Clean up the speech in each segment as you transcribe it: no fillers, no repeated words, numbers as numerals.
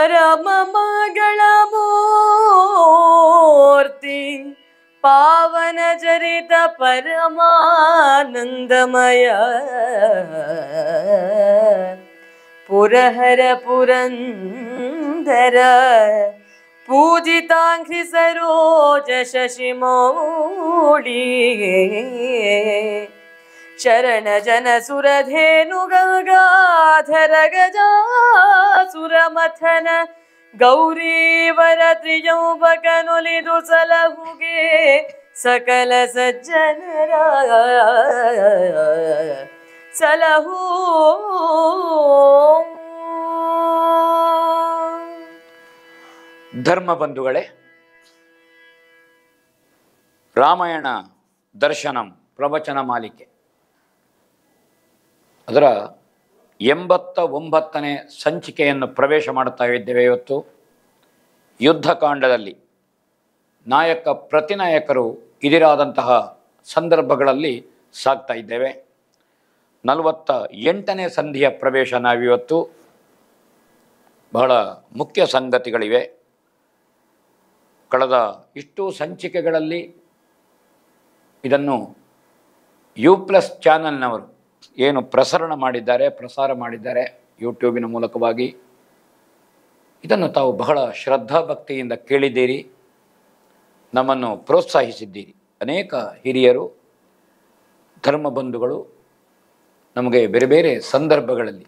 ಪರಮ ಮಂಗಳ ಮೂರ್ತಿ ಪಾವನ ಚರಿತ ಪರಮಾನಂದಮಯ ಪುರಹರ ಪುರಂದರ ಪೂಜಿತಾಂಘ್ರಿ ಸರೋಜ ಶಶಿಮೌಳಿ ಶರಣ ಜನ ಸುರಧೇನು ಗಂಗಾಧರ ಗಜಾಸುರಮಥನ ಗೌರೀವರ ತ್ರಿಯಂಬಕನುಲಿದು ಸಲಹುಗೆ ಸಕಲ ಸಜ್ಜನರ ಸಲಹು. ಧರ್ಮ ಬಂಧುಗಳೇ, ರಾಮಾಯಣ ದರ್ಶನಂ ಪ್ರವಚನ ಮಾಲಿಕೆ ಅದರ 89ನೇ ಸಂಚಿಕೆಯನ್ನು ಪ್ರವೇಶ ಮಾಡುತ್ತಾ ಇದ್ದೇವೆ. ಇವತ್ತು ಯುದ್ಧಕಾಂಡದಲ್ಲಿ ನಾಯಕ ಪ್ರತಿನಾಯಕರು ಇದಿರಾದಂತಹ ಸಂದರ್ಭಗಳಲ್ಲಿ ಸಾಗ್ತಾ ಇದ್ದೇವೆ. 48ನೇ ಸಂಧಿಯ ಪ್ರವೇಶ ನಾವಿವತ್ತು. ಬಹಳ ಮುಖ್ಯ ಸಂಗತಿಗಳಿವೆ. ಕಳೆದ ಇಷ್ಟು ಸಂಚಿಕೆಗಳಲ್ಲಿ ಇದನ್ನು U+ ಚಾನಲ್ನವರು ಏನು ಪ್ರಸಾರ ಮಾಡಿದ್ದಾರೆ ಯೂಟ್ಯೂಬಿನ ಮೂಲಕವಾಗಿ, ಇದನ್ನು ತಾವು ಬಹಳ ಶ್ರದ್ಧಾಭಕ್ತಿಯಿಂದ ಕೇಳಿದ್ದೀರಿ, ನಮ್ಮನ್ನು ಪ್ರೋತ್ಸಾಹಿಸಿದ್ದೀರಿ. ಅನೇಕ ಹಿರಿಯರು ಧರ್ಮ ಬಂಧುಗಳು ನಮಗೆ ಬೇರೆ ಬೇರೆ ಸಂದರ್ಭಗಳಲ್ಲಿ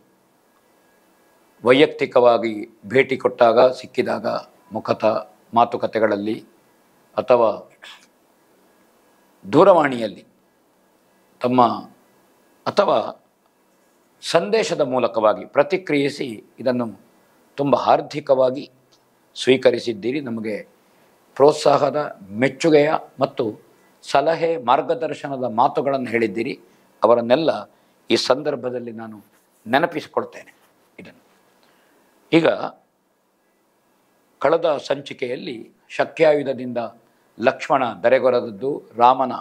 ವೈಯಕ್ತಿಕವಾಗಿ ಭೇಟಿ ಕೊಟ್ಟಾಗ, ಸಿಕ್ಕಿದಾಗ, ಮಾತುಕತೆಗಳಲ್ಲಿ ಅಥವಾ ದೂರವಾಣಿಯಲ್ಲಿ ಅಥವಾ ಸಂದೇಶದ ಮೂಲಕವಾಗಿ ಪ್ರತಿಕ್ರಿಯಿಸಿ ಇದನ್ನು ತುಂಬ ಹಾರ್ದಿಕವಾಗಿ ಸ್ವೀಕರಿಸಿದ್ದೀರಿ. ನಮಗೆ ಪ್ರೋತ್ಸಾಹದ, ಮೆಚ್ಚುಗೆಯ ಮತ್ತು ಸಲಹೆ, ಮಾರ್ಗದರ್ಶನದ ಮಾತುಗಳನ್ನು ಹೇಳಿದ್ದೀರಿ. ಅವರನ್ನೆಲ್ಲ ಈ ಸಂದರ್ಭದಲ್ಲಿ ನಾನು ನೆನಪಿಸಿಕೊಳ್ತೇನೆ. ಇದನ್ನು ಈಗ ಕಳೆದ ಸಂಚಿಕೆಯಲ್ಲಿ ಶಕ್ಯಾಯುಧದಿಂದ ಲಕ್ಷ್ಮಣ ಧರೆಗೊರದದ್ದು, ರಾಮನ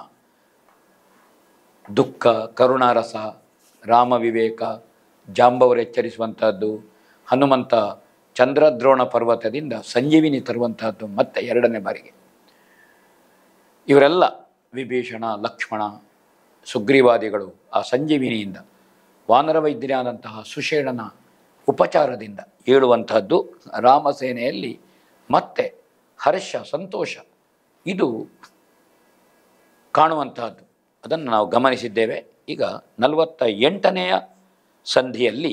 ದುಃಖ, ಕರುಣಾರಸ, ರಾಮ ವಿವೇಕ, ಜಾಂಬವರು ಎಚ್ಚರಿಸುವಂತಹದ್ದು, ಹನುಮಂತ ಚಂದ್ರದ್ರೋಣ ಪರ್ವತದಿಂದ ಸಂಜೀವಿನಿ ತರುವಂತಹದ್ದು ಮತ್ತೆ 2ನೇ ಬಾರಿಗೆ. ಇವರೆಲ್ಲ ವಿಭೀಷಣ, ಲಕ್ಷ್ಮಣ, ಸುಗ್ರೀವಾದಿಗಳು ಆ ಸಂಜೀವಿನಿಯಿಂದ, ವಾನರ ವೈದ್ಯರಾದಂತಹ ಸುಷೇಣನ ಉಪಚಾರದಿಂದ ಏಳುವಂತಹದ್ದು, ರಾಮಸೇನೆಯಲ್ಲಿ ಮತ್ತೆ ಹರ್ಷ, ಸಂತೋಷ ಇದು ಕಾಣುವಂತಹದ್ದು. ಅದನ್ನು ನಾವು ಗಮನಿಸಿದ್ದೇವೆ. ಈಗ 48ನೆಯ ಸಂಧಿಯಲ್ಲಿ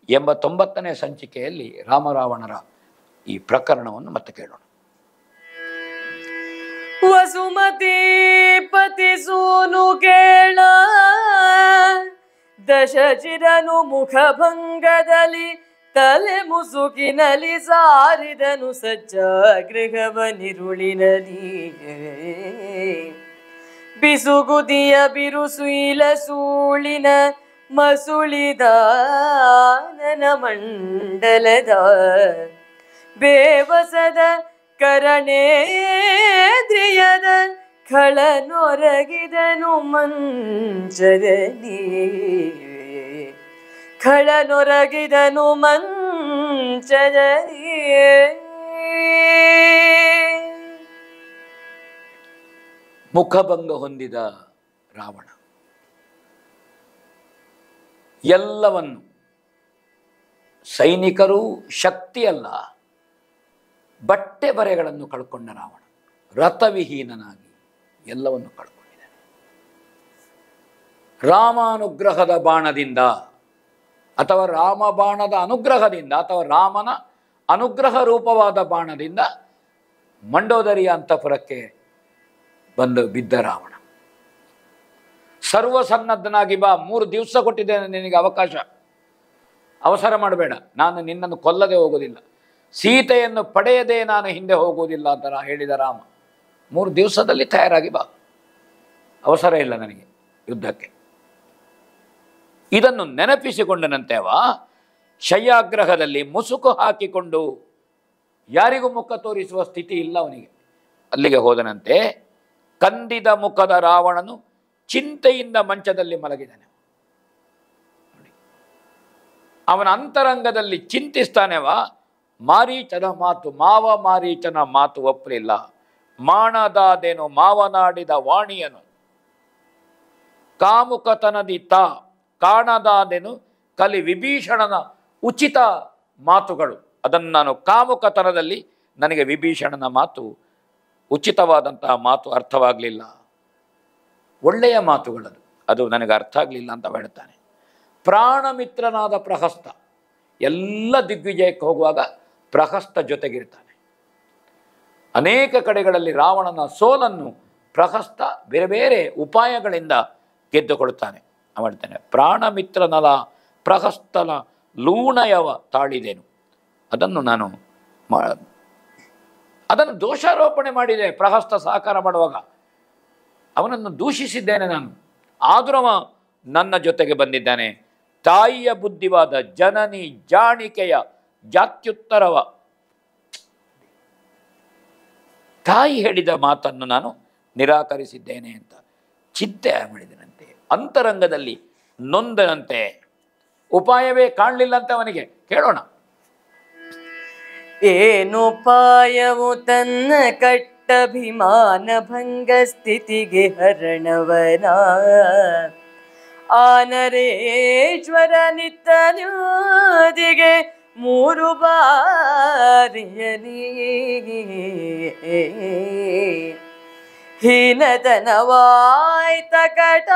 89ನೇ ಸಂಚಿಕೆಯಲ್ಲಿ ರಾಮರಾವಣರ ಈ ಪ್ರಕರಣವನ್ನು ಮತ್ತೆ ಕೇಳೋಣ. ವಸುಮತಿ ಪತಿ ಸೂನು ಕೇಳ ದಶಚಿರನು ಮುಖಭಂಗದಲ್ಲಿ ತಲೆ ಮುಸುಕಿನಲಿ ಸಾರಿದನು ಸಜ್ಜಾಗೃಹವನಿರುಳಿನದಿ ಬಿಸುಗುದಿಯ ಬಿರುಸುಯಿಲ ಸೂಳಿನ ಮಸುಳಿದಾನನ ಮಂಡಲದ ಬೇವಸದ ಕರಣೇದ್ರಿಯದ ಖಳನೊರಗಿದನು ಮಂಚದಲ್ಲಿ ಖಳನೊರಗಿದನು ಮಂಚದಲ್ಲಿ. ಮುಖಭಂಗ ಹೊಂದಿದ ರಾವಣ ಎಲ್ಲವನ್ನು, ಸೈನಿಕರು ಶಕ್ತಿಯಲ್ಲ ಬಟ್ಟೆ ಬರೆಗಳನ್ನು ಕಳ್ಕೊಂಡ ರಾವಣ ರಥವಿಹೀನನಾಗಿ ಎಲ್ಲವನ್ನು ಕಳ್ಕೊಂಡಿದ್ದಾನೆ. ರಾಮಾನುಗ್ರಹದ ಬಾಣದಿಂದ ಅಥವಾ ರಾಮ ಬಾಣದ ಅನುಗ್ರಹದಿಂದ ಅಥವಾ ರಾಮನ ಅನುಗ್ರಹ ರೂಪವಾದ ಬಾಣದಿಂದ ಮಂಡೋದರಿಯ ಅಂತಃಪುರಕ್ಕೆ ಬಂದು ಬಿದ್ದ ರಾವಣ ಸರ್ವಸನ್ನದ್ಧನಾಗಿ, ಬಾ, 3 ದಿವಸ ಕೊಟ್ಟಿದ್ದೇನೆ ನಿನಗೆ ಅವಕಾಶ, ಅವಸರ ಮಾಡಬೇಡ, ನಾನು ನಿನ್ನನ್ನು ಕೊಲ್ಲದೆ ಹೋಗುವುದಿಲ್ಲ, ಸೀತೆಯನ್ನು ಪಡೆಯದೆ ನಾನು ಹಿಂದೆ ಹೋಗುವುದಿಲ್ಲ ಅಂತ ಹೇಳಿದ ರಾಮ. 3 ದಿವಸದಲ್ಲಿ ತಯಾರಾಗಿ ಬಾ, ಅವಸರ ಇಲ್ಲ ನನಗೆ ಯುದ್ಧಕ್ಕೆ. ಇದನ್ನು ನೆನಪಿಸಿಕೊಂಡನಂತೆ ಅವ ಶಯ್ಯಾಗ್ರಹದಲ್ಲಿ ಮುಸುಕು ಹಾಕಿಕೊಂಡು, ಯಾರಿಗೂ ಮುಖ ತೋರಿಸುವ ಸ್ಥಿತಿ ಇಲ್ಲ ಅವನಿಗೆ, ಅಲ್ಲಿಗೆ ಹೋದನಂತೆ. ಕಂದಿದ ಮುಖದ ರಾವಣನು ಚಿಂತೆಯಿಂದ ಮಂಚದಲ್ಲಿ ಮಲಗಿದ್ದಾನೆ. ಅವನ ಅಂತರಂಗದಲ್ಲಿ ಚಿಂತಿಸ್ತಾನೆವ, ಮಾರೀಚನ ಮಾತು ಮಾವ ಮಾರೀಚನ ಮಾತು ಒಪ್ಪಲಿಲ್ಲ. ಮಾಡದಾದೇನು ಮಾವನಾಡಿದ ವಾಣಿಯನು, ಕಾಮುಕತನದಿ ತಾ ಕಾಣದಾದೆನು ಕಲಿ ವಿಭೀಷಣನ ಉಚಿತ ಮಾತುಗಳು. ಅದನ್ನು ನಾನು ಕಾಮುಕತನದಲ್ಲಿ ನನಗೆ ವಿಭೀಷಣನ ಮಾತು ಉಚಿತವಾದಂತಹ ಮಾತು ಅರ್ಥವಾಗಲಿಲ್ಲ. ಒಳ್ಳೆಯ ಮಾತುಗಳದು, ಅದು ನನಗೆ ಅರ್ಥ ಆಗಲಿಲ್ಲ ಅಂತ ಹೇಳ್ತಾನೆ. ಪ್ರಾಣಮಿತ್ರನಾದ ಪ್ರಹಸ್ತ ಎಲ್ಲ ದಿಗ್ವಿಜಯಕ್ಕೆ ಹೋಗುವಾಗ ಪ್ರಹಸ್ತ ಜೊತೆಗಿರ್ತಾನೆ. ಅನೇಕ ಕಡೆಗಳಲ್ಲಿ ರಾವಣನ ಸೋಲನ್ನು ಪ್ರಹಸ್ತ ಬೇರೆ ಬೇರೆ ಉಪಾಯಗಳಿಂದ ಗೆದ್ದುಕೊಳ್ತಾನೆ. ಮಾಡ್ತಾನೆ ಪ್ರಾಣಮಿತ್ರನಲ ಪ್ರಹಸ್ತನ ಲೂಣಯವ ತಾಳಿದೆನು. ಅದನ್ನು ದೋಷಾರೋಪಣೆ ಮಾಡಿದೆ. ಪ್ರಹಸ್ತ ಸಹಕಾರ ಮಾಡುವಾಗ ಅವನನ್ನು ದೂಷಿಸಿದ್ದೇನೆ ನಾನು, ಆದರೂ ಅವ ನನ್ನ ಜೊತೆಗೆ ಬಂದಿದ್ದಾನೆ. ತಾಯಿಯ ಬುದ್ಧಿವಾದ ಜನನಿ ಜಾಣಿಕೆಯ ಜಾತ್ಯುತ್ತರವ, ತಾಯಿ ಹೇಳಿದ ಮಾತನ್ನು ನಾನು ನಿರಾಕರಿಸಿದ್ದೇನೆ ಅಂತ ಚಿಂತೆ ಮಾಡಿದನಂತೆ. ಅಂತರಂಗದಲ್ಲಿ ನೊಂದನಂತೆ. ಉಪಾಯವೇ ಕಾಣಲಿಲ್ಲಂತೆ ಅವನಿಗೆ. ಕೇಳೋಣ. ಏನುಪಾಯವು ತನ್ನ ಕಟ್ಟಭಿಮಾನ ಭಂಗ ಸ್ಥಿತಿಗೆ ಹರಣವನ ಆನರೇಶ್ವರ ನಿತ್ತನುದಿಗೆ 3 ಬಾರಿಯಲಿ ಹೀನತನವಾಯ್ತ ಕಟ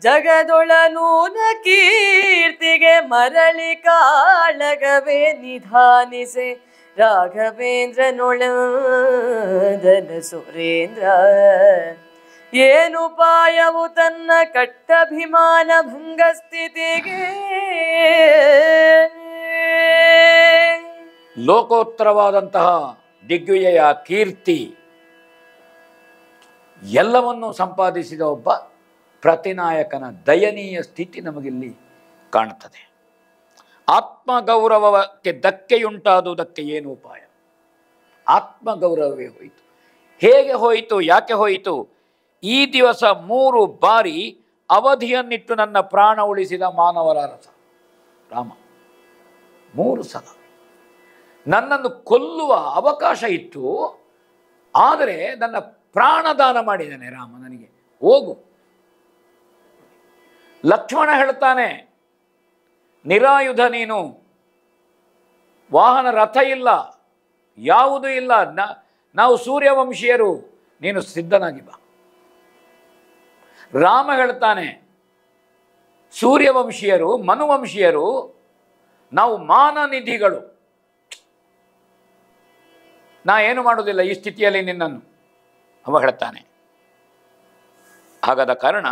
ಜಗದೊಳನೂನ ಕೀರ್ತಿಗೆ ಮರಳಿ ಕಾಳಗವೇ ನಿಧಾನಿಸೆ ರಾಘವೇಂದ್ರನೊಳದನ ಸುರೇಂದ್ರ. ಏನುಪಾಯವು ತನ್ನ ಕಟ್ಟಭಿಮಾನ ಭಂಗ ಸ್ಥಿತಿಗೆ ಲೋಕೋತ್ತರವಾದಂತಹ ದಿಗ್ವಿಜಯ ಕೀರ್ತಿ ಎಲ್ಲವನ್ನೂ ಸಂಪಾದಿಸಿದ ಒಬ್ಬ ಪ್ರತಿನಾಯಕನ ದಯನೀಯ ಸ್ಥಿತಿ ನಮಗಿಲ್ಲಿ ಕಾಣುತ್ತದೆ. ಆತ್ಮಗೌರವಕ್ಕೆ ಧಕ್ಕೆಯುಂಟಾದುದಕ್ಕೆ ಏನು ಉಪಾಯ? ಆತ್ಮಗೌರವವೇ ಹೋಯಿತು. ಹೇಗೆ ಹೋಯಿತು? ಯಾಕೆ ಹೋಯಿತು? ಈ ದಿವಸ 3 ಬಾರಿ ಅವಧಿಯನ್ನಿಟ್ಟು ನನ್ನ ಪ್ರಾಣ ಉಳಿಸಿದ ಮಾನವರ ರಸ ರಾಮ. 3 ಸಲ ನನ್ನನ್ನು ಕೊಲ್ಲುವ ಅವಕಾಶ ಇತ್ತು, ಆದರೆ ನನ್ನ ಪ್ರಾಣದಾನ ಮಾಡಿದ್ದಾನೆ ರಾಮ. ನನಗೆ ಹೋಗು. ಲಕ್ಷ್ಮಣ ಹೇಳ್ತಾನೆ, ನಿರಾಯುಧ ನೀನು, ವಾಹನ ರಥ ಇಲ್ಲ, ಯಾವುದೂ ಇಲ್ಲ, ನಾವು ಸೂರ್ಯವಂಶೀಯರು, ನೀನು ಸಿದ್ಧನಾಗಿ ಬಾ. ರಾಮ ಹೇಳ್ತಾನೆ, ಸೂರ್ಯವಂಶೀಯರು ಮನುವಂಶೀಯರು, ನಾವು ಮಾನನಿಧಿಗಳು, ನಾ ಏನು ಮಾಡೋದಿಲ್ಲ ಈ ಸ್ಥಿತಿಯಲ್ಲಿ ನಿನ್ನನ್ನು. ಅವ ಹೇಳ್ತಾನೆ. ಹಾಗಾದ ಕಾರಣ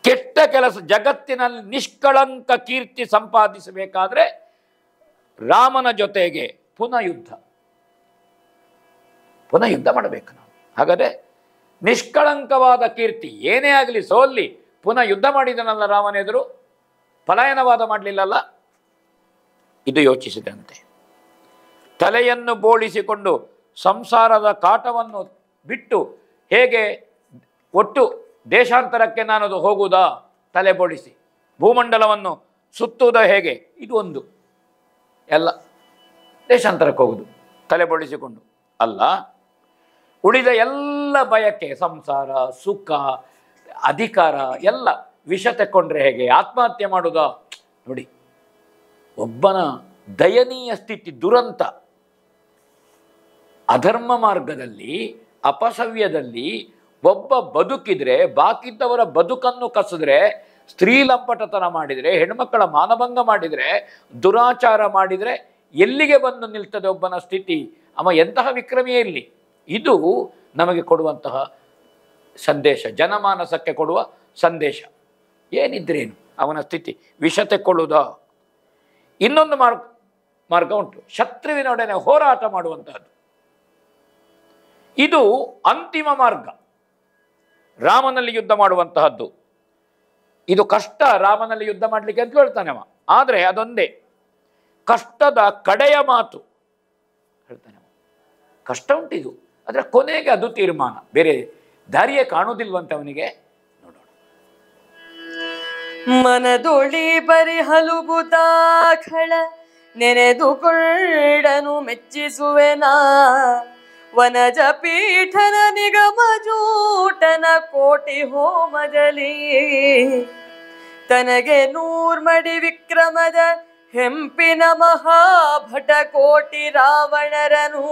ಕೆಟ್ಟ ಕೆಲಸ ಜಗತ್ತಿನಲ್ಲಿ ನಿಷ್ಕಳಂಕ ಕೀರ್ತಿ ಸಂಪಾದಿಸಬೇಕಾದ್ರೆ ರಾಮನ ಜೊತೆಗೆ ಪುನಃ ಯುದ್ಧ ಮಾಡಬೇಕು ನಾವು. ಹಾಗಾದರೆ ನಿಷ್ಕಳಂಕವಾದ ಕೀರ್ತಿ ಏನೇ ಆಗಲಿ ಸೋಲ್ಲಿ ಪುನಃ ಯುದ್ಧ ಮಾಡಿದನಲ್ಲ ರಾಮನ ಎದುರು, ಪಲಾಯನವಾದ ಮಾಡಲಿಲ್ಲಲ್ಲ. ಇದು ಯೋಚಿಸಿದಂತೆ ತಲೆಯನ್ನು ಬೋಳಿಸಿಕೊಂಡು ಸಂಸಾರದ ಕಾಟವನ್ನು ಬಿಟ್ಟು ಹೇಗೆ ಒಟ್ಟು ದೇಶಾಂತರಕ್ಕೆ ನಾನದು ಹೋಗುವುದಾ? ತಲೆ ಬೋಳಿಸಿ ಭೂಮಂಡಲವನ್ನು ಸುತ್ತುವುದ ಹೇಗೆ? ಇದು ಒಂದು. ಎಲ್ಲ ದೇಶಾಂತರಕ್ಕೆ ಹೋಗುದು ತಲೆ ಬೋಳಿಸಿಕೊಂಡು ಅಲ್ಲ, ಉಳಿದ ಎಲ್ಲ ಬಯಕೆ, ಸಂಸಾರ, ಸುಖ, ಅಧಿಕಾರ ಎಲ್ಲ ವಿಷ ತೆಕ್ಕೊಂಡ್ರೆ ಹೇಗೆ? ಆತ್ಮಹತ್ಯೆ ಮಾಡುವುದಾ? ನೋಡಿ, ಒಬ್ಬನ ದಯನೀಯ ಸ್ಥಿತಿ, ದುರಂತ. ಅಧರ್ಮ ಮಾರ್ಗದಲ್ಲಿ, ಅಪಸವ್ಯದಲ್ಲಿ ಒಬ್ಬ ಬದುಕಿದ್ರೆ, ಬಾಕಿದ್ದವರ ಬದುಕನ್ನು ಕಸಿದ್ರೆ, ಸ್ತ್ರೀ ಲಂಪಟತನ ಮಾಡಿದರೆ, ಹೆಣ್ಮಕ್ಕಳ ಮಾನಭಂಗ ಮಾಡಿದರೆ, ದುರಾಚಾರ ಮಾಡಿದರೆ ಎಲ್ಲಿಗೆ ಬಂದು ನಿಲ್ತದೆ ಒಬ್ಬನ ಸ್ಥಿತಿ? ಅವ ಎಂತಹ ವಿಕ್ರಮಿಯೇ ಇರಲಿ, ಇದು ನಮಗೆ ಕೊಡುವಂತಹ ಸಂದೇಶ, ಜನಮಾನಸಕ್ಕೆ ಕೊಡುವ ಸಂದೇಶ. ಏನಿದ್ರೇನು ಅವನ ಸ್ಥಿತಿ? ವಿಷ ತೆಕ್ಕೊಳ್ಳುವುದಾ? ಇನ್ನೊಂದು ಮಾರ್ಗ ಉಂಟು, ಶತ್ರುವಿನೊಡನೆ ಹೋರಾಟ ಮಾಡುವಂತಹದ್ದು. ಇದು ಅಂತಿಮ ಮಾರ್ಗ, ರಾಮನಲ್ಲಿ ಯುದ್ಧ ಮಾಡುವಂತಹದ್ದು. ಇದು ಕಷ್ಟ, ರಾಮನಲ್ಲಿ ಯುದ್ಧ ಮಾಡಲಿಕ್ಕೆ ಅಂತ ಹೇಳ್ತಾನೆ ಅವ. ಆದರೆ ಅದೊಂದೇ ಕಷ್ಟದ ಕಡೆಯ ಮಾತು ಹೇಳ್ತಾನೆ ಅವ. ಕಷ್ಟ ಉಂಟಿದು, ಅದರ ಕೊನೆಗೆ ಅದು ತೀರ್ಮಾನ, ಬೇರೆ ದಾರಿಯೇ ಕಾಣುವುದಿಲ್ವಂತೆ ಅವನಿಗೆ. ನೋಡೋಣ. ಮನದೊಳಿ ಪರಿಹಲುಬುತಾಖಳ ನೆನೆದುಕೊಳ್ಳನು ಮೆಚ್ಚಿಸುವೆನಾ ವನಜ ಪೀಠನ ನಿಗಮ ಜೂಟನ ಕೋಟಿ ಹೋಮದಲ್ಲಿ ತನಗೆ ನೂರ್ಮಡಿ ವಿಕ್ರಮದ ಹೆಂಪಿನ ಮಹಾಭಟ ಕೋಟಿ ರಾವಣರನು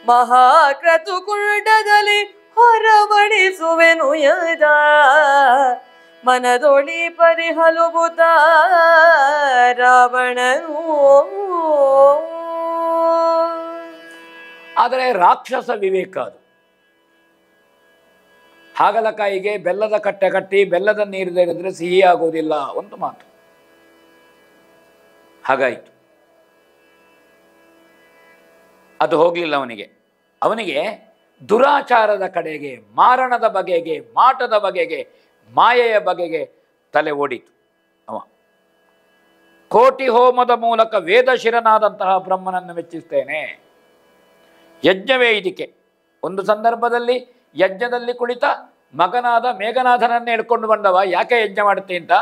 ಮಹಾಕ್ರತುಕುಂಡದಲ್ಲಿ ಹೊರಬಡಿಸುವೆನು ಯದ ಮನದೊಳಿ ಪರಿಹಲುಬುತ ರಾವಣನು. ಆದರೆ ರಾಕ್ಷಸ ವಿವೇಕ ಅದು. ಹಾಗಲಕಾಯಿಗೆ ಬೆಲ್ಲದ ಕಟ್ಟೆ ಕಟ್ಟಿ ಬೆಲ್ಲದ ನೀರು ತೆಗೆದ್ರೆ ಸಿಹಿ ಆಗೋದಿಲ್ಲ ಒಂದು ಮಾತು. ಹಾಗಾಯಿತು. ಅದು ಹೋಗಲಿಲ್ಲ ಅವನಿಗೆ ದುರಾಚಾರದ ಕಡೆಗೆ, ಮಾರಣದ ಬಗೆಗೆ, ಮಾಟದ ಬಗೆಗೆ, ಮಾಯೆಯ ಬಗೆಗೆ ತಲೆ ಓಡಿತು. ಅವ ಕೋಟಿ ಹೋಮದ ಮೂಲಕ ವೇದಶಿರನಾದಂತಹ ಬ್ರಹ್ಮನನ್ನು ಮೆಚ್ಚಿಸ್ತೇನೆ. ಯಜ್ಞವೇ ಇದಕ್ಕೆ. ಒಂದು ಸಂದರ್ಭದಲ್ಲಿ ಯಜ್ಞದಲ್ಲಿ ಕುಳಿತ ಮಗನಾದ ಮೇಘನಾಥನನ್ನೇ ಹಿಡ್ಕೊಂಡು ಬಂದವ, ಯಾಕೆ ಯಜ್ಞ ಮಾಡುತ್ತೆ ಅಂತ.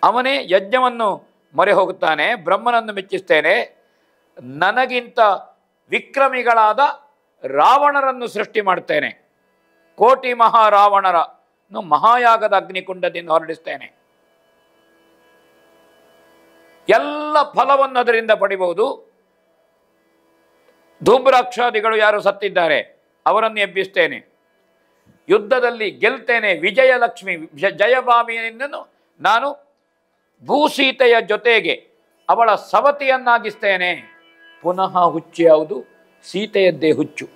ಅವನೇ ಯಜ್ಞವನ್ನು ಮೊರೆ ಹೋಗುತ್ತಾನೆ. ಬ್ರಹ್ಮನನ್ನು ಮೆಚ್ಚಿಸ್ತೇನೆ, ನನಗಿಂತ ವಿಕ್ರಮಿಗಳಾದ ರಾವಣರನ್ನು ಸೃಷ್ಟಿ ಮಾಡ್ತೇನೆ, ಕೋಟಿ ಮಹಾರಾವಣರನ್ನು ಮಹಾಯಾಗದ ಅಗ್ನಿಕುಂಡದಿಂದ ಹೊರಡಿಸ್ತೇನೆ, ಎಲ್ಲ ಫಲವನ್ನು ಅದರಿಂದ ಪಡಿಬಹುದು. ಧೂಮ್ರಾಕ್ಷಾದಿಗಳು ಯಾರು ಸತ್ತಿದ್ದಾರೆ ಅವರನ್ನು ಎಬ್ಬಿಸ್ತೇನೆ, ಯುದ್ಧದಲ್ಲಿ ಗೆಲ್ತೇನೆ, ವಿಜಯಲಕ್ಷ್ಮಿ ಜಯಭಾಮಿಯನ್ನು ನಾನು ಭೂಸೀತೆಯ ಜೊತೆಗೆ ಅವಳ ಸವತಿಯನ್ನಾಗಿಸ್ತೇನೆ. ಪುನಃ ಹುಚ್ಚು ಯಾವುದು? ಸೀತೆಯದ್ದೇ ಹುಚ್ಚು.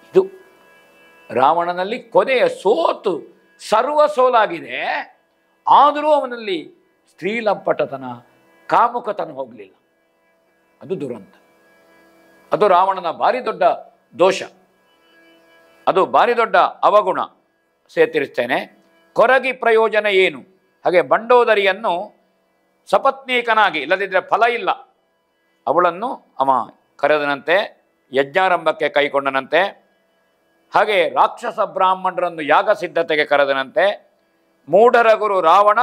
ಇದು ರಾವಣನಲ್ಲಿ ಕೊನೆಯ ಸೋತು ಸರ್ವ ಸೋಲಾಗಿದೆ. ಆದರೂ ಅವನಲ್ಲಿ ಸ್ತ್ರೀಲಂಪಟತನ, ಕಾಮುಕತನ ಹೋಗಲಿಲ್ಲ. ಅದು ದುರಂತ. ಅದು ರಾವಣನ ಭಾರಿ ದೊಡ್ಡ ದೋಷ, ಅದು ಭಾರಿ ದೊಡ್ಡ ಅವಗುಣ. ಸೇತಿರಿಸ್ತೇನೆ. ಕೊರಗಿ ಪ್ರಯೋಜನ ಏನು? ಹಾಗೆ ಬಂಡೋದರಿಯನ್ನು ಸಪತ್ನೀಕನಾಗಿ, ಇಲ್ಲದಿದ್ದರೆ ಫಲ ಇಲ್ಲ, ಅವಳನ್ನು ಅವ ಕರೆದನಂತೆ, ಯಜ್ಞಾರಂಭಕ್ಕೆ ಕೈಕೊಂಡನಂತೆ. ಹಾಗೆ ರಾಕ್ಷಸ ಬ್ರಾಹ್ಮಣರನ್ನು ಯಾಗ ಸಿದ್ಧತೆಗೆ ಕರೆದನಂತೆ. ಮೂಢರ ಗುರು ರಾವಣ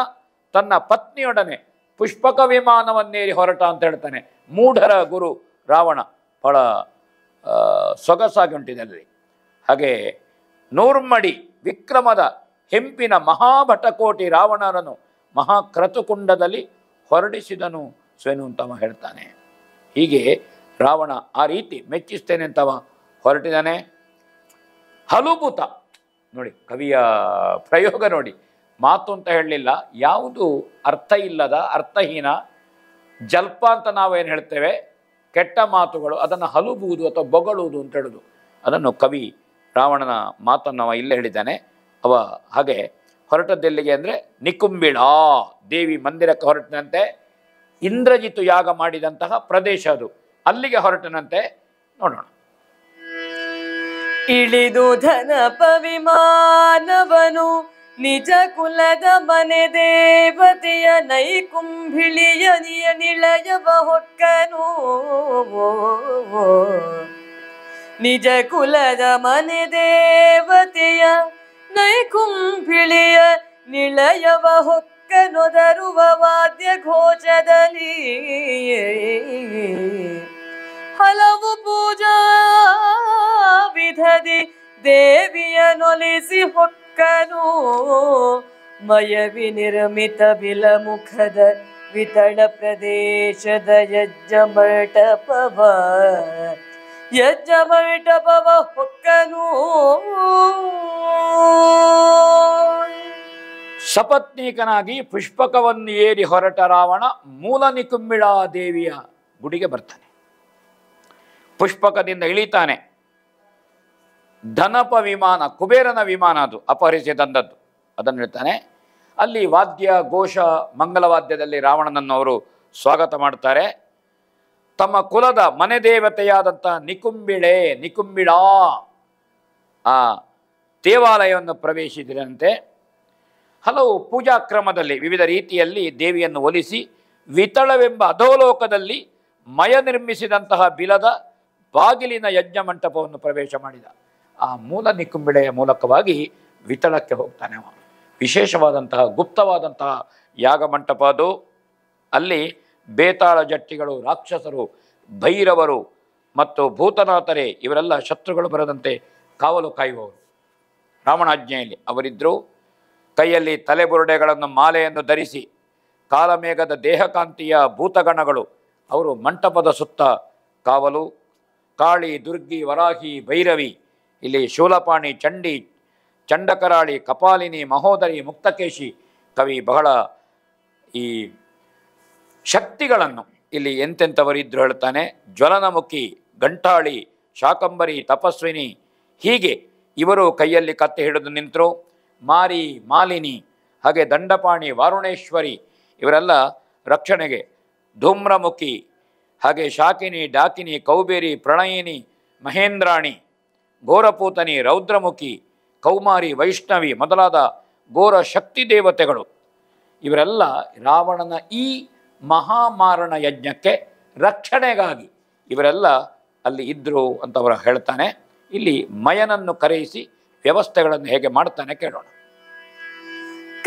ತನ್ನ ಪತ್ನಿಯೊಡನೆ ಪುಷ್ಪಕ ವಿಮಾನವನ್ನೇರಿ ಹೊರಟ ಅಂತ ಹೇಳ್ತಾನೆ. ಮೂಢರ ಗುರು ರಾವಣ ಬಹಳ ಸೊಗಸಾಗಿ ಉಂಟಿದಲ್ಲಿ. ಹಾಗೆ ನೂರ್ಮಡಿ ವಿಕ್ರಮದ ಹೆಂಪಿನ ಮಹಾಭಟಕೋಟಿ ರಾವಣರನ್ನು ಮಹಾಕ್ರತುಕುಂಡದಲ್ಲಿ ಹೊರಡಿಸಿದನು ಸ್ವೆನು ಅಂತವ ಹೇಳ್ತಾನೆ. ಹೀಗೆ ರಾವಣ ಆ ರೀತಿ ಮೆಚ್ಚಿಸ್ತೇನೆ ಅಂತವ ಹೊರಟಿದ್ದಾನೆ. ಹಲುಬುತ ನೋಡಿ, ಕವಿಯ ಪ್ರಯೋಗ ನೋಡಿ. ಮಾತು ಅಂತ ಹೇಳಲಿಲ್ಲ, ಯಾವುದು ಅರ್ಥ ಇಲ್ಲದ, ಅರ್ಥಹೀನ, ಜಲ್ಪ ಅಂತ ನಾವೇನು ಹೇಳ್ತೇವೆ, ಕೆಟ್ಟ ಮಾತುಗಳು, ಅದನ್ನು ಹಲುಬುವುದು ಅಥವಾ ಬೊಗಳುವುದು ಅಂತ ಹೇಳೋದು. ಅದನ್ನು ಕವಿ ರಾವಣನ ಮಾತನ್ನು ಅವ ಇಲ್ಲೇ ಹೇಳಿದ್ದಾನೆ. ಅವ ಹಾಗೆ ಹೊರಟದ್ದೆಲ್ಲಿಗೆ ಅಂದರೆ ನಿಕುಂಬಿಳ ದೇವಿ ಮಂದಿರಕ್ಕೆ ಹೊರಟಿನಂತೆ. ಇಂದ್ರಜಿತು ಯಾಗ ಮಾಡಿದಂತಹ ಪ್ರದೇಶ ಅದು, ಅಲ್ಲಿಗೆ ಹೊರಟನಂತೆ. ನೋಡೋಣ. ಇಳಿದು ಧನಪ ವಿಮಾನವನು ನಿಜ ಕುಲದ ಮನೆ ದೇವತೆಯ ನೈಕುಂಭಿಳಿಯ ನಿಳಯವ ಹೊಕ್ಕನು. ನಿಜ ಕುಲದ ಮನೆ ದೇವತೆಯ ನೈಕುಂಭಿಳಿಯ ನಿಳಯವ ಹೊಕ್ಕನೊದರುವ ವಾದ್ಯ ಘೋಷದಲ್ಲಿ ಹಲವು ಪೂಜಾ ವಿಧದಿ ದೇವಿಯನೊಲಿಸಿ ಹೊಕ್ಕನು. ಮಯವಿ ನಿರ್ಮಿತ ಬಿಲಮುಖದ ವಿತಳ ಪ್ರದೇಶದ ಯಜ್ಞ ಮಂಟಪವ ಹೊಕ್ಕನು. ಸಪತ್ನೀಕನಾಗಿ ಪುಷ್ಪಕವನ್ನು ಏರಿ ಹೊರಟ ರಾವಣ ಮೂಲ ನಿಕುಂಬಿಳ ದೇವಿಯ ಗುಡಿಗೆ ಬರ್ತಾನೆ. ಪುಷ್ಪಕದಿಂದ ಇಳಿತಾನೆ. ಧನಪ ವಿಮಾನ, ಕುಬೇರನ ವಿಮಾನ ಅದು, ಅಪಹರಿಸಿ ತಂದದ್ದು, ಅದನ್ನು ಹೇಳ್ತಾನೆ. ಅಲ್ಲಿ ವಾದ್ಯ ಘೋಷ ಮಂಗಲವಾದ್ಯದಲ್ಲಿ ರಾವಣನನ್ನು ಅವರು ಸ್ವಾಗತ ಮಾಡ್ತಾರೆ. ತಮ್ಮ ಕುಲದ ಮನೆ ದೇವತೆಯಾದಂಥ ನಿಕುಂಬಿಳ ಆ ದೇವಾಲಯವನ್ನು ಪ್ರವೇಶಿಸಿದಂತೆ ಹಲವು ಪೂಜಾ ಕ್ರಮದಲ್ಲಿ ವಿವಿಧ ರೀತಿಯಲ್ಲಿ ದೇವಿಯನ್ನು ಒಲಿಸಿ ವಿತಳವೆಂಬ ಅಧೋಲೋಕದಲ್ಲಿ ಮಯ ನಿರ್ಮಿಸಿದಂತಹ ಬಿಲದ ಬಾಗಿಲಿನ ಯಜ್ಞ ಮಂಟಪವನ್ನು ಪ್ರವೇಶ ಮಾಡಿದ. ಆ ಮೂಲ ನಿಕುಂಬಿಳೆಯ ಮೂಲಕವಾಗಿ ವಿತಳಕ್ಕೆ ಹೋಗ್ತಾನೆ. ಅವ ವಿಶೇಷವಾದಂತಹ ಗುಪ್ತವಾದಂತಹ ಯಾಗ ಮಂಟಪ ಅದು. ಅಲ್ಲಿ ಬೇತಾಳ ಜಟ್ಟಿಗಳು, ರಾಕ್ಷಸರು, ಭೈರವರು ಮತ್ತು ಭೂತನಾಥರೇ ಇವರೆಲ್ಲ ಶತ್ರುಗಳು ಬರದಂತೆ ಕಾವಲು ಕಾಯುವವರು. ರಾವಣಾಜ್ಞೆಯಲ್ಲಿ ಅವರಿದ್ದರು. ಕೈಯಲ್ಲಿ ತಲೆಬುರುಡೆಗಳನ್ನು ಮಾಲೆಯನ್ನು ಧರಿಸಿ ಕಾಲಮೇಘದ ದೇಹಕಾಂತಿಯ ಭೂತಗಣಗಳು ಅವರು ಮಂಟಪದ ಸುತ್ತ ಕಾವಲು. ಕಾಳಿ, ದುರ್ಗಿ, ವರಾಹಿ, ಭೈರವಿ, ಇಲ್ಲಿ ಶೂಲಪಾಣಿ, ಚಂಡಿ, ಚಂಡಕರಾಳಿ, ಕಪಾಲಿನಿ, ಮಹೋದರಿ, ಮುಕ್ತಕೇಶಿ ಕವಿ ಬಹಳ ಈ ಶಕ್ತಿಗಳನ್ನು ಇಲ್ಲಿ ಎಂತೆಂಥವರಿದ್ರು ಹೇಳ್ತಾನೆ. ಜ್ವಲನಮುಖಿ, ಗಂಟಾಳಿ, ಶಾಕಂಬರಿ, ತಪಸ್ವಿನಿ, ಹೀಗೆ ಇವರು ಕೈಯಲ್ಲಿ ಕತ್ತಿ ಹಿಡಿದು ನಿಂತರು. ಮಾರಿ, ಮಾಲಿನಿ, ಹಾಗೆ ದಂಡಪಾಣಿ, ವಾರುಣೇಶ್ವರಿ ಇವರೆಲ್ಲ ರಕ್ಷಣೆಗೆ. ಧೂಮ್ರಮುಖಿ, ಹಾಗೆ ಶಾಕಿನಿ, ಡಾಕಿನಿ, ಕೌಬೇರಿ, ಪ್ರಣಯಿನಿ, ಮಹೇಂದ್ರಾಣಿ, ಘೋರಪೂತನಿ, ರೌದ್ರಮುಖಿ, ಕೌಮಾರಿ, ವೈಷ್ಣವಿ ಮೊದಲಾದ ಘೋರ ಶಕ್ತಿ ದೇವತೆಗಳು ಇವರೆಲ್ಲ ರಾವಣನ ಈ ಮಹಾಮಾರಣ ಯಜ್ಞಕ್ಕೆ ರಕ್ಷಣೆಗಾಗಿ ಇವರೆಲ್ಲ ಅಲ್ಲಿ ಇದ್ದರು ಅಂತ ಅವರು ಹೇಳ್ತಾನೆ. ಇಲ್ಲಿ ಮಯನನ್ನು ಕರೆಯಿಸಿ ವ್ಯವಸ್ಥೆಗಳನ್ನು ಹೇಗೆ ಮಾಡ್ತಾನೆ ಕೇಳೋಣ.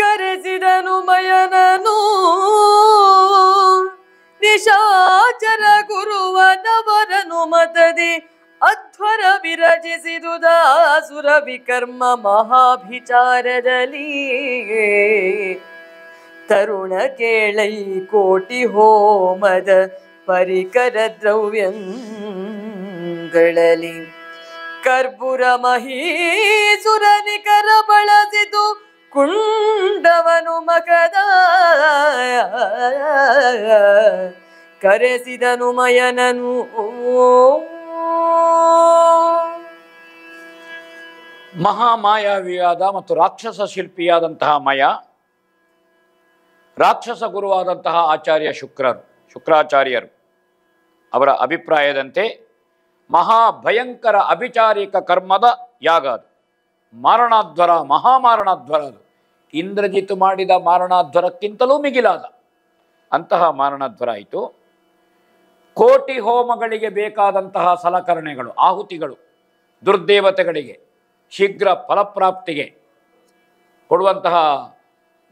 ಕರೆಸಿದನು ಮಯನನು ನಿಶಾಚರ ಗುರುವನವರನು ಮತದಿ ಅಧ್ವರ ವಿರಚಿಸಿದುದಾಸುರ ವಿಕರ್ಮ ಮಹಾಭಿಚಾರದಲ್ಲಿ ತರುಣ ಕೇಳೈ ಕೋಟಿ ಹೋಮದ ಪರಿಕರ ದ್ರವ್ಯಗಳಲ್ಲಿ ಕರ್ಪೂರ ಮಹೀಸುರ ನಿಕರ ಬಳಸಿತು ಕುಂಡವನು ಮಕದ ಕರೆಸಿದನು ಮಯನನು. ಮಹಾಮಾಯಾವಿಯಾದ ಮತ್ತು ರಾಕ್ಷಸ ಶಿಲ್ಪಿಯಾದಂತಹ ಮಯ, ರಾಕ್ಷಸ ಗುರುವಾದಂತಹ ಆಚಾರ್ಯ ಶುಕ್ರಾಚಾರ್ಯರು ಅವರ ಅಭಿಪ್ರಾಯದಂತೆ ಮಹಾಭಯಂಕರ ಅಭಿಚಾರಿಕ ಕರ್ಮದ ಯಾಗ ಅದು. ಮಾರಣಾಧ್ವರ, ಮಹಾಮಾರಣಾಧ್ವರ ಅದು. ಇಂದ್ರಜಿತ್ ಮಾಡಿದ ಮಾರಣಾಧ್ವರಕ್ಕಿಂತಲೂ ಮಿಗಿಲಾದ ಅಂತಹ ಮಾರಣಾಧ್ವರ ಆಯಿತು. ಕೋಟಿ ಹೋಮಗಳಿಗೆ ಬೇಕಾದಂತಹ ಸಲಕರಣೆಗಳು, ಆಹುತಿಗಳು, ದುರ್ದೇವತೆಗಳಿಗೆ ಶೀಘ್ರ ಫಲಪ್ರಾಪ್ತಿಗೆ ಕೊಡುವಂತಹ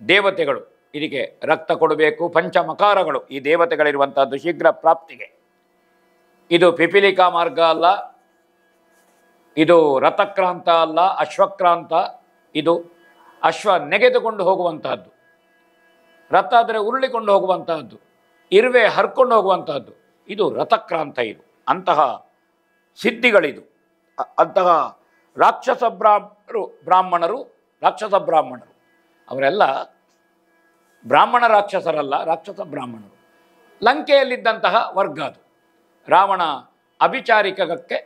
ದೇವತೆಗಳು, ಇದಕ್ಕೆ ರಕ್ತ ಕೊಡಬೇಕು, ಪಂಚಮಕಾರಗಳು ಈ ದೇವತೆಗಳಿರುವಂತಹದ್ದು ಶೀಘ್ರ ಪ್ರಾಪ್ತಿಗೆ. ಇದು ಪಿಪಿಲಿಕಾ ಮಾರ್ಗ ಅಲ್ಲ, ಇದು ರಥಕ್ರಾಂತ ಅಲ್ಲ, ಅಶ್ವಕ್ರಾಂತ. ಇದು ಅಶ್ವ ನೆಗೆದುಕೊಂಡು ಹೋಗುವಂತಹದ್ದು, ರಥ ಆದರೆ ಉರುಳಿಕೊಂಡು ಹೋಗುವಂತಹದ್ದು, ಇರುವೆ ಹರ್ಕೊಂಡು ಹೋಗುವಂತಹದ್ದು. ಇದು ರಥಕ್ರಾಂತ. ಇದು ಅಂತಹ ಸಿದ್ಧಿಗಳಿದು. ಅಂತಹ ರಾಕ್ಷಸ ಬ್ರಾಹ್ಮಣರು ಅವರೆಲ್ಲ ಬ್ರಾಹ್ಮಣ ರಾಕ್ಷಸರಲ್ಲ, ರಾಕ್ಷಸ ಬ್ರಾಹ್ಮಣರು. ಲಂಕೆಯಲ್ಲಿದ್ದಂತಹ ವರ್ಗ ಅದು. ರಾವಣ ಅಭಿಚಾರಿಕಕ್ಕೆ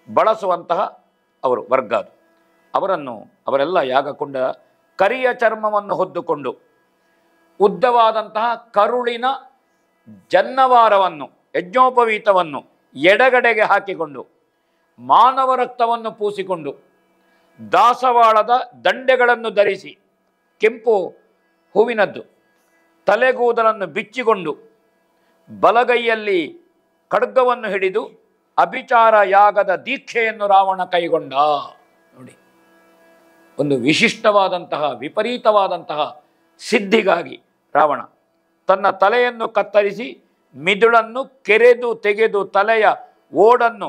ಬಳಸುವಂತಹ ಅವರು ವರ್ಗ ಅದು. ಅವರೆಲ್ಲ ಯಾಗಕೊಂಡ ಕರಿಯ ಚರ್ಮವನ್ನು ಹೊದ್ದುಕೊಂಡು ಉದ್ದವಾದಂತಹ ಕರುಳಿನ ಜನ್ನವಾರವನ್ನು, ಯಜ್ಞೋಪವೀತವನ್ನು ಎಡಗಡೆಗೆ ಹಾಕಿಕೊಂಡು ಮಾನವ ರಕ್ತವನ್ನು ಪೂಸಿಕೊಂಡು ದಾಸವಾಳದ ದಂಡೆಗಳನ್ನು ಧರಿಸಿ ಕೆಂಪು ಹೂವಿನದ್ದು ತಲೆಗೂದಲನ್ನು ಬಿಚ್ಚಿಕೊಂಡು ಬಲಗೈಯಲ್ಲಿ ಖಡ್ಗವನ್ನು ಹಿಡಿದು ಅಭಿಚಾರ ಯಾಗದ ದೀಕ್ಷೆಯನ್ನು ರಾವಣ ಕೈಗೊಂಡ. ನೋಡಿ, ಒಂದು ವಿಶಿಷ್ಟವಾದಂತಹ ವಿಪರೀತವಾದಂತಹ ಸಿದ್ಧಿಗಾಗಿ ರಾವಣ ತನ್ನ ತಲೆಯನ್ನು ಕತ್ತರಿಸಿ ಮಿದುಳನ್ನು ಕೆರೆದು ತೆಗೆದು ತಲೆಯ ಓಡನ್ನು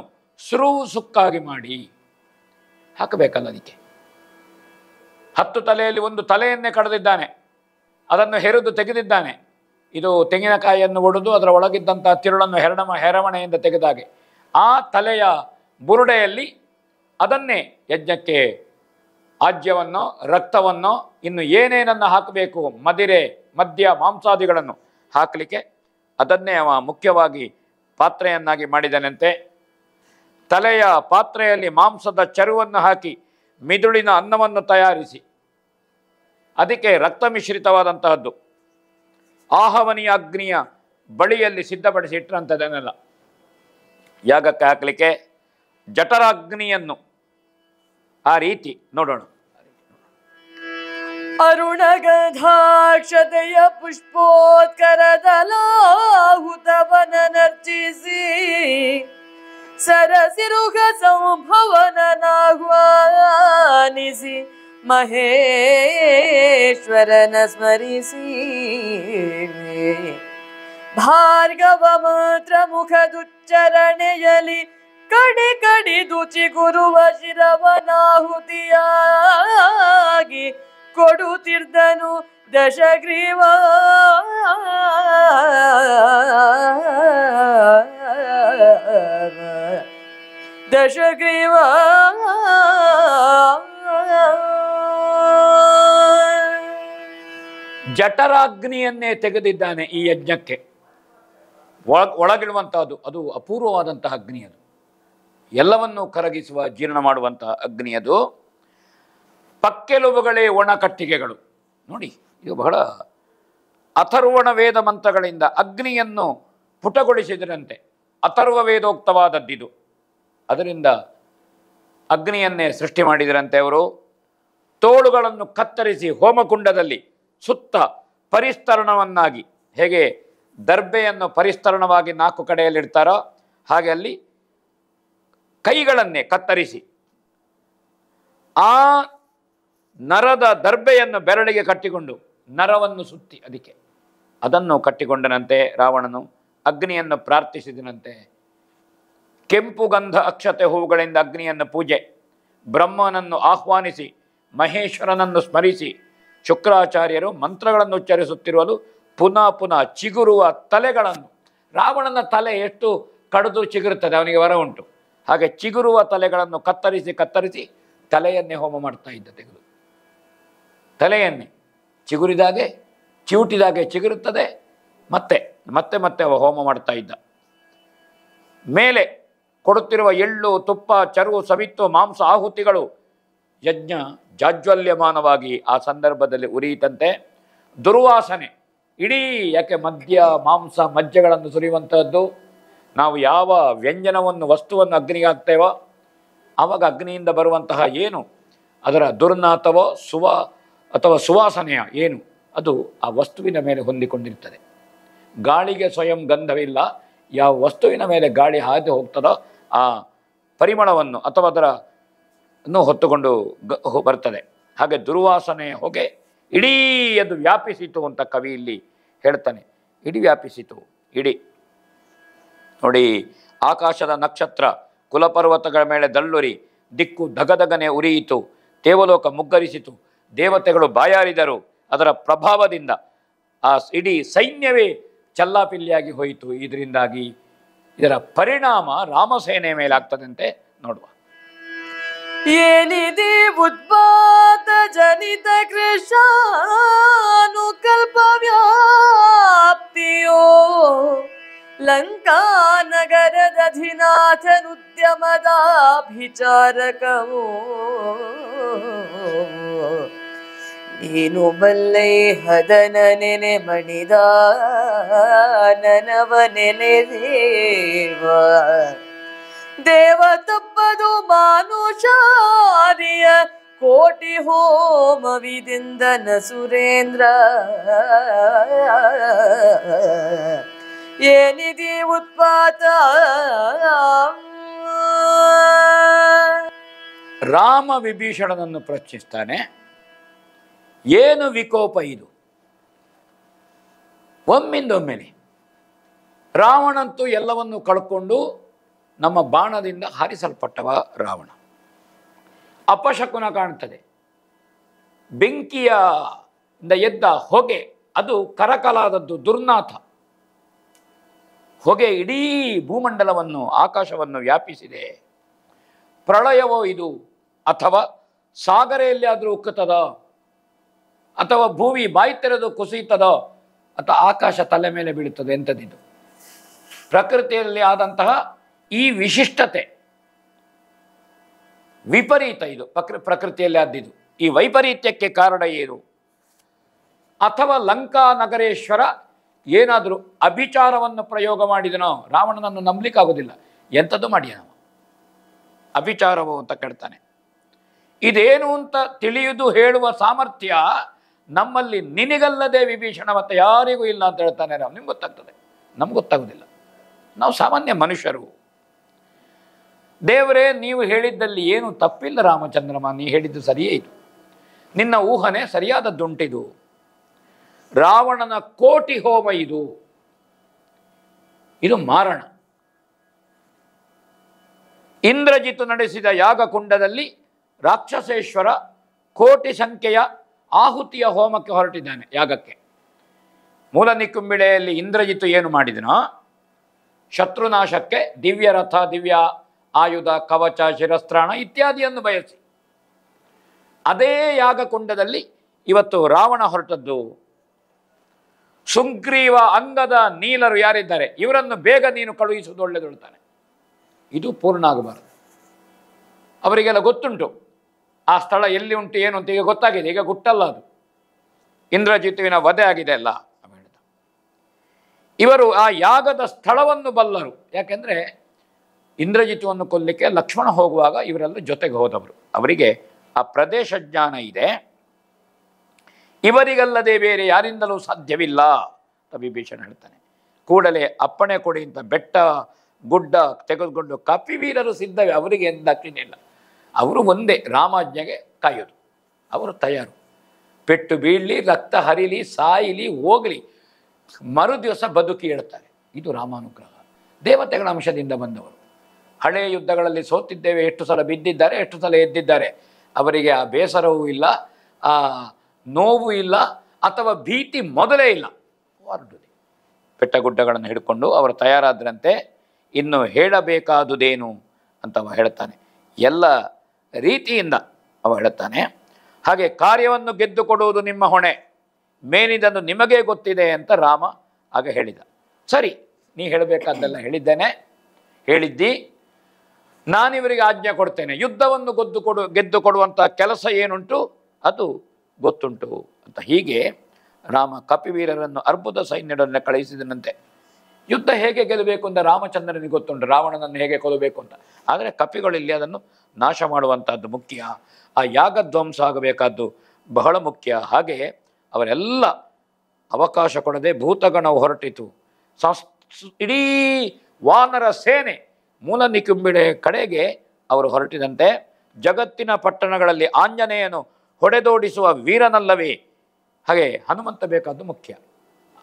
ಸುಕ್ಕಾಗಿ ಮಾಡಿ ಹಾಕಬೇಕಲ್ಲ. ಅದಕ್ಕೆ 10 ತಲೆಯಲ್ಲಿ ಒಂದು ತಲೆಯನ್ನೇ ಕಡಿದಿದ್ದಾನೆ, ಅದನ್ನು ಹೆರೆದು ತೆಗೆದಿದ್ದಾನೆ. ಇದು ತೆಂಗಿನಕಾಯಿಯನ್ನು ಒಡೆದು ಅದರ ಒಳಗಿದ್ದಂತಹ ತಿರುಳನ್ನು ಹೆರವಣೆಯಿಂದ ತೆಗೆದಾಗೆ ಆ ತಲೆಯ ಬುರುಡೆಯಲ್ಲಿ ಅದನ್ನೇ ಯಜ್ಞಕ್ಕೆ ಆಜ್ಯವನ್ನೋ ರಕ್ತವನ್ನೋ ಇನ್ನು ಏನೇನನ್ನು ಹಾಕಬೇಕು, ಮದಿರೆ, ಮದ್ಯ, ಮಾಂಸಾದಿಗಳನ್ನು ಹಾಕಲಿಕ್ಕೆ ಅದನ್ನೇ ಅವ ಮುಖ್ಯವಾಗಿ ಪಾತ್ರೆಯನ್ನಾಗಿ ಮಾಡಿದನಂತೆ. ತಲೆಯ ಪಾತ್ರೆಯಲ್ಲಿ ಮಾಂಸದ ಚರುವನ್ನು ಹಾಕಿ ಮಿದುಳಿನ ಅನ್ನವನ್ನು ತಯಾರಿಸಿ ಅದಕ್ಕೆ ರಕ್ತ ಮಿಶ್ರಿತವಾದಂತಹದ್ದು ಆಹವನಿಯ ಅಗ್ನಿಯ ಬಳಿಯಲ್ಲಿ ಸಿದ್ಧಪಡಿಸಿ ಇಟ್ಟರಂಥದ್ದನ್ನೆಲ್ಲ ಯಾಗಕ್ಕೆ ಹಾಕಲಿಕ್ಕೆ ಜಠರಾಗ್ನಿಯನ್ನು ಆ ರೀತಿ ನೋಡೋಣ. ಅರುಣಗಂಧಾಕ್ಷತೆಯ ಪುಷ್ಪೋತ್ಕರದಲಾಹುತವನ ನರ್ಚಿಸಿ ಸರಸಿರುಗ ಸಂಭವನನಾಹ್ವಾನಿಸಿ ಮಹೇಶ್ವರನ ಸ್ಮರಿಸಿ ಭಾರ್ಗವ ಮಾತ್ರ ಮುಖದುಚ್ಚರಣೆಯಲಿ ಕಡಿ ಕಡಿದು ಚಿಗುರುವ ಶಿರವನಾಹುತಿಯಾಗಿ ಕೊಡುತ್ತಿರ್ದನು ದಶಗ್ರೀವ. ದಶಗ್ರೀವ ಜಠರಾಗ್ನಿಯನ್ನೇ ತೆಗೆದಿದ್ದಾನೆ ಈ ಯಜ್ಞಕ್ಕೆ. ಒಳಗಿಡುವಂತಹದ್ದು ಅದು ಅಪೂರ್ವವಾದಂತಹ ಅಗ್ನಿ. ಅದು ಎಲ್ಲವನ್ನೂ ಕರಗಿಸುವ ಜೀರ್ಣ ಮಾಡುವಂತಹ ಅಗ್ನಿ. ಅದು ಪಕ್ಕೆಲುಬುಗಳೇ ಒಣ ಕಟ್ಟಿಗೆಗಳು. ನೋಡಿ, ಇದು ಬಹಳ ಅಥರ್ವಣ ವೇದ ಮಂತ್ರಗಳಿಂದ ಅಗ್ನಿಯನ್ನು ಪುಟಗೊಳಿಸಿದರಂತೆ. ಅಥರ್ವ ವೇದೋಕ್ತವಾದದ್ದಿದು. ಅದರಿಂದ ಅಗ್ನಿಯನ್ನೇ ಸೃಷ್ಟಿ ಮಾಡಿದರಂತೆ ಅವರು. ತೋಳುಗಳನ್ನು ಕತ್ತರಿಸಿ ಹೋಮಕುಂಡದಲ್ಲಿ ಸುತ್ತ ಪರಿಸ್ತರಣವನ್ನಾಗಿ, ಹೇಗೆ ದರ್ಬೆಯನ್ನು ಪರಿಸ್ತರಣವಾಗಿ 4 ಕಡೆಯಲ್ಲಿಡ್ತಾರೋ ಹಾಗೆ ಅಲ್ಲಿ ಕೈಗಳನ್ನೇ ಕತ್ತರಿಸಿ ಆ ನರದ ದರ್ಬೆಯನ್ನು ಬೆರಳಿಗೆ ಕಟ್ಟಿಕೊಂಡು ನರವನ್ನು ಸುತ್ತಿ ಅದನ್ನು ಕಟ್ಟಿಕೊಂಡನಂತೆ ರಾವಣನು. ಅಗ್ನಿಯನ್ನು ಪ್ರಾರ್ಥಿಸಿದನಂತೆ. ಕೆಂಪು ಗಂಧ ಅಕ್ಷತೆ ಹೂವುಗಳಿಂದ ಅಗ್ನಿಯನ್ನು ಪೂಜೆ, ಬ್ರಹ್ಮನನ್ನು ಆಹ್ವಾನಿಸಿ ಮಹೇಶ್ವರನನ್ನು ಸ್ಮರಿಸಿ ಶುಕ್ರಾಚಾರ್ಯರು ಮಂತ್ರಗಳನ್ನು ಉಚ್ಚರಿಸುತ್ತಿರುವಲು ಪುನಃ ಪುನಃ ಚಿಗುರುವ ತಲೆಗಳನ್ನು, ರಾವಣನ ತಲೆ ಎಷ್ಟು ಕಡಿದು ಚಿಗುರುತ್ತದೆ, ಅವನಿಗೆ ವರ ಉಂಟು. ಹಾಗೆ ಚಿಗುರುವ ತಲೆಗಳನ್ನು ಕತ್ತರಿಸಿ ತಲೆಯನ್ನೇ ಹೋಮ ಮಾಡ್ತಾ ಇದ್ದ. ತೆಗೆದು ತಲೆಯನ್ನೇ ಚಿಗುರಿದಾಗೆ ಚಿವುಟಿದಾಗೆ ಚಿಗುರುತ್ತದೆ, ಮತ್ತೆ ಮತ್ತೆ ಮತ್ತೆ ಹೋಮ ಮಾಡ್ತಾ ಇದ್ದ. ಮೇಲೆ ಕೊಡುತ್ತಿರುವ ಎಳ್ಳು, ತುಪ್ಪ, ಚರು, ಸವಿತ್ತು, ಮಾಂಸ ಆಹುತಿಗಳು ಯಜ್ಞ ಜಾಜ್ವಲ್ಯಮಾನವಾಗಿ ಆ ಸಂದರ್ಭದಲ್ಲಿ ಉರಿಯಿತಂತೆ. ದುರ್ವಾಸನೆ ಇಡೀ, ಯಾಕೆ ಮದ್ಯ, ಮಾಂಸ, ಮಜ್ಜೆಗಳನ್ನು ಸುರಿಯುವಂಥದ್ದು. ನಾವು ಯಾವ ವ್ಯಂಜನವನ್ನು, ವಸ್ತುವನ್ನು ಅಗ್ನಿಗೆ ಹಾಕ್ತೇವೋ ಆವಾಗ ಅಗ್ನಿಯಿಂದ ಬರುವಂತಹ ಏನು ಅದರ ದುರ್ನಾಥವೋ ಅಥವಾ ಸುವಾಸನೆಯ ಏನು ಅದು ಆ ವಸ್ತುವಿನ ಮೇಲೆ ಹೊಂದಿಕೊಂಡಿರ್ತದೆ. ಗಾಳಿಗೆ ಸ್ವಯಂ ಗಂಧವಿಲ್ಲ. ಯಾವ ವಸ್ತುವಿನ ಮೇಲೆ ಗಾಳಿ ಹಾದು ಹೋಗ್ತದೋ ಆ ಪರಿಮಳವನ್ನು ಅಥವಾ ಅದನ್ನು ಹೊತ್ತುಕೊಂಡು ಬರ್ತದೆ. ಹಾಗೆ ದುರ್ವಾಸನೆ ಹೊಗೆ ಇಡೀ ಅದು ವ್ಯಾಪಿಸಿತು ಅಂತ ಕವಿ ಇಲ್ಲಿ ಹೇಳ್ತಾನೆ. ಇಡೀ ವ್ಯಾಪಿಸಿತು, ಇಡೀ. ನೋಡಿ, ಆಕಾಶದ ನಕ್ಷತ್ರ ಕುಲಪರ್ವತಗಳ ಮೇಲೆ ದಳ್ಳುರಿ, ದಿಕ್ಕು ದಗದಗನೆ ಉರಿಯಿತು, ದೇವಲೋಕ ಮುಗ್ಗರಿಸಿತು, ದೇವತೆಗಳು ಬಾಯಾರಿದರು. ಅದರ ಪ್ರಭಾವದಿಂದ ಆ ಇಡೀ ಸೈನ್ಯವೇ ಚಲ್ಲಾಪಿಲ್ಲಿಯಾಗಿ ಹೋಯಿತು. ಇದರಿಂದಾಗಿ ಇದರ ಪರಿಣಾಮ ರಾಮಸೇನೆಯ ಮೇಲೆ ಆಗ್ತದಂತೆ. ನೋಡುವ. ಏನಿದೆ ಉದ್ಭಾತ ಜನಿತ ಕೃಷಾನುಕಲ್ಪ ವ್ಯಾಪ್ತಿಯೋ ಲಂಕಾ ನಗರದ ಅಧಿನಾಥನುದ್ಯಮದಾಭಿಚಾರಕವೋ ನೀನು ಬಲ್ಲೆ ಹದನ ನೆನೆ ಮಣಿದ ನನವ ನೆನೆದೇವ ದೇವ ತಪ್ಪದು ಮಾನುಷಾರಿಯ ಕೋಟಿ ಹೋಮವಿದಿಂದನ ಸುರೇಂದ್ರ ಏನಿದೆ ಉತ್ಪಾತ. ರಾಮ ವಿಭೀಷಣನನ್ನು ಪ್ರಶ್ನಿಸ್ತಾನೆ, ಏನು ವಿಕೋಪ ಇದು? ಒಮ್ಮಿಂದೊಮ್ಮೆಲೆ ರಾವಣಂತೂ ಎಲ್ಲವನ್ನೂ ಕಳ್ಕೊಂಡು ನಮ್ಮ ಬಾಣದಿಂದ ಹಾರಿಸಲ್ಪಟ್ಟವ ರಾವಣ. ಅಪಶಕುನ ಕಾಣ್ತದೆ. ಬೆಂಕಿಯಿಂದ ಎದ್ದ ಹೊಗೆ ಅದು ಕರಕಲಾದದ್ದು, ದುರ್ನಾಥ ಹೊಗೆ ಇಡೀ ಭೂಮಂಡಲವನ್ನು, ಆಕಾಶವನ್ನು ವ್ಯಾಪಿಸಿದೆ. ಪ್ರಳಯವೋ ಇದು, ಅಥವಾ ಸಾಗರೆಯಲ್ಲಿ ಆದರೂ ಉಕ್ಕುತ್ತದ, ಅಥವಾ ಭೂಮಿ ಬಾಯಿ ತೆರೆದು ಕುಸಿಯುತ್ತದೋ, ಅಥವಾ ಆಕಾಶ ತಲೆ ಮೇಲೆ ಬೀಳುತ್ತದೆ. ಎಂಥದ್ದಿದು? ಪ್ರಕೃತಿಯಲ್ಲಿ ಆದಂತಹ ಈ ವಿಶಿಷ್ಟತೆ, ವಿಪರೀತ ಇದು ಪ್ರಕೃತಿಯಲ್ಲಿ ಆದ್ದಿದ್ದು. ಈ ವೈಪರೀತ್ಯಕ್ಕೆ ಕಾರಣ ಏನು? ಅಥವಾ ಲಂಕಾ ನಗರೇಶ್ವರ ಏನಾದರೂ ಅಭಿಚಾರವನ್ನು ಪ್ರಯೋಗ ಮಾಡಿದನೋ? ರಾವಣನನ್ನು ನಂಬಲಿಕ್ಕಾಗೋದಿಲ್ಲ. ಎಂಥದ್ದು ಮಾಡಿಯ ನಾವು ಅಭಿಚಾರವೋ ಅಂತ ಕೇಳ್ತಾನೆ. ಇದೇನು ಅಂತ ತಿಳಿಯುವುದು ಹೇಳುವ ಸಾಮರ್ಥ್ಯ ನಮ್ಮಲ್ಲಿ ನಿನಗಲ್ಲದೆ ವಿಭೀಷಣ ಮತ್ತೆ ಯಾರಿಗೂ ಇಲ್ಲ ಅಂತ ಹೇಳ್ತಾನೆ ರಾಮ. ನಿಮ್ಗೆ ಗೊತ್ತಾಗ್ತದೆ, ನಮ್ಗೆ ಗೊತ್ತಾಗೋದಿಲ್ಲ. ನಾವು ಸಾಮಾನ್ಯ ಮನುಷ್ಯರು. ದೇವರೇ, ನೀವು ಹೇಳಿದ್ದಲ್ಲಿ ಏನು ತಪ್ಪಿಲ್ಲ ರಾಮಚಂದ್ರಮ, ನೀ ಹೇಳಿದ್ದು ಸರಿಯೇ ಇದು. ನಿನ್ನ ಊಹನೆ ಸರಿಯಾದದ್ದುಂಟಿದು. ರಾವಣನ ಕೋಟಿ ಹೋಮ ಇದು. ಇದು ಮಾರಣ. ಇಂದ್ರಜಿತು ನಡೆಸಿದ ಯಾಗಕುಂಡದಲ್ಲಿ ರಾಕ್ಷಸೇಶ್ವರ ಕೋಟಿ ಸಂಖ್ಯೆಯ ಆಹುತಿಯ ಹೋಮಕ್ಕೆ ಹೊರಟಿದ್ದಾನೆ, ಯಾಗಕ್ಕೆ. ಮೂಲ ನಿಕುಂಬಿಳೆಯಲ್ಲಿ ಇಂದ್ರಜಿತು ಏನು ಮಾಡಿದನೋ, ಶತ್ರುನಾಶಕ್ಕೆ ದಿವ್ಯ ರಥ, ದಿವ್ಯ ಆಯುಧ, ಕವಚ, ಶಿರಸ್ತ್ರಾಣ ಇತ್ಯಾದಿಯನ್ನು ಬಯಸಿ, ಅದೇ ಯಾಗಕುಂಡದಲ್ಲಿ ಇವತ್ತು ರಾವಣ ಹೊರಟದ್ದು. ಸುಗ್ರೀವ, ಅಂಗದ, ನೀಲರು ಯಾರಿದ್ದಾರೆ ಇವರನ್ನು ಬೇಗ ನೀನು ಕಳುಹಿಸುವುದು ಒಳ್ಳೆದುಳ್ತಾನೆ. ಇದು ಪೂರ್ಣ ಆಗಬಾರದು. ಅವರಿಗೆಲ್ಲ ಗೊತ್ತುಂಟು ಆ ಸ್ಥಳ ಎಲ್ಲಿ ಉಂಟು ಏನು ಅಂತ, ಈಗ ಗೊತ್ತಾಗಿದೆ. ಈಗ ಗುಟ್ಟಲ್ಲ ಅದು, ಇಂದ್ರಜಿತುವಿನ ವಧೆ ಆಗಿದೆ ಅಲ್ಲ. ಇವರು ಆ ಯಾಗದ ಸ್ಥಳವನ್ನು ಬಲ್ಲರು. ಯಾಕೆಂದರೆ ಇಂದ್ರಜಿತುವನ್ನು ಕೊಲ್ಲಲಿಕ್ಕೆ ಲಕ್ಷ್ಮಣ ಹೋಗುವಾಗ ಇವರೆಲ್ಲ ಜೊತೆಗೆ ಹೋದವರು. ಅವರಿಗೆ ಆ ಪ್ರದೇಶ ಜ್ಞಾನ ಇದೆ. ಇವರಿಗಲ್ಲದೆ ಬೇರೆ ಯಾರಿಂದಲೂ ಸಾಧ್ಯವಿಲ್ಲ ಅಂತ ವಿಭೀಷಣ ಹೇಳ್ತಾನೆ. ಕೂಡಲೇ ಅಪ್ಪಣೆ ಕೊಡಿ ಅಂತ ಬೆಟ್ಟ ಗುಡ್ಡ ತೆಗೆದುಕೊಂಡು ಕಪಿವೀರರು ಸಿದ್ಧವೇ. ಅವರಿಗೆ ಏನು ದಕ್ಷಿಣೆ ಇಲ್ಲ. ಅವರು ಒಂದೇ ರಾಮಾಜ್ಞೆಗೆ ಕಾಯೋದು. ಅವರು ತಯಾರು. ಪೆಟ್ಟು ಬೀಳಲಿ, ರಕ್ತ ಹರಿಲಿ, ಸಾಯಿಲಿ, ಹೋಗಲಿ, ಮರು ದಿವಸ ಬದುಕಿ ಹೇಳ್ತಾರೆ. ಇದು ರಾಮಾನುಗ್ರಹ. ದೇವತೆಗಳ ಅಂಶದಿಂದ ಬಂದವರು. ಹಳೆಯ ಯುದ್ಧಗಳಲ್ಲಿ ಸೋತಿದ್ದೇವೆ, ಎಷ್ಟು ಸಲ ಬಿದ್ದಿದ್ದಾರೆ, ಎಷ್ಟು ಸಲ ಎದ್ದಿದ್ದಾರೆ. ಅವರಿಗೆ ಆ ಬೇಸರವೂ ಇಲ್ಲ, ಆ ನೋವು ಇಲ್ಲ, ಅಥವಾ ಭೀತಿ ಮೊದಲೇ ಇಲ್ಲ. ಹೊರಡುದೆ ಬೆಟ್ಟಗುಡ್ಡಗಳನ್ನು ಹಿಡ್ಕೊಂಡು ಅವರು ತಯಾರಾದ್ರಂತೆ. ಇನ್ನು ಹೇಳಬೇಕಾದುದೇನು ಅಂತವ ಹೇಳ್ತಾನೆ. ಎಲ್ಲ ರೀತಿಯಿಂದ ಅವ ಹೇಳ್ತಾನೆ. ಹಾಗೆ ಕಾರ್ಯವನ್ನು ಗೆದ್ದುಕೊಡುವುದು ನಿಮ್ಮ ಹೊಣೆ, ಮೇಲಿದನ್ನು ನಿಮಗೇ ಗೊತ್ತಿದೆ ಅಂತ ರಾಮ ಆಗ ಹೇಳಿದ. ಸರಿ, ನೀ ಹೇಳಬೇಕಾದ್ದೆಲ್ಲ ಹೇಳಿದ್ದಿ. ನಾನಿವರಿಗೆ ಆಜ್ಞೆ ಕೊಡ್ತೇನೆ. ಯುದ್ಧವನ್ನು ಗೆದ್ದುಕೊಡುವಂಥ ಕೆಲಸ ಏನುಂಟು ಅದು ಗೊತ್ತುಂಟು ಅಂತ. ಹೀಗೆ ರಾಮ ಕಪಿವೀರರನ್ನು ಅರ್ಬುದ ಸೈನ್ಯದನ್ನೇ ಕಳುಹಿಸಿದನಂತೆ. ಯುದ್ಧ ಹೇಗೆ ಗೆಲ್ಲಬೇಕು ಅಂತ ರಾಮಚಂದ್ರನಿಗೆ ಗೊತ್ತುಂಟು, ರಾವಣನನ್ನು ಹೇಗೆ ಕೊಲ್ಲಬೇಕು ಅಂತ. ಆದರೆ ಕಪಿಗಳಲ್ಲಿ ಅದನ್ನು ನಾಶ ಮಾಡುವಂಥದ್ದು ಮುಖ್ಯ. ಆ ಯಾಗ ಧ್ವಂಸ ಆಗಬೇಕಾದ್ದು ಬಹಳ ಮುಖ್ಯ. ಹಾಗೆ ಅವರೆಲ್ಲ ಅವಕಾಶ ಕೊಡದೆ ಭೂತಗಣವು ಹೊರಟಿತು. ಇಡೀ ವಾನರ ಸೇನೆ ಮೂಲ ನಿಕುಂಬಿಳೆ ಕಡೆಗೆ ಅವರು ಹೊರಟಿದಂತೆ. ಜಗತ್ತಿನ ಪಟ್ಟಣಗಳಲ್ಲಿ ಆಂಜನೇಯನು ಹೊಡೆದೋಡಿಸುವ ವೀರನಲ್ಲವೇ. ಹಾಗೆ ಹನುಮಂತ ಬೇಕಾದ್ದು ಮುಖ್ಯ.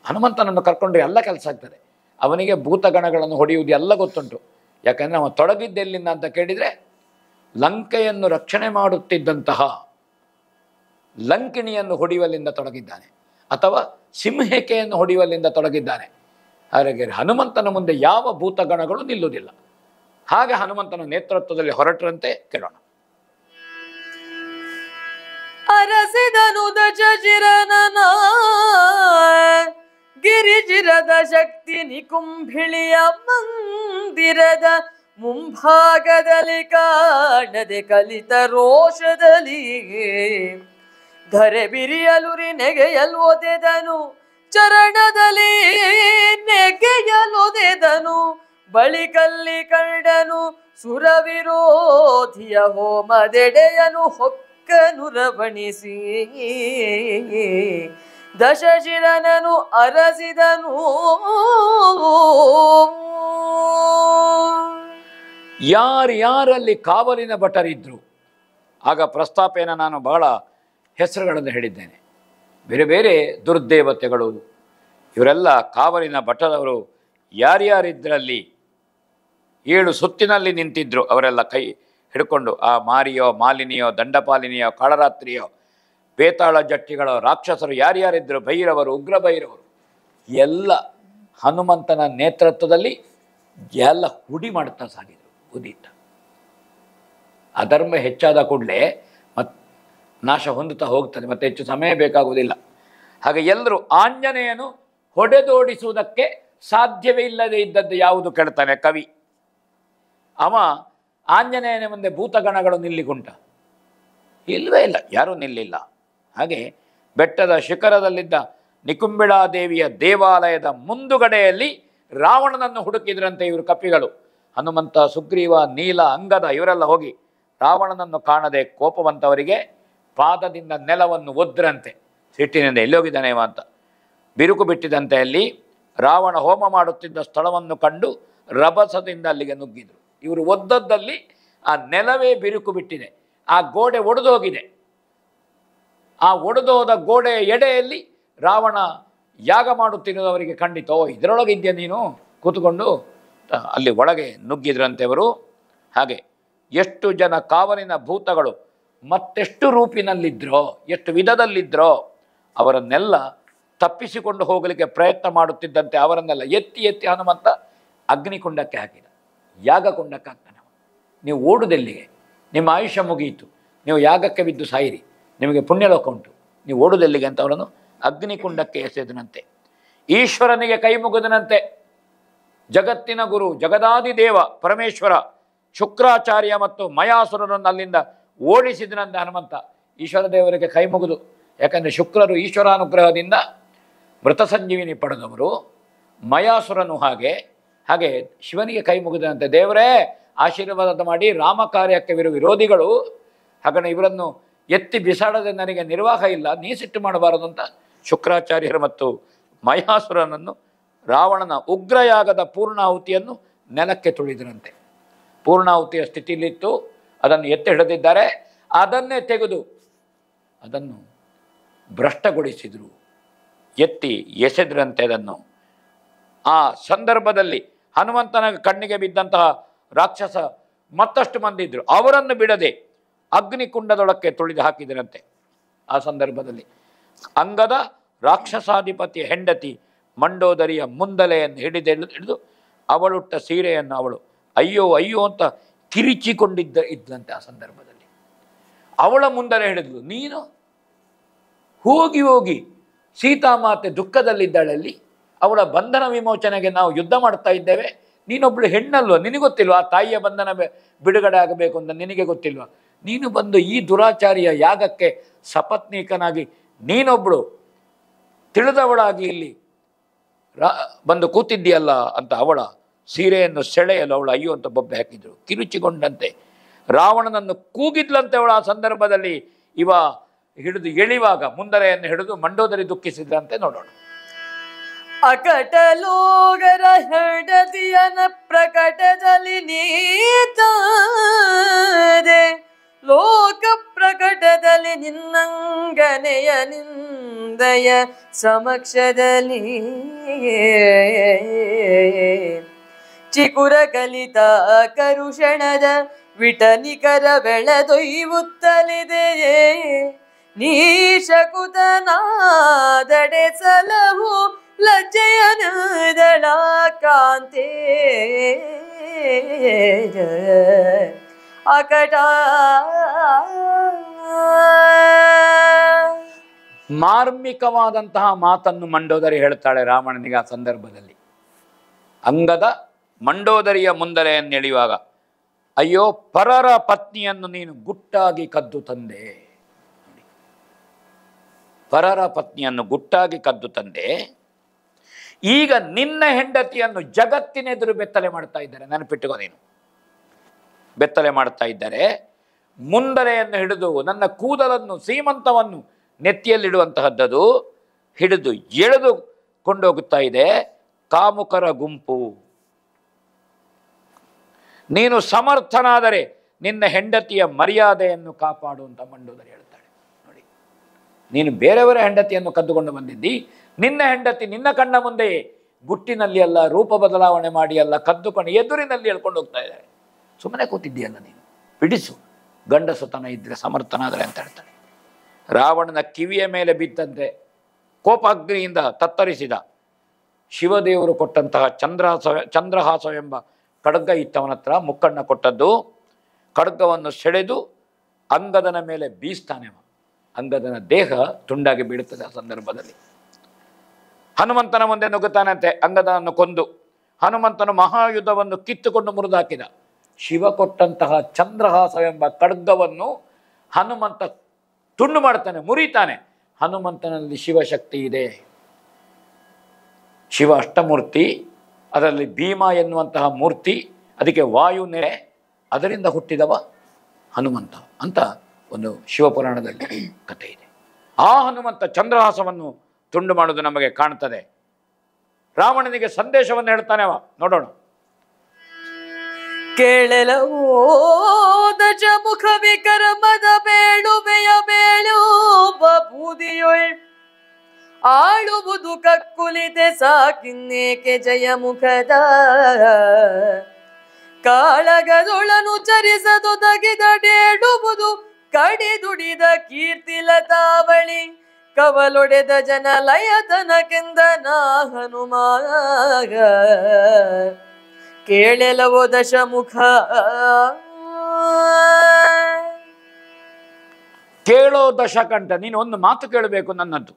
ಹನುಮಂತನನ್ನು ಕರ್ಕೊಂಡ್ರೆ ಎಲ್ಲ ಕೆಲಸ ಆಗ್ತದೆ. ಅವನಿಗೆ ಭೂತಗಣಗಳನ್ನು ಹೊಡೆಯುವುದು ಎಲ್ಲ ಗೊತ್ತುಂಟು. ಯಾಕಂದರೆ ಅವನು ತೊಡಗಿದ್ದೆಲ್ಲಿಂದ ಅಂತ ಕೇಳಿದರೆ, ಲಂಕೆಯನ್ನು ರಕ್ಷಣೆ ಮಾಡುತ್ತಿದ್ದಂತಹ ಲಂಕಿಣಿಯನ್ನು ಹೊಡೆಯುವಲ್ಲಿಂದ ತೊಡಗಿದ್ದಾನೆ, ಅಥವಾ ಸಿಂಹಿಕೆಯನ್ನು ಹೊಡೆಯುವಲ್ಲಿಂದ ತೊಡಗಿದ್ದಾನೆ. ಹಾಗೆ ಹನುಮಂತನ ಮುಂದೆ ಯಾವ ಭೂತಗಣಗಳು ನಿಲ್ಲುವುದಿಲ್ಲ. ಹಾಗೆ ಹನುಮಂತನ ನೇತೃತ್ವದಲ್ಲಿ ಹೊರಟರಂತೆ ಕೇಳೋಣ. ಅರಸಿದನು ದಶಜಿರನನ ಗಿರಿಜಿರದ ಶಕ್ತಿ ನಿಕುಂಭಿಳಿಯ ಮಂದಿರದ ಮುಂಭಾಗದಲ್ಲಿ ಕಾಣದೆ ಕಲಿತ ರೋಷದಲ್ಲಿ ಧರೆ ಬಿರಿಯಲುರಿ ನೆಗೆಯಲೊದೆದನು, ಚರಣದಲ್ಲಿ ನೆಗೆಯಲೊದೆದನು. ಬಳಿಕಲ್ಲಿ ಕಂಡನು ಸುರವಿರೋಧಿಯ ಹೋಮದೆಡೆಯನು ಹೊಕ್ಕನು ರವಣಿಸಿ. ದಶಶಿರನನು ಅರಸಿದನು. ಯಾರ್ಯಾರಲ್ಲಿ ಕಾವಲಿನ ಭಟರಿದ್ರು, ಆಗ ಪ್ರಸ್ತಾಪೇನ ನಾನು ಬಹಳ ಹೆಸರುಗಳನ್ನು ಹೇಳಿದ್ದೇನೆ. ಬೇರೆ ಬೇರೆ ದುರ್ದೇವತೆಗಳು, ಇವರೆಲ್ಲ ಕಾವಲಿನ ಭಟರವರು ಯಾರ್ಯಾರಿದ್ರಲ್ಲಿ 7 ಸುತ್ತಿನಲ್ಲಿ ನಿಂತಿದ್ರು. ಅವರೆಲ್ಲ ಕೈ ಹಿಡ್ಕೊಂಡು, ಆ ಮಾರಿಯೋ, ಮಾಲಿನಿಯೋ, ದಂಡಪಾಲಿನಿಯೋ, ಕಾಳರಾತ್ರಿಯೋ, ಬೇತಾಳ ಜಟ್ಟಿಗಳೋ, ರಾಕ್ಷಸರು ಯಾರ್ಯಾರಿದ್ರು, ಭೈರವರು, ಉಗ್ರ ಭೈರವರು ಎಲ್ಲ ಹನುಮಂತನ ನೇತೃತ್ವದಲ್ಲಿ ಎಲ್ಲ ಹುಡಿ ಮಾಡ್ತಾ ಸಾಗಿದರು. ಉದಿತ ಅಧರ್ಮ ಹೆಚ್ಚಾದ ಕೂಡಲೇ ನಾಶ ಹೊಂದುತ್ತಾ ಹೋಗ್ತದೆ, ಮತ್ತೆ ಹೆಚ್ಚು ಸಮಯ ಬೇಕಾಗುವುದಿಲ್ಲ. ಹಾಗೆ ಎಲ್ಲರೂ ಆಂಜನೇಯನು ಹೊಡೆದೋಡಿಸುವುದಕ್ಕೆ ಸಾಧ್ಯವೇ ಇಲ್ಲದೆ ಇದ್ದದ್ದು ಯಾವುದು ಕೇಳ್ತಾನೆ ಕವಿ. ಅವ ಆಂಜನೇಯನ ಮುಂದೆ ಭೂತಗಣಗಳು ನಿಲ್ಲಿಗುಂಟ? ಇಲ್ಲವೇ ಇಲ್ಲ, ಯಾರೂ ನಿಲ್ಲಿಲ್ಲ. ಹಾಗೆ ಬೆಟ್ಟದ ಶಿಖರದಲ್ಲಿದ್ದ ನಿಕುಂಬಿಳಾದೇವಿಯ ದೇವಾಲಯದ ಮುಂದುಗಡೆಯಲ್ಲಿ ರಾವಣನನ್ನು ಹುಡುಕಿದ್ರಂತೆ ಇವರು ಕಪಿಗಳು. ಹನುಮಂತ, ಸುಗ್ರೀವ, ನೀಲ, ಅಂಗದ ಇವರೆಲ್ಲ ಹೋಗಿ ರಾವಣನನ್ನು ಕಾಣದೆ ಕೋಪವಂತವರಿಗೆ ಪಾದದಿಂದ ನೆಲವನ್ನು ಒದ್ರಂತೆ. ಸಿಟ್ಟಿನಿಂದ ಎಲ್ಲಿ ಹೋಗಿದ್ದಾನೆ ಇವ ಅಂತ ಬಿರುಕು ಬಿಟ್ಟಿದಂತೆ ಅಲ್ಲಿ ರಾವಣ ಹೋಮ ಮಾಡುತ್ತಿದ್ದ ಸ್ಥಳವನ್ನು ಕಂಡು ರಭಸದಿಂದ ಅಲ್ಲಿಗೆ ನುಗ್ಗಿದ್ರು. ಇವರು ಒದ್ದದ್ದಲ್ಲಿ ಆ ನೆಲವೇ ಬಿರುಕು ಬಿಟ್ಟಿದೆ, ಆ ಗೋಡೆ ಒಡೆದು ಹೋಗಿದೆ. ಆ ಒಡೆದೋದ ಗೋಡೆಯ ಎಡೆಯಲ್ಲಿ ರಾವಣ ಯಾಗ ಮಾಡುತ್ತಿರುವುದವರಿಗೆ ಖಂಡಿತ, ಓ ಇದರೊಳಗೆ ಇದೆಯಾ ನೀನು ಕೂತ್ಕೊಂಡು ಅಲ್ಲಿ ಒಳಗೆ ನುಗ್ಗಿದ್ರಂತೆ ಅವರು. ಹಾಗೆ ಎಷ್ಟು ಜನ ಕಾವಲಿನ ಭೂತಗಳು ಮತ್ತೆಷ್ಟು ರೂಪಿನಲ್ಲಿದ್ದರೋ, ಎಷ್ಟು ವಿಧದಲ್ಲಿದ್ದರೋ ಅವರನ್ನೆಲ್ಲ ತಪ್ಪಿಸಿಕೊಂಡು ಹೋಗಲಿಕ್ಕೆ ಪ್ರಯತ್ನ ಮಾಡುತ್ತಿದ್ದಂತೆ ಅವರನ್ನೆಲ್ಲ ಎತ್ತಿ ಎತ್ತಿ ಹನುಮಂತ ಅಗ್ನಿಕುಂಡಕ್ಕೆ ಹಾಕಿದ. ಯಾಗಕುಂಡಕ್ಕೆ ಹಾಕ್ತಾನೆ. ನೀವು ಓಡುದೆಲ್ಲಿಗೆ? ನಿಮ್ಮ ಆಯುಷ್ಯ ಮುಗಿಯಿತು, ನೀವು ಯಾಗಕ್ಕೆ ಬಿದ್ದು ಸಾಯಿರಿ, ನಿಮಗೆ ಪುಣ್ಯಲೋಕ ಉಂಟು, ನೀವು ಓಡುದೆಲ್ಲಿಗೆ ಅಂತ ಅವರನ್ನು ಅಗ್ನಿಕುಂಡಕ್ಕೆ ಎಸೆದನಂತೆ. ಈಶ್ವರನಿಗೆ ಕೈ ಮುಗಿದನಂತೆ. ಜಗತ್ತಿನ ಗುರು ಜಗದಾದಿದೇವ ಪರಮೇಶ್ವರ ಶುಕ್ರಾಚಾರ್ಯ ಮತ್ತು ಮಯಾಸುರನನ್ನು ಅಲ್ಲಿಂದ ಓಡಿಸಿದನಂತೆ ಹನುಮಂತ. ಈಶ್ವರ ದೇವರಿಗೆ ಕೈ ಮುಗಿದು, ಯಾಕಂದರೆ ಶುಕ್ರರು ಈಶ್ವರಾನುಗ್ರಹದಿಂದ ಮೃತ ಸಂಜೀವಿನಿ ಪಡೆದವರು, ಮಯಾಸುರನು ಹಾಗೆ ಶಿವನಿಗೆ ಕೈ ಮುಗಿದನಂತೆ. ದೇವರೇ ಆಶೀರ್ವಾದ ಮಾಡಿ, ರಾಮ ಕಾರ್ಯಕ್ಕೆ ವಿರೋಧಿಗಳು ಹಾಗಣ ಇವರನ್ನು ಎತ್ತಿ ಬಿಸಾಡದೆ ನನಗೆ ನಿರ್ವಾಹ ಇಲ್ಲ, ನೀ ಸಿಟ್ಟು ಮಾಡಬಾರದು ಅಂತ ಶುಕ್ರಾಚಾರ್ಯರು ಮತ್ತು ಮಯಾಸುರನನ್ನು ರಾವಣನ ಉಗ್ರಯಾಗದ ಪೂರ್ಣಾಹುತಿಯನ್ನು ನೆಲಕ್ಕೆ ತುಳಿದರಂತೆ. ಪೂರ್ಣಾಹುತಿಯ ಸ್ಥಿತಿಯಲ್ಲಿತ್ತು, ಅದನ್ನು ಎತ್ತಿ ಹಿಡಿದಿದ್ದಾರೆ. ಅದನ್ನೇ ತೆಗೆದು ಅದನ್ನು ಭ್ರಷ್ಟಗೊಳಿಸಿದರು, ಎತ್ತಿ ಎಸೆದ್ರಂತೆ ಅದನ್ನು. ಆ ಸಂದರ್ಭದಲ್ಲಿ ಹನುಮಂತನ ಕಣ್ಣಿಗೆ ಬಿದ್ದಂತಹ ರಾಕ್ಷಸ ಮತ್ತಷ್ಟು ಮಂದಿ ಇದ್ದರು, ಅವರನ್ನು ಬಿಡದೆ ಅಗ್ನಿಕುಂಡದೊಳಕ್ಕೆ ತುಳಿದು ಹಾಕಿದರಂತೆ. ಆ ಸಂದರ್ಭದಲ್ಲಿ ಅಂಗದ ರಾಕ್ಷಸಾಧಿಪತಿಯ ಹೆಂಡತಿ ಮಂಡೋದರಿಯ ಮುಂದಲೆಯನ್ನು ಹಿಡಿದು ಅವಳುಟ್ಟ ಸೀರೆಯನ್ನು ಅವಳು ಅಯ್ಯೋ ಅಯ್ಯೋ ಅಂತ ಇದ್ದಂತೆ. ಆ ಸಂದರ್ಭದಲ್ಲಿ ಅವಳ ಮುಂದಲೆ ಹಿಡಿದ್ಲು. ನೀನು ಹೋಗಿ ಹೋಗಿ ಸೀತಾಮಾತೆ ದುಃಖದಲ್ಲಿದ್ದಾಳಲ್ಲಿ, ಅವಳ ಬಂಧನ ವಿಮೋಚನೆಗೆ ನಾವು ಯುದ್ಧ ಮಾಡ್ತಾ ಇದ್ದೇವೆ, ನೀನೊಬ್ಬಳು ಹೆಣ್ಣಲ್ವ, ನಿನಗೊತ್ತಿಲ್ವ ಆ ತಾಯಿಯ ಬಂಧನ ಬಿಡುಗಡೆ ಆಗಬೇಕು ಅಂತ ನಿನಗೆ ಗೊತ್ತಿಲ್ವ? ನೀನು ಬಂದು ಈ ದುರಾಚಾರಿಯ ಯಾಗಕ್ಕೆ ಸಪತ್ನೀಕನಾಗಿ ನೀನೊಬ್ಬಳು ತಿಳಿದವಳಾಗಿ ಇಲ್ಲಿ ಬಂದು ಕೂತಿದ್ದೀಯಲ್ಲ ಅಂತ ಅವಳ ಸೀರೆಯನ್ನು ಸೆಳೆಯಲು ಅವಳು ಅಯ್ಯೋ ಅಂತ ಬೊಬ್ಬೆ ಹಾಕಿದ್ರು. ಕಿರುಚಿಗೊಂಡಂತೆ ರಾವಣನನ್ನು ಕೂಗಿದ್ಲಂತೆ ಅವಳು. ಆ ಸಂದರ್ಭದಲ್ಲಿ ಇವ ಹಿಡಿದು ಎಳಿವಾಗ ಮುಂದರೆಯನ್ನು ಹಿಡಿದು ಮಂಡೋದರಿ ದುಃಖಿಸಿದ್ರಂತೆ. ನೋಡೋಣ. ಅಕಟಲೋಗರ ಹೆಂಡತಿಯನ ಪ್ರಕಟದಲ್ಲಿ ನೀತಾದೆ, ಲೋಕ ಪ್ರಕಟದಲ್ಲಿ ನಿನ್ನಂಗನೆಯ ನಿಂದಯ ಸಮಕ್ಷದಲ್ಲಿ ಚಿಕುರ ಕಲಿತ ಕರುಷಣದ ವಿಟನಿಕರ ಬೆಳೆದೊಯ್ಯುತ್ತಲಿದೆಯೇ, ನೀಶಕುತನಾದಡೆ ಸಲಹು ಲಜ್ಜೆಯನದಳ ಕಾಂತೆ ಅಕಟ. ಮಾರ್ಮಿಕವಾದಂತಹ ಮಾತನ್ನು ಮಂಡೋದರಿ ಹೇಳ್ತಾಳೆ ರಾವಣನಿಗೆ. ಆ ಸಂದರ್ಭದಲ್ಲಿ ಅಂಗದ ಮಂಡೋದರಿಯ ಮುಂದಲೆಯನ್ನು ಎಳೆಯುವಾಗ, ಅಯ್ಯೋ ಪರರ ಪತ್ನಿಯನ್ನು ನೀನು ಗುಟ್ಟಾಗಿ ಕದ್ದು ತಂದೆ, ಪರರ ಪತ್ನಿಯನ್ನು ಗುಟ್ಟಾಗಿ ಕದ್ದು ತಂದೆ, ಈಗ ನಿನ್ನ ಹೆಂಡತಿಯನ್ನು ಜಗತ್ತಿನೆದುರು ಬೆತ್ತಲೆ ಮಾಡ್ತಾ ಇದ್ದಾರೆ. ನೆನಪಿಟ್ಟುಕೋ ನೀನು, ಬೆತ್ತಲೆ ಮಾಡ್ತಾ ಇದ್ದಾರೆ. ಮುಂದಲೆಯನ್ನು ಹಿಡಿದು ನನ್ನ ಕೂದಲನ್ನು ಸೀಮಂತವನ್ನು ನೆತ್ತಿಯಲ್ಲಿಡುವಂತಹದ್ದದು ಹಿಡಿದು ಎಳೆದು ಕೊಂಡೋಗುತ್ತಾ ಇದೆ ಕಾಮುಕರ ಗುಂಪು. ನೀನು ಸಮರ್ಥನಾದರೆ ನಿನ್ನ ಹೆಂಡತಿಯ ಮರ್ಯಾದೆಯನ್ನು ಕಾಪಾಡುವಂತ ಮಂಡೋದರಿ ಹೇಳ್ತಾಳೆ. ನೋಡಿ, ನೀನು ಬೇರೆಯವರ ಹೆಂಡತಿಯನ್ನು ಕದ್ದುಕೊಂಡು ಬಂದಿದ್ದಿ, ನಿನ್ನ ಹೆಂಡತಿ ನಿನ್ನ ಕಣ್ಣ ಮುಂದೆ ಗುಟ್ಟಿನಲ್ಲಿ ಅಲ್ಲ, ರೂಪ ಬದಲಾವಣೆ ಮಾಡಿ ಅಲ್ಲ, ಕದ್ದುಕೊಂಡು ಎದುರಿನಲ್ಲಿ ಹೇಳ್ಕೊಂಡು ಹೋಗ್ತಾ ಇದ್ದಾರೆ. ಸುಮ್ಮನೆ ಕೂತಿದ್ದೀಯಲ್ಲ ನೀನು, ಬಿಡಿಸು, ಗಂಡಸುತನ ಇದ್ದರೆ ಸಮರ್ಥನಾದರೆ ಅಂತ ಹೇಳ್ತಾನೆ. ರಾವಣನ ಕಿವಿಯ ಮೇಲೆ ಬಿದ್ದಂತೆ ಕೋಪಾಗ್ನಿಯಿಂದ ತತ್ತರಿಸಿದ ಶಿವದೇವರು ಕೊಟ್ಟಂತಹ ಚಂದ್ರಹಾಸವೆಂಬ ಖಡ್ಗ ಇತ್ತವನ ಹತ್ರ, ಮುಕ್ಕಣ್ಣ ಕೊಟ್ಟದ್ದು. ಖಡ್ಗವನ್ನು ಸೆಳೆದು ಅಂಗದನ ಮೇಲೆ ಬೀಸ್ತಾನೆ. ಅಂಗದನ ದೇಹ ತುಂಡಾಗಿ ಬೀಳುತ್ತದೆ. ಆ ಸಂದರ್ಭದಲ್ಲಿ ಹನುಮಂತನ ಮುಂದೆ ನುಗ್ಗುತ್ತಾನಂತೆ. ಅಂಗದನನ್ನು ಕೊಂದು ಹನುಮಂತನು ಮಹಾಯುದ್ಧವನ್ನು ಕಿತ್ತುಕೊಂಡು ಮುರಿದಾಕಿದ. ಶಿವ ಕೊಟ್ಟಂತಹ ಚಂದ್ರಹಾಸವೆಂಬ ಖಡ್ಗವನ್ನು ಹನುಮಂತ ತುಂಡು ಮಾಡ್ತಾನೆ, ಮುರಿತಾನೆ. ಹನುಮಂತನಲ್ಲಿ ಶಿವಶಕ್ತಿ ಇದೆ. ಶಿವ ಅಷ್ಟಮೂರ್ತಿ, ಅದರಲ್ಲಿ ಭೀಮ ಎನ್ನುವಂತಹ ಮೂರ್ತಿ, ಅದಕ್ಕೆ ವಾಯು ನೆಲೆ, ಅದರಿಂದ ಹುಟ್ಟಿದವ ಹನುಮಂತ ಅಂತ ಒಂದು ಶಿವಪುರಾಣದಲ್ಲಿ ಕಥೆ ಇದೆ. ಆ ಹನುಮಂತ ಚಂದ್ರಹಾಸವನ್ನು ತುಂಡು ಮಾಡುವುದು ನಮಗೆ ಕಾಣ್ತದೆ. ರಾವಣನಿಗೆ ಸಂದೇಶವನ್ನು ಹೇಳ್ತಾನೆ ಅವ, ನೋಡೋಣ. ಕೇಳಲವೋ ದಶ ಮುಖ ವಿಕರ್ಮದ ಬೇಳುವೆಯ ಬೇಳು ಬೂದಿಯೊಳ್ ಆಳುವುದು ಕಕ್ಕುಲಿತೆ ಸಾಕಿನ್ನೇಕೆ ಜಯ ಮುಖದ ಕಾಳಗದೊಳನು ಚರಿಸದೊದಗಿದಡೇಡುವುದು ಕಡಿದುಡಿದ ಕೀರ್ತಿಲತಾವಳಿ ಕವಲೊಡೆದ ಜನಲಯತನಕೆಂದ ನಾ ಹನುಮಾಗ ಕೇಳೆಲವೋ ದಶಮುಖ ಕೇಳೋ ದಶಕಂಠ. ನೀನು ಒಂದು ಮಾತು ಕೇಳಬೇಕು ನನ್ನದ್ದು.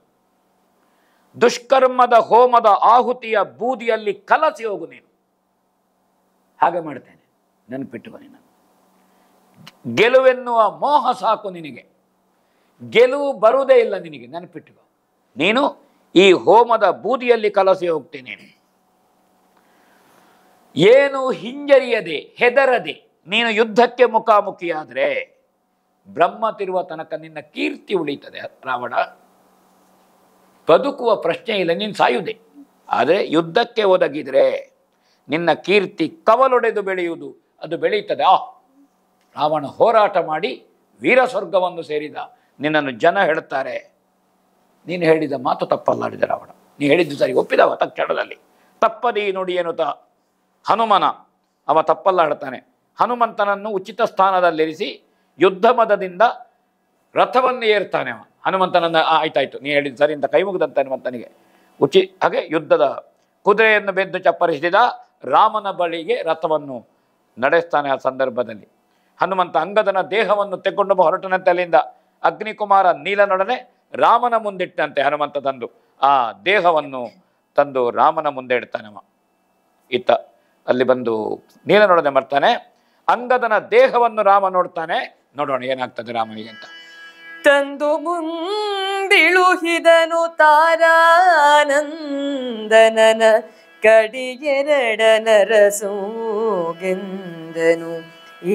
ದುಷ್ಕರ್ಮದ ಹೋಮದ ಆಹುತಿಯ ಬೂದಿಯಲ್ಲಿ ಕಲಸಿ ಹೋಗು ನೀನು. ಹಾಗೆ ಮಾಡ್ತೇನೆ, ನೆನಪಿಟ್ಟುಕೊ. ನೀನು ಗೆಲುವೆನ್ನುವ ಮೋಹ ಸಾಕು ನಿನಗೆ, ಗೆಲುವು ಬರುವುದೇ ಇಲ್ಲ ನಿನಗೆ, ನೆನಪಿಟ್ಟುಕೊ. ನೀನು ಈ ಹೋಮದ ಬೂದಿಯಲ್ಲಿ ಕಲಸಿ ಹೋಗ್ತೇನೆ. ಏನು ಹಿಂಜರಿಯದೆ ಹೆದರದೆ ನೀನು ಯುದ್ಧಕ್ಕೆ ಮುಖಾಮುಖಿಯಾದರೆ ಬ್ರಹ್ಮ ತಿರುವ ತನಕ ನಿನ್ನ ಕೀರ್ತಿ ಉಳಿತದೆ. ರಾವಣ, ಬದುಕುವ ಪ್ರಶ್ನೆ ಇಲ್ಲ, ನೀನು ಸಾಯುವುದೇ. ಆದರೆ ಯುದ್ಧಕ್ಕೆ ಒದಗಿದರೆ ನಿನ್ನ ಕೀರ್ತಿ ಕವಲೊಡೆದು ಬೆಳೆಯುವುದು, ಅದು ಬೆಳೆಯುತ್ತದೆ. ರಾವಣ ಹೋರಾಟ ಮಾಡಿ ವೀರ ಸ್ವರ್ಗವನ್ನು ಸೇರಿದ. ನಿನ್ನನ್ನು ಜನ ಹೇಳ್ತಾರೆ, ನೀನು ಹೇಳಿದ ಮಾತು ತಪ್ಪಲ್ಲಾಡಿದ ರಾವಣ, ನೀ ಹೇಳಿದ್ದು ಸರಿ, ಒಪ್ಪಿದವ ತಕ್ಷಣದಲ್ಲಿ. ತಪ್ಪದಿ ನುಡಿ ಎನ್ನುತ್ತಾ ಹನುಮನ ಅವ ತಪ್ಪಲ್ಲಾಡ್ತಾನೆ. ಹನುಮಂತನನ್ನು ಉಚಿತ ಸ್ಥಾನದಲ್ಲಿರಿಸಿ ಯುದ್ಧ ಮದದಿಂದ ರಥವನ್ನು ಏರ್ತಾನೆ ಅವ. ಹನುಮಂತನನ್ನು ಆಯ್ತಾಯ್ತು, ನೀ ಹೇಳಿದ್ದು ಸರಿ ಅಂತ ಕೈ ಮುಗಿದಂತ ಹನುಮಂತನಿಗೆ ಹಾಗೆ ಯುದ್ಧದ ಕುದುರೆಯನ್ನು ಬೆದ್ದು ಚಪ್ಪರಿಸಿದ ರಾಮನ ಬಳಿಗೆ ರಥವನ್ನು ನಡೆಸ್ತಾನೆ. ಆ ಸಂದರ್ಭದಲ್ಲಿ ಹನುಮಂತ ಅಂಗದನ ದೇಹವನ್ನು ತೆಗೆಕೊಂಡು ಹೊರಟನಂತೆ. ಅಲ್ಲಿಂದ ಅಗ್ನಿಕುಮಾರ ನೀಲನೊಡನೆ ರಾಮನ ಮುಂದಿಟ್ಟಂತೆ. ಹನುಮಂತ ತಂದು ಆ ದೇಹವನ್ನು ತಂದು ರಾಮನ ಮುಂದೆ ಇಡ್ತಾನವ. ಇತ್ತ ಅಲ್ಲಿ ಬಂದು ನೀಲನೊಡನೆ ಬರ್ತಾನೆ. ಅಂಗದನ ದೇಹವನ್ನು ರಾಮ ನೋಡ್ತಾನೆ. ನೋಡೋಣ ಏನಾಗ್ತದೆ ರಾಮನಿಗೆ ಅಂತ. ತಂದು ಮುಂದಿಳುಹಿದನು ತಾರಾನಂದನನ ಕಡಿಯೆರಡನ ರಸೂಗೆಂದನು.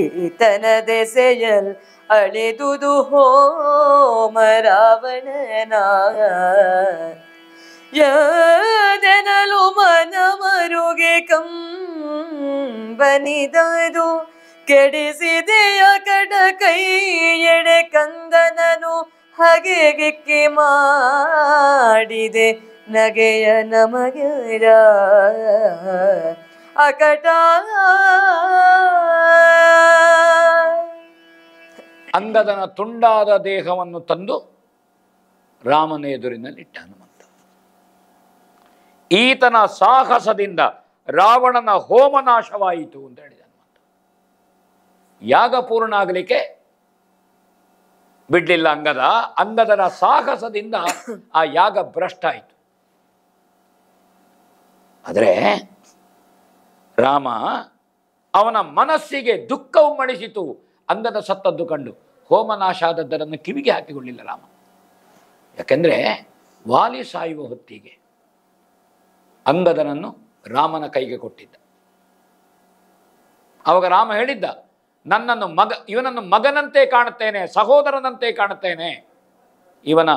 ಈತನ ದೆಸೆಯಲ್ ಅಳೆದುದು ಹೋಮ ರಾವಣನ ಯದೆನಲು ಮನಮರುಗೆ ಕಂಬನಿದದು ಕೆಡಿಸಿದೆಯ ಕಡ ಕೈ ಎಡೆ ಕಂದನನು ಹಗೆಗೆಕ್ಕಿ ಮಾಡಿದೆ ನಗೆಯ ನಮಗೆರ ಅಕಟ. ಅಂಗದನ ತುಂಡಾದ ದೇಹವನ್ನು ತಂದು ರಾಮನ ಎದುರಿನಲ್ಲಿಟ್ಟ ಹನುಮಂತ. ಈತನ ಸಾಹಸದಿಂದ ರಾವಣನ ಹೋಮನಾಶವಾಯಿತು ಅಂತ ಹೇಳಿದ ಹನುಮಂತ. ಯಾಗ ಪೂರ್ಣ ಆಗಲಿಕ್ಕೆ ಬಿಡ್ಲಿಲ್ಲ ಅಂಗದನ ಸಾಹಸದಿಂದ ಆ ಯಾಗ ಭ್ರಷ್ಟ ಆಯಿತು. ಆದರೆ ರಾಮ ಅವನ ಮನಸ್ಸಿಗೆ ದುಃಖವು ಮಣಿಸಿತು. ಅಂಗದ ಸತ್ತದ್ದು ಕಂಡು ಹೋಮನಾಶ ಆದದ್ದರನ್ನು ಕಿವಿಗೆ ಹಾಕಿಕೊಳ್ಳಿಲ್ಲ ರಾಮ. ಯಾಕೆಂದರೆ ವಾಲಿ ಸಾಯುವ ಹೊತ್ತಿಗೆ ಅಂಗದನನ್ನು ರಾಮನ ಕೈಗೆ ಕೊಟ್ಟಿದ್ದ. ಆವಾಗ ರಾಮ ಹೇಳಿದ್ದ, ಇವನನ್ನು ಮಗನಂತೆ ಕಾಣುತ್ತೇನೆ, ಸಹೋದರನಂತೆ ಕಾಣುತ್ತೇನೆ, ಇವನ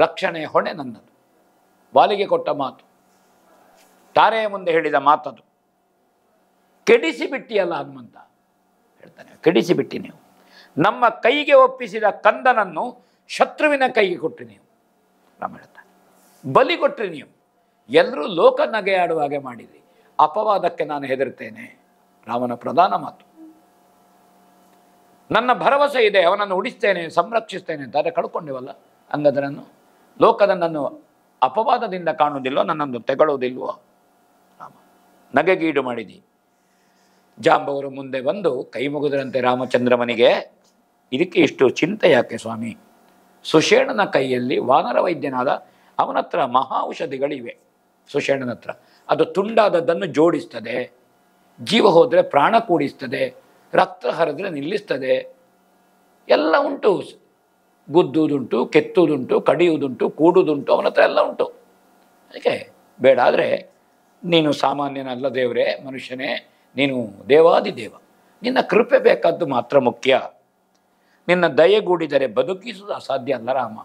ರಕ್ಷಣೆ ಹೊಣೆ ನನ್ನದು. ವಾಲಿಗೆ ಕೊಟ್ಟ ಮಾತು, ತಾರೆಯ ಮುಂದೆ ಹೇಳಿದ ಮಾತದು. ಕೆಡಿಸಿಬಿಟ್ಟಿಯಲ್ಲ ಹನುಮಂತ ಹೇಳ್ತಾನೆ, ಕೆಡಿಸಿಬಿಟ್ಟಿ ನೀವು. ನಮ್ಮ ಕೈಗೆ ಒಪ್ಪಿಸಿದ ಕಂದನನ್ನು ಶತ್ರುವಿನ ಕೈಗೆ ಕೊಟ್ಟರಿ ನೀವು. ರಾಮ ಹೇಳ್ತಾನೆ, ಬಲಿ ಕೊಟ್ಟರಿ ನೀವು. ಎಲ್ಲರೂ ಲೋಕ ನಗೆಯಾಡುವ ಹಾಗೆ ಮಾಡಿದ್ರಿ. ಅಪವಾದಕ್ಕೆ ನಾನು ಹೆದರ್ತೇನೆ. ರಾಮನ ಪ್ರಧಾನ ಮಾತು. ನನ್ನ ಭರವಸೆ ಇದೆ, ಅವನನ್ನು ಉಳಿಸ್ತೇನೆ, ಸಂರಕ್ಷಿಸ್ತೇನೆ ಅಂತ. ಆದರೆ ಕಳ್ಕೊಂಡೇವಲ್ಲ ಅಂಗದನನ್ನು. ಲೋಕ ನನ್ನನ್ನು ಅಪವಾದದಿಂದ ಕಾಣುವುದಿಲ್ಲೋ, ನನ್ನನ್ನು ತೆಗೊಳ್ಳುವುದಿಲ್ವೋ. ರಾಮ ನಗೆಗೀಡು ಮಾಡಿದಿ. ಜಾಂಬವರು ಮುಂದೆ ಬಂದು ಕೈ ಮುಗಿದ್ರಂತೆ ರಾಮಚಂದ್ರಮನಿಗೆ. ಇದಕ್ಕೆ ಇಷ್ಟು ಚಿಂತೆ ಯಾಕೆ ಸ್ವಾಮಿ? ಸುಷೇಣನ ಕೈಯಲ್ಲಿ ವಾನರ ವೈದ್ಯನಾದ ಅವನತ್ರ ಮಹಾ ಔಷಧಿಗಳಿವೆ. ಸುಷೇಣನ ಹತ್ರ ಅದು ತುಂಡಾದದ್ದನ್ನು ಜೋಡಿಸ್ತದೆ, ಜೀವ ಹೋದರೆ ಪ್ರಾಣ ಕೂಡಿಸ್ತದೆ, ರಕ್ತ ಹರಿದ್ರೆ ನಿಲ್ಲಿಸ್ತದೆ, ಎಲ್ಲ ಉಂಟು. ಗುದ್ದುವುದುಂಟು, ಕೆತ್ತುವುದುಂಟು, ಕಡಿಯುವುದುಂಟು, ಕೂಡುವುದುಂಟು, ಅವನ ಹತ್ರ ಎಲ್ಲ ಉಂಟು. ಅದಕ್ಕೆ ಬೇಡ. ಆದರೆ ನೀನು ಸಾಮಾನ್ಯನಲ್ಲ ದೇವರೇ, ಮನುಷ್ಯನೇ, ನೀನು ದೇವಾದಿದೇವ. ನಿನ್ನ ಕೃಪೆ ಬೇಕಾದ್ದು ಮಾತ್ರ ಮುಖ್ಯ. ನಿನ್ನ ದಯೆಗೂಡಿದರೆ ಬದುಕಿಸುವುದು ಅಸಾಧ್ಯ ಅಲ್ಲ ರಾಮ.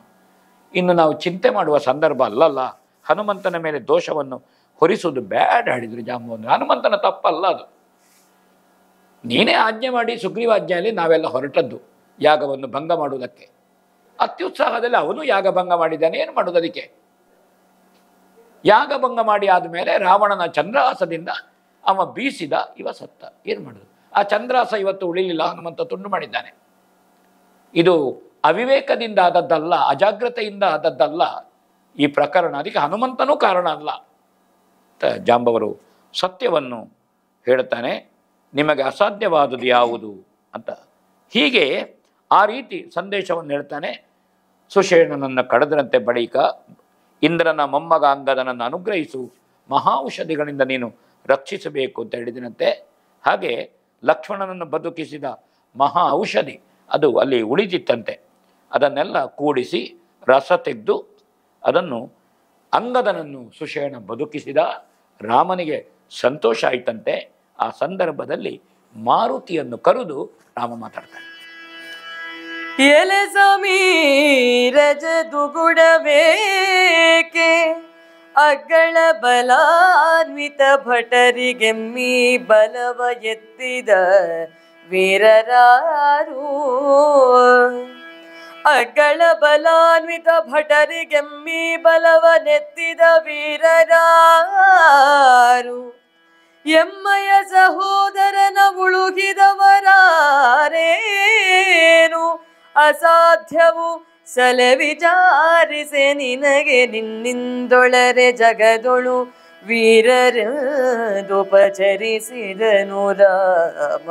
ಇನ್ನು ನಾವು ಚಿಂತೆ ಮಾಡುವ ಸಂದರ್ಭ ಅಲ್ಲಲ್ಲ. ಹನುಮಂತನ ಮೇಲೆ ದೋಷವನ್ನು ಹೊರಿಸುವುದು ಬ್ಯಾಡ್ ಆಡಿದ್ರು ಜಾಂಬವಂತ. ಹನುಮಂತನ ತಪ್ಪಲ್ಲ ಅದು. ನೀನೇ ಆಜ್ಞೆ ಮಾಡಿ ಸುಗ್ರೀವಾಜ್ಞೆಯಲ್ಲಿ ನಾವೆಲ್ಲ ಹೊರಟದ್ದು ಯಾಗವನ್ನು ಭಂಗ ಮಾಡುವುದಕ್ಕೆ. ಅತ್ಯುತ್ಸಾಹದಲ್ಲಿ ಅವನು ಯಾಗ ಭಂಗ ಮಾಡಿದ್ದಾನೆ, ಏನು ಮಾಡೋದು ಅದಕ್ಕೆ? ಯಾಗ ಭಂಗ ಮಾಡಿ ಆದಮೇಲೆ ರಾವಣನ ಚಂದ್ರಹಾಸದಿಂದ ಅವ ಬೀಸಿದ, ಇವ ಸತ್ತ. ಏನು ಮಾಡೋದು? ಆ ಚಂದ್ರಹಾಸ ಇವತ್ತು ಉಳಿಲಿಲ್ಲ, ಹನುಮಂತ ತುಂಡು ಮಾಡಿದ್ದಾನೆ. ಇದು ಅವಿವೇಕದಿಂದ ಆದದ್ದಲ್ಲ, ಅಜಾಗ್ರತೆಯಿಂದ ಆದದ್ದಲ್ಲ ಈ ಪ್ರಕರಣ. ಅದಕ್ಕೆ ಹನುಮಂತನೂ ಕಾರಣ ಅಲ್ಲ. ಜಾಂಬವರು ಸತ್ಯವನ್ನು ಹೇಳ್ತಾನೆ, ನಿಮಗೆ ಅಸಾಧ್ಯವಾದುದು ಯಾವುದು ಅಂತ. ಹೀಗೆ ಆ ರೀತಿ ಸಂದೇಶವನ್ನು ಹೇಳ್ತಾನೆ. ಸುಷೇಣನನ್ನು ಕಡದರಂತೆ ಬಳಿಕ ಇಂದ್ರನ ಮೊಮ್ಮಗ ಅಂಗದನನ್ನು ಅನುಗ್ರಹಿಸು, ಮಹಾ ಔಷಧಿಗಳಿಂದ ನೀನು ರಕ್ಷಿಸಬೇಕು ಅಂತ ಹೇಳಿದನಂತೆ. ಹಾಗೆ ಲಕ್ಷ್ಮಣನನ್ನು ಬದುಕಿಸಿದ ಮಹಾ ಔಷಧಿ ಅದು ಅಲ್ಲಿ ಉಳಿದಿತ್ತಂತೆ. ಅದನ್ನೆಲ್ಲ ಕೂಡಿಸಿ ರಸ ತೆಗೆದು ಅದನ್ನು ಅಂಗದನನ್ನು ಸುಷೇಣ ಬದುಕಿಸಿದ. ರಾಮನಿಗೆ ಸಂತೋಷ ಆಯ್ತಂತೆ. ಆ ಸಂದರ್ಭದಲ್ಲಿ ಮಾರುತಿಯನ್ನು ಕರೆದು ರಾಮ ಮಾತಾಡ್ತಾನೆ. ಎಲೆ ಸಮೀರಜ ದುಗುಡಬೇಕೆ ಅಗ್ಗಳ ಬಲಾನ್ವಿತ ಭಟರಿಗೆಮ್ಮಿ ಬಲವ ಎತ್ತಿದ ವೀರರಾರು. ಅಗ್ಗಳ ಬಲಾನ್ವಿತ ಭಟರಿಗೆಮ್ಮಿ ಬಲವನೆತ್ತಿದ ವೀರರಾರು. ಎಮ್ಮಯ ಸಹೋದರನ ಉಳುಗಿದವರಾರೇನು ಅಸಾಧ್ಯವು ಸಲೆ ವಿಚಾರಿಸೆ ನಿನಗೆ ನಿನ್ನಿಂದೊಳರೆ ಜಗದೊಳು ವೀರರದುಪಚರಿಸಿದನು ರಾಮ.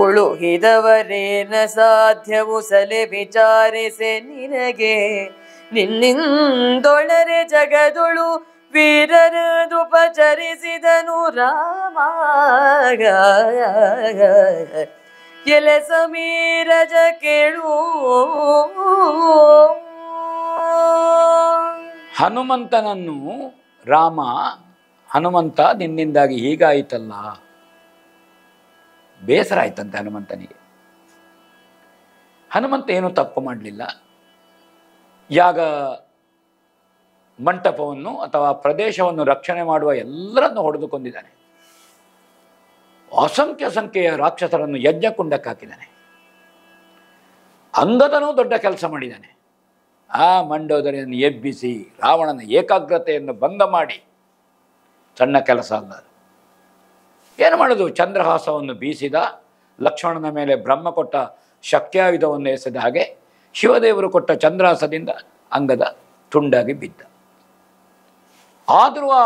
ಉಳುಹಿದವರೇನ ಸಾಧ್ಯವು ಸಲೆ ವಿಚಾರಿಸೆ ನಿನಗೆ ನಿನ್ನಿಂದೊಳರೆ ಜಗದೊಳು ವೀರರದುಪಚರಿಸಿದನು ರಾಮ. ಎಲೆ ಸಮೀರಜ ಕೇಳು. ಹನುಮಂತನನ್ನು ರಾಮ, ಹನುಮಂತ ನಿನ್ನಿಂದಾಗಿ ಹೀಗಾಯಿತಲ್ಲ, ಬೇಸರ ಆಯ್ತಂತೆ ಹನುಮಂತನಿಗೆ. ಹನುಮಂತ ಏನು ತಪ್ಪು ಮಾಡಲಿಲ್ಲ. ಯಾಗ ಮಂಟಪವನ್ನು ಅಥವಾ ಪ್ರದೇಶವನ್ನು ರಕ್ಷಣೆ ಮಾಡುವ ಎಲ್ಲರನ್ನು ಹೊಡೆದುಕೊಂಡಿದ್ದಾನೆ. ಅಸಂಖ್ಯ ಸಂಖ್ಯೆಯ ರಾಕ್ಷಸರನ್ನು ಯಜ್ಞಕುಂಡಕ್ಕೆ ಹಾಕಿದ್ದಾನೆ. ಅಂಗದನೂ ದೊಡ್ಡ ಕೆಲಸ ಮಾಡಿದ್ದಾನೆ. ಆ ಮಂಡೋದರಿಯನ್ನು ಎಬ್ಬಿಸಿ ರಾವಣನ ಏಕಾಗ್ರತೆಯನ್ನು ಭಂಗ ಮಾಡಿ, ಸಣ್ಣ ಕೆಲಸ ಅಲ್ಲ. ಏನು ಮಾಡೋದು? ಚಂದ್ರಹಾಸವನ್ನು ಬೀಸಿದ. ಲಕ್ಷ್ಮಣನ ಮೇಲೆ ಬ್ರಹ್ಮ ಕೊಟ್ಟ ಶಕ್ತ್ಯಾಯುಧವನ್ನು ಎಸೆದ ಹಾಗೆ ಶಿವದೇವರು ಕೊಟ್ಟ ಚಂದ್ರಹಾಸದಿಂದ ಅಂಗದ ತುಂಡಾಗಿ ಬಿದ್ದ. ಆದರೂ ಆ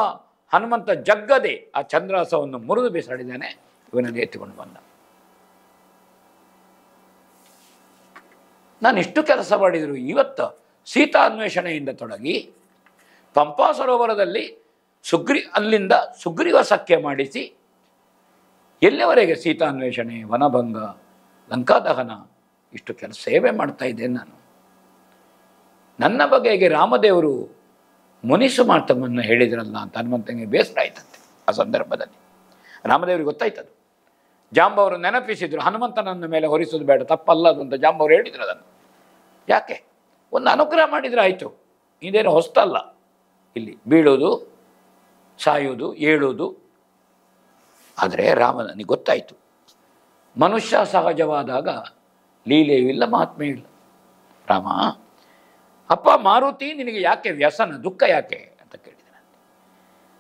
ಹನುಮಂತ ಜಗ್ಗದೆ ಆ ಚಂದ್ರಹಾಸವನ್ನು ಮುರಿದು ಬಿಸಾಡಿದ್ದಾನೆ. ಇವನಲ್ಲಿ ಎತ್ತಿಕೊಂಡು ಬಂದ. ನಾನು ಇಷ್ಟು ಕೆಲಸ ಮಾಡಿದರು. ಇವತ್ತು ಸೀತಾ ಅನ್ವೇಷಣೆಯಿಂದ ತೊಡಗಿ ಪಂಪಾ ಸರೋವರದಲ್ಲಿ ಅಲ್ಲಿಂದ ಸುಗ್ರೀವ ಸಖ್ಯ ಮಾಡಿಸಿ ಎಲ್ಲಿವರೆಗೆ ಸೀತಾ ಅನ್ವೇಷಣೆ, ವನಭಂಗ, ಲಂಕಾದಹನ, ಇಷ್ಟು ಕೆಲಸ ಸೇವೆ ಮಾಡ್ತಾ ಇದ್ದೇನೆ ನಾನು. ನನ್ನ ಬಗೆಗೆ ರಾಮದೇವರು ಮುನಿಸು ಮಾತನ್ನು ಹೇಳಿದ್ರಲ್ಲ ಅಂತ ಹನುಮಂತನಿಗೆ ಬೇಸರ ಆಯ್ತಂತೆ. ಆ ಸಂದರ್ಭದಲ್ಲಿ ರಾಮದೇವರಿಗೆ ಗೊತ್ತಾಯ್ತದು. ಜಾಂಬವರು ನೆನಪಿಸಿದ್ರು, ಹನುಮಂತನನ್ನ ಮೇಲೆ ಹೊರಿಸೋದು ಬೇಡ, ತಪ್ಪಲ್ಲದು ಅಂತ ಜಾಂಬವರು ಹೇಳಿದ್ರು. ಅದನ್ನು ಯಾಕೆ? ಒಂದು ಅನುಗ್ರಹ ಮಾಡಿದರೆ ಆಯಿತು. ಇದೇನು ಹೊಸ್ತಲ್ಲ. ಇಲ್ಲಿ ಬೀಳೋದು, ಸಾಯೋದು, ಏಳೋದು. ಆದರೆ ರಾಮನಿಗೆ ಗೊತ್ತಾಯಿತು, ಮನುಷ್ಯ ಸಹಜವಾದಾಗ ಲೀಲೆಯೂ ಇಲ್ಲ, ಮಹಾತ್ಮೆಯೂ ಇಲ್ಲ. ರಾಮ, ಅಪ್ಪ ಮಾರುತಿ, ನಿನಗೆ ಯಾಕೆ ವ್ಯಸನ, ದುಃಖ ಯಾಕೆ ಅಂತ ಕೇಳಿದನಂತೆ.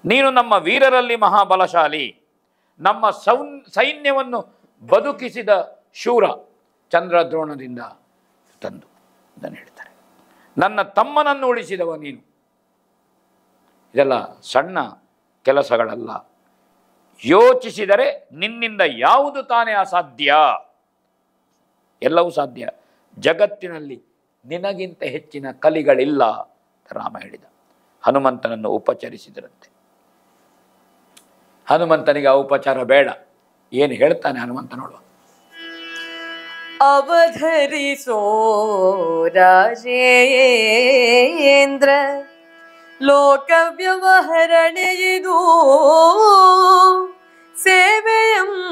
ನೀನು ನಮ್ಮ ವೀರರಲ್ಲಿ ಮಹಾಬಲಶಾಲಿ, ನಮ್ಮ ಸೈನ್ಯವನ್ನು ಬದುಕಿಸಿದ ಶೂರ, ಚಂದ್ರದ್ರೋಣದಿಂದ ತಂದು ಇದನ್ನು ಹೇಳ್ತಾರೆ. ನನ್ನ ತಮ್ಮನನ್ನು ಉಳಿಸಿದವ ನೀನು. ಇದೆಲ್ಲ ಸಣ್ಣ ಕೆಲಸಗಳಲ್ಲ. ಯೋಚಿಸಿದರೆ ನಿನ್ನಿಂದ ಯಾವುದು ತಾನೇ ಅಸಾಧ್ಯ? ಎಲ್ಲವೂ ಸಾಧ್ಯ. ಜಗತ್ತಿನಲ್ಲಿ ನಿನಗಿಂತ ಹೆಚ್ಚಿನ ಕಲಿಗಳಿಲ್ಲ ರಾಮ ಹೇಳಿದ. ಹನುಮಂತನನ್ನು ಉಪಚರಿಸಿದರಂತೆ. ಹನುಮಂತನಿಗೆ ಆ ಉಪಚಾರ ಬೇಡ. ಏನು ಹೇಳ್ತಾನೆ ಹನುಮಂತ ನೋಡುವ. ಅವಧರಿಸೋ ರಾಜೇಂದ್ರ, ಲೋಕ ವ್ಯವಹರಣೆಯಿದು ಸೇವೆಯಂಬುದು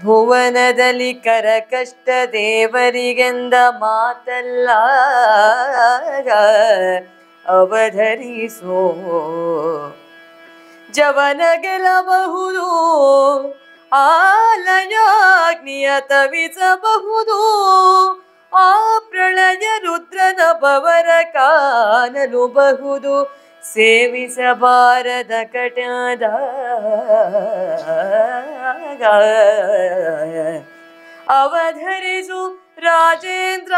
ಭುವನದಲ್ಲಿ ಕರಕಷ್ಟ ದೇವರಿಗೆಂದ ಮಾತಲ್ಲ. ಅವಧರಿಸೋ ಜವನ ಗೆಲ್ಲಬಹುದು, ಆಲಯಾಗ್ನಿಯ ತವಿಸಬಹುದು, ಆ ಪ್ರಳಯ ರುದ್ರನ ಬವರ ಕಾಣಲುಬಹುದು, ಸೇವಿಸಬಾರದ ಕಟದ ಅವಧರಿಸು ರಾಜೇಂದ್ರ.